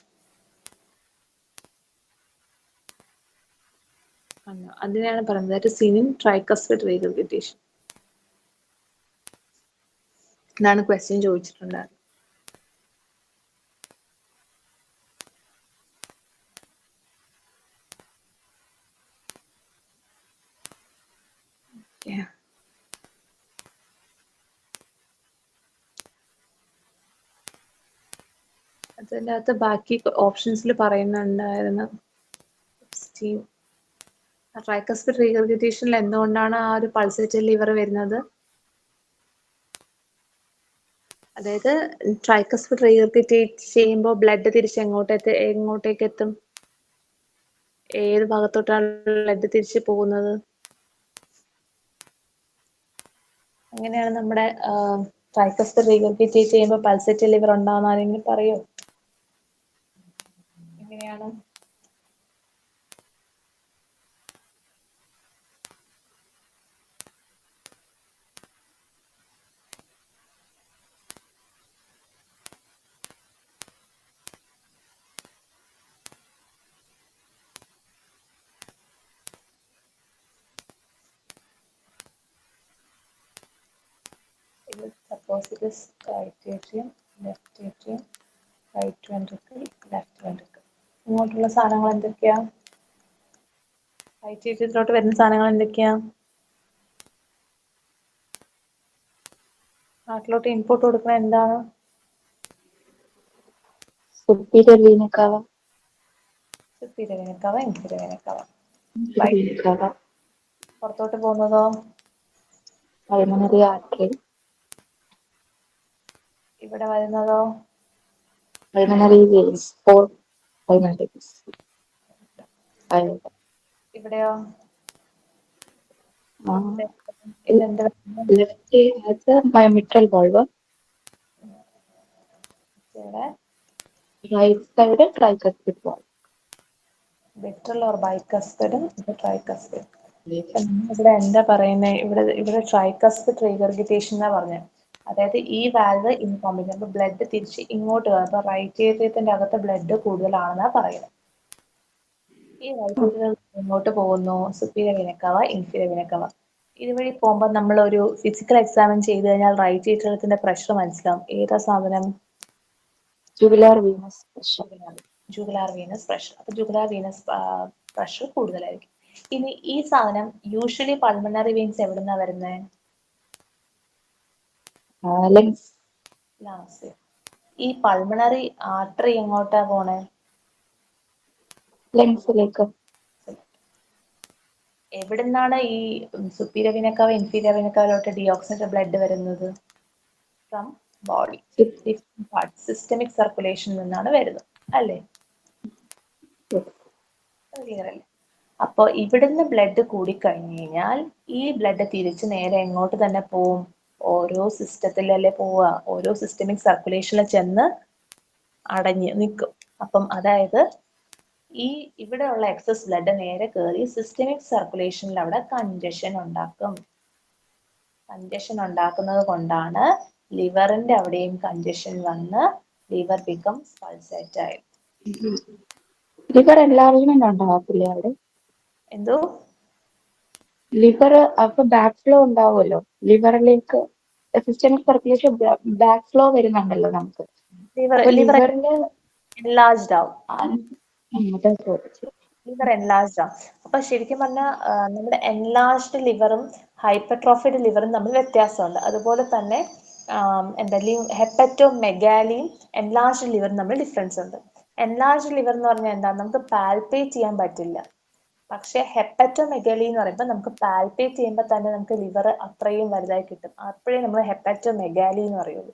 അതിനെയാണ് പറയുന്നത് that scene in tricuspid rehabilitation. ഇതാണ് ക്വസ്റ്റ്യൻ ചോദിച്ചിട്ടുണ്ടായിരുന്നത്. അതിൻ്റെ അകത്ത് ബാക്കി ഓപ്ഷൻസിൽ പറയുന്നുണ്ടായിരുന്നു സ്റ്റീം ട്രൈകസ്പിഡ് റീഹബിലിറ്റേഷനിൽ എന്തുകൊണ്ടാണ് ആ ഒരു പൾസേറ്റഡ് ലിവർ വരുന്നത്? അതായത് ട്രൈകസ്പിഡ് റീഹബിലിറ്റേറ്റ് ചെയ്യുമ്പോൾ ബ്ലഡ് തിരിച്ച് എങ്ങോട്ടേക്ക് എത്തും? ഏത് ഭാഗത്തോട്ടാണ് ബ്ലഡ് തിരിച്ച് പോകുന്നത്? അങ്ങനെയാണ് നമ്മുടെ ട്രൈകസ്പിഡ് റീഹബിലിറ്റേറ്റ് ചെയ്യുമ്പോൾ പൾസേറ്റഡ് ലിവർ ഉണ്ടാവുന്ന ആരെങ്കിലും പറയോ? എങ്ങനെയാണ്? Suppose it is right atrium, left atrium, right ventricle, left ventricle. ഇങ്ങോട്ടുള്ള സാധനങ്ങൾ എന്തൊക്കെയാ? റൈറ്റ് ഏട്രിയത്തിലോട്ട് വരുന്ന സാധനങ്ങൾ എന്തൊക്കെയാ? നാട്ടിലോട്ട് ഇൻപുട്ട് കൊടുക്കുന്നത് എന്താണ്? superior vena cava, സുപ്പീരിയർ വെന കവ, ഇൻഫീരിയർ വെന കവ. vena cava, പുറത്തോട്ട് പോകുന്നതോ? pulmonary artery, ഇവിടെ വരുന്നതോ? pulmonary veins, four pulmonary veins. ഇവിടെയോ? Uh, ഇതെന്ത്? left has a mitral valve, ഇവിടെ right side tricuspid valve. Mitral or ബൈകസ്പിഡും ഇത് ട്രൈകസ്പിഡ്. ഇവിടെ എന്താ പറയുന്നത്? ഇവിടെ ട്രൈകസ്പിഡ് റീഗർഗിറ്റേഷൻ എന്നാ പറഞ്ഞത്. അതായത് ഈ വാൽവ് ഇൻകോമ്പിറ്റന്റ്, അപ്പൊ ബ്ലഡ് തിരിച്ച് ഇങ്ങോട്ട് കയറും. അപ്പൊ റൈറ്റ് ഏട്രിയത്തിന്റെ അകത്ത് ബ്ലഡ് കൂടുതലാണെന്നാ പറയുന്നത്. ഈ റൈറ്റ് ഏട്രിയം ഇങ്ങോട്ട് പോകുന്നു, സുപ്പീരിയർ വെന കവ, ഇൻഫീരിയർ വെന കവ. ഇതുവഴി പോകുമ്പോൾ നമ്മൾ ഒരു ഫിസിക്കൽ എക്സാമിൻ ചെയ്ത് കഴിഞ്ഞാൽ റൈറ്റ് ഏട്രിയത്തിന്റെ പ്രഷർ മനസ്സിലാവും. ഏതാ സാധനം? Jugular venous pressure. Jugular venous pressure. അപ്പൊ ജുഗുലാർ വീനസ് പ്രഷർ കൂടുതലായിരിക്കും. ഇനി ഈ സാധനം യൂഷ്വലി പൾമണറി വെയിൻസ് എവിടുന്നാ വരുന്നത്? Lungs. ലങ്സ്. ഈ പൾമണറി ആർട്ടറി എങ്ങോട്ടാ പോണേ? Lungs like എവിടുന്നാണ് ഈ സുപ്പീരിയർ വെന കവ, ഇൻഫീരിയർ വെന കവയിലോട്ട് ഡിയോക്സിന്റെ ബ്ലഡ് വരുന്നത്? From body, different part, systemic circulation നിന്നാണ് വരുന്നത് അല്ലേ? ക്ലിയർ അല്ലേ? അപ്പോൾ ഇവിടുന്ന് ബ്ലഡ് കൂടിക്കഴിഞ്ഞു കഴിഞ്ഞാൽ ഈ ബ്ലഡ് തിരിച്ച് നേരെ എങ്ങോട്ട് തന്നെ പോവും? ഓരോ സിസ്റ്റത്തിലല്ലേ പോവുക? ഓരോ സിസ്റ്റമിക് സർക്കുലേഷനിൽ ചെന്ന് അടഞ്ഞ് നിൽക്കും. അപ്പം അതായത് ഈ ഇവിടെയുള്ള എക്സസ് ബ്ലഡ് നേരെ കയറി സിസ്റ്റമിക് സർക്കുലേഷനിൽ അവിടെ കൺജഷൻ ഉണ്ടാക്കും. കൺജഷൻ ഉണ്ടാക്കുന്നത് കൊണ്ടാണ് ലിവറിന്റെ അവിടെയും കൺജഷൻ വന്ന് ലിവർ ബിക്കംസ് പൾസേറ്റൈൽ. liver enlargement ഉണ്ടാകത്തില്ലേ അവിടെ? എന്തോ? ലിവർ അപ്പൊ ബാക്ക് ഫ്ലോ ഉണ്ടാവുമല്ലോ ലിവറിലേക്ക്, സിസ്റ്റമിക് സർക്കുലേഷൻ ബാക്ക് ഫ്ലോ വരുന്നുണ്ടല്ലോ നമുക്ക്. അപ്പൊ ലിവറിന് എൻലാർജ്ഡ് ആവും. അതാ ചോദിച്ചത്. ലിവർ എൻലാർജ്ഡ് ആവും. അപ്പൊ ശരിക്കും പറഞ്ഞാൽ നമ്മുടെ എൻലാർജ്ഡ് ലിവറും ഹൈപ്പർട്രോഫിഡ് ലിവറും തമ്മിൽ വ്യത്യാസമുണ്ട്. അതുപോലെ തന്നെ എന്താ ഹെപ്പറ്റോ മെഗാലിയും എൻലാർജ്ഡ് ലിവറും തമ്മിൽ ഡിഫറൻസ് ഉണ്ട്. എൻലാർജ്ഡ് ലിവർ എന്ന് പറഞ്ഞാൽ എന്താ? നമുക്ക് പാൽപേറ്റ് ചെയ്യാൻ പറ്റില്ല. പക്ഷെ ഹെപ്പറ്റോ മെഗാലി എന്ന് പറയുമ്പോൾ നമുക്ക് പാൽപേറ്റ് ചെയ്യുമ്പോൾ തന്നെ നമുക്ക് ലിവർ അത്രയും വലുതായി കിട്ടും. അപ്പോഴേ നമ്മൾ ഹെപ്പറ്റോ മെഗാലി എന്ന് പറയുള്ളൂ.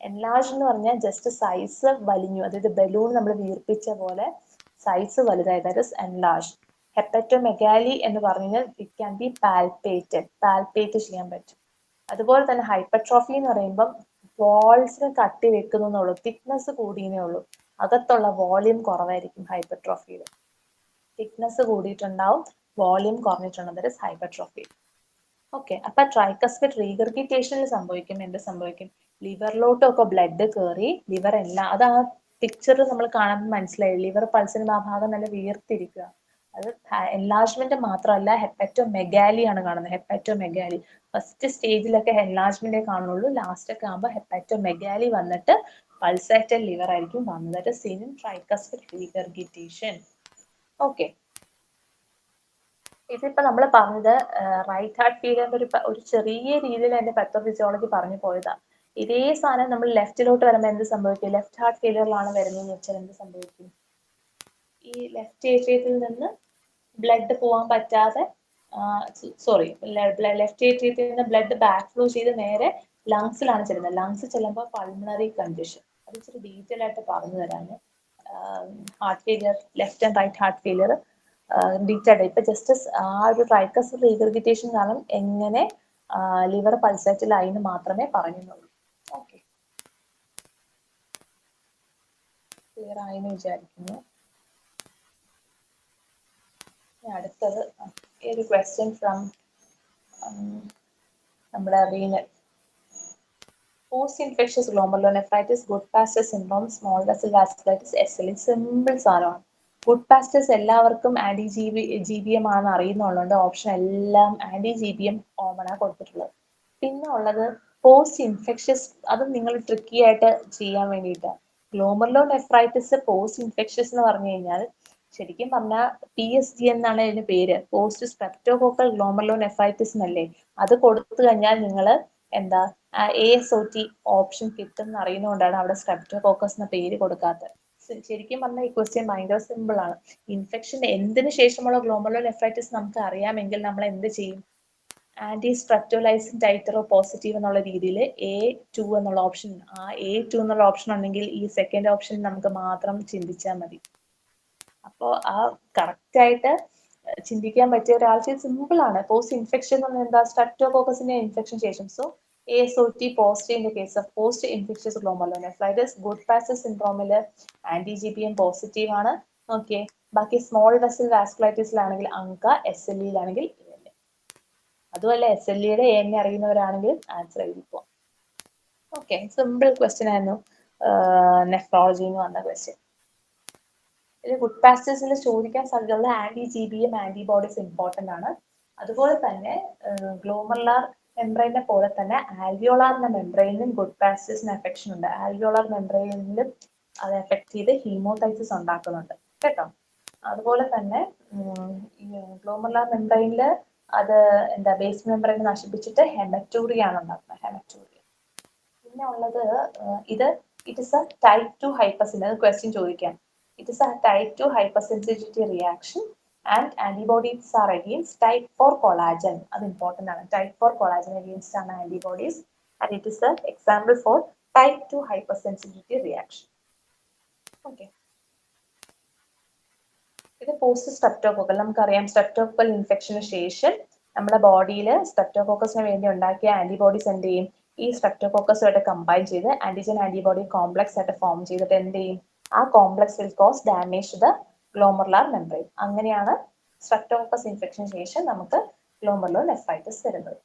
എൻലാർജ് എന്ന് പറഞ്ഞാൽ ജസ്റ്റ് സൈസ് വലിഞ്ഞു, അതായത് ബലൂൺ നമ്മൾ വീർപ്പിച്ച പോലെ സൈസ് വലുതായി, that is enlarge. Hepato megaly എന്ന് പറഞ്ഞാൽ ഇറ്റ് ക്യാൻ ബി പാൽപേറ്റ് ചെയ്യാൻ പറ്റും. അതുപോലെ തന്നെ ഹൈപ്പർട്രോഫി എന്ന് പറയുമ്പം വാൾസിന് കട്ടി വെക്കുന്നുള്ളൂ, തിക്നെസ് കൂടിയേ ഉള്ളൂ. അകത്തുള്ള വോളിയം കുറവായിരിക്കും ഹൈപ്പർട്രോഫിയിൽ. തിക്നെസ് കൂടിയിട്ടുണ്ടാവും, വോളിയം കുറഞ്ഞിട്ടുണ്ടാവും, ദാറ്റ് ഇസ് ഹൈപ്പർട്രോഫി. ഓക്കെ. അപ്പൊ ട്രൈകസ്പിഡ് റീഗർഗിറ്റേഷനിൽ സംഭവിക്കും എന്ത് സംഭവിക്കും? ലിവറിലോട്ടൊക്കെ ബ്ലഡ് കയറി ലിവർ എല്ലാം അത് ആ പിക്ചറിൽ നമ്മൾ കാണുമ്പോൾ മനസ്സിലായി ലിവർ പൾസിന് ആ ഭാഗം നല്ല വീർത്തിരിക്കുക. അത് എൻലാർജ്മെന്റ് മാത്രമല്ല ഹെപ്പറ്റോമെഗാലി ആണ് കാണുന്നത്. ഹെപ്പറ്റോമെഗാലി ഫസ്റ്റ് സ്റ്റേജിലൊക്കെ എൻലാർജ്മെന്റേ കാണുള്ളൂ, ലാസ്റ്റ് ഒക്കെ ആകുമ്പോൾ ഹെപ്പറ്റോമെഗാലി വന്നിട്ട് പൾസേറ്റഡ് ലിവർ ആയിരിക്കും വന്നത്. That is seen in tricuspid regurgitation. Okay, ഇതിപ്പോ നമ്മൾ പറഞ്ഞത് റൈറ്റ് ഹാർട്ട് ഫെയിലിയറിന്റെ ഒരു ചെറിയ രീതിയിൽ അതിന്റെ പത്തോഫിസിയോളജി പറഞ്ഞു പോയതാ. ഇതേ സാധനം നമ്മൾ ലെഫ്റ്റിലോട്ട് വരുമ്പോൾ എന്ത് സംഭവിക്കും? ലെഫ്റ്റ് ഹാർട്ട് ഫെയിലിയറിലാണ് വരുന്നതെന്ന് വെച്ചാൽ എന്ത് സംഭവിക്കും? ഈ ലെഫ്റ്റ് ഏട്രിയത്തിൽ നിന്ന് ബ്ലഡ് പോകാൻ പറ്റാതെ ലെഫ്റ്റ് ഏട്രിയത്തിൽ നിന്ന് ബ്ലഡ് ബാക്ക് ഫ്ലോ ചെയ്ത് നേരെ ലങ്സിലാണ് ചെല്ലുന്നത്. ലങ്സ് ചെല്ലുമ്പോൾ പൾമണറി കണ്ടീഷൻ അത് ഇച്ചിരി ഡീറ്റെയിൽ ആയിട്ട് പറഞ്ഞു തരാന്. Heart failure, left and right heart failure detail ഇപ്പൊ ജസ്റ്റ് ആ ഒരു ട്രൈകസ്പിഡ് റീഗർഗിറ്റേഷൻ കാരണം എങ്ങനെ ലിവർ പൾസേറ്റഡ് ആയിന്ന് മാത്രമേ പറയുന്നുള്ളൂ. ഓക്കെ, ക്ലിയർ ആയെന്ന് വിചാരിക്കുന്നു. അടുത്തത് ഒരു ക്വസ്റ്റ്യൻ ഫ്രം നമ്മുടെ renal. Post infectious glomerulonephritis, good-pastor syndrome, small vessel vasculitis, SLE. Simple സാധനമാണ്. ഗുഡ്-പാസ്റ്റേഴ്സ് എല്ലാവർക്കും ആന്റി GBM ആണെന്ന് അറിയുന്നുള്ളതുകൊണ്ട് ഓപ്ഷൻ എല്ലാം ആന്റി GBM കോമൺ ആ കൊടുത്തിട്ടുള്ളത്. പിന്നെ ഉള്ളത് പോസ്റ്റ് ഇൻഫെക്ഷ്യസ്, അത് നിങ്ങൾ ട്രിക്കി ആയിട്ട് ചെയ്യാൻ വേണ്ടിയിട്ട്. ഗ്ലോമെറുലോനെഫ്രൈറ്റിസ് പോസ്റ്റ് ഇൻഫെക്ഷ്യസ് എന്ന് പറഞ്ഞു കഴിഞ്ഞാൽ ശരിക്കും പറഞ്ഞാൽ PSG എന്നാണ് ഇതിന് പേര്, പോസ്റ്റ് സ്ട്രെപ്റ്റോകോക്കൽ ഗ്ലോമെറുലോനെഫ്രൈറ്റിസ് എന്നല്ലേ. അത് കൊടുത്തു കഴിഞ്ഞാൽ നിങ്ങൾ എന്താ ASOT ഓപ്ഷൻ കിട്ടും എന്ന് അറിയുന്നതുകൊണ്ടാണ് അവിടെ സ്ട്രെപ്റ്റോകോക്കസ് എന്ന പേര് കൊടുക്കാത്തത്. ശരിക്കും പറഞ്ഞാൽ ഈ ക്വസ്റ്റ്യൻ ഭയങ്കര സിമ്പിൾ ആണ്. ഇൻഫെക്ഷൻ എന്തിനു ശേഷമുള്ള ഗ്ലോമെറുലോനെഫ്രൈറ്റിസ് നമുക്ക് അറിയാമെങ്കിൽ നമ്മൾ എന്ത് ചെയ്യും? ആന്റി സ്ട്രെപ്റ്റോലൈസിൻ ടൈറ്ററോ പോസിറ്റീവ് എന്നുള്ള രീതിയിൽ A2 എന്നുള്ള ഓപ്ഷൻ, ആ A2 എന്നുള്ള ഓപ്ഷൻ ഉണ്ടെങ്കിൽ ഈ സെക്കൻഡ് ഓപ്ഷൻ നമുക്ക് മാത്രം ചിന്തിച്ചാൽ മതി. അപ്പോൾ ആ കറക്റ്റ് ആയിട്ട് ചിന്തിക്കാൻ പറ്റിയ ഒരാൾക്ക് സിമ്പിൾ ആണ്. പോസ്റ്റ് ഇൻഫെക്ഷൻ എന്ന് പറഞ്ഞാൽ എന്താ? സ്ട്രെപ്റ്റോകോക്കസിന്റെ ഇൻഫെക്ഷൻ ശേഷം. So ASOT positive in the case of post infectious glomerulonephritis. Goodpasture സിൻഡ്രോമിൽ ആന്റി GBM പോസിറ്റീവ് ആണ്. ഓക്കെ, ബാക്കി സ്മോൾ വെസൽ വാസ്കുലൈറ്റിസിലാണെങ്കിൽ അങ്ക, SLE-യിലാണെങ്കിൽ ANA. അതുമല്ല SLE-യുടെ ANA അറിയുന്നവരാണെങ്കിൽ ആൻസർ എഴുതിപ്പോ. ഓക്കെ, സിമ്പിൾ ക്വസ്റ്റ്യൻ ആയിരുന്നു നെഫ്രോളജിന്ന് വന്ന ക്വസ്റ്റ്യൻ. ഗുഡ്-പാസ്റ്റേഴ്സിൽ ചോദിക്കാൻ സാധ്യതയുള്ള ആന്റി GBM ആന്റിബോഡീസ് ഇമ്പോർട്ടന്റ് ആണ്. അതുപോലെ തന്നെ ഗ്ലോമെറുലാർ മെംബ്രെയിനെ പോലെ തന്നെ ആൽവിയോളാർ മെംബ്രെയിനിലും ഗുഡ്-പാസ്റ്റേഴ്സിന് എഫക്ഷൻ ഉണ്ട്. ആൽവിയോളാർ മെംബ്രെയിനിലും അത് എഫക്ട് ചെയ്ത് ഹീമോടൈസിസ് ഉണ്ടാക്കുന്നുണ്ട് കേട്ടോ. അതുപോലെ തന്നെ ഗ്ലോമെറുലാർ മെംബ്രെയിനിൽ അത് എന്താ ബേസ് മെംബ്രെയിൻ നശിപ്പിച്ചിട്ട് ഹെമറ്റൂറിയ ആണ് ഉണ്ടാക്കുന്നത്, ഹെമറ്റൂറിയ. പിന്നെ ഉള്ളത് it is A type 2 hypersensitivity. Question ചോദിക്കാം. It is a type 2 hypersensitivity reaction and antibodies are against type 4 collagen. That's important. Type 4 collagen against antibodies, and it is an example for type 2 hypersensitivity reaction. Okay. ഇത് പോസ്റ്റ് സ്ട്രെപ്റ്റോകോക്കൽ. നമുക്കറിയാം സ്ട്രെപ്റ്റോകോക്കൽ ഇൻഫെക്ഷന് ശേഷം നമ്മുടെ ബോഡിയിൽ സ്ട്രെപ്റ്റോകോക്കസിന് വേണ്ടി ഉണ്ടാക്കിയ ആന്റിബോഡീസ് എന്ത് ചെയ്യും? ഈ സ്ട്രെപ്റ്റോകോക്കസുമായിട്ട് കമ്പൈൻ ചെയ്ത് ആന്റിജൻ ആന്റിബോഡി കോംപ്ലക്സ് ആയിട്ട് ഫോം ചെയ്തിട്ട് എന്ത് ചെയ്യും? ആ complex will cause damage to the glomerular membrane. അങ്ങനെയാണ് സ്ട്രെപ്റ്റോകോക്കസ് ഇൻഫെക്ഷന് ശേഷം നമുക്ക് ഗ്ലോമെറുലോനെഫ്രൈറ്റിസ് വരുന്നത്.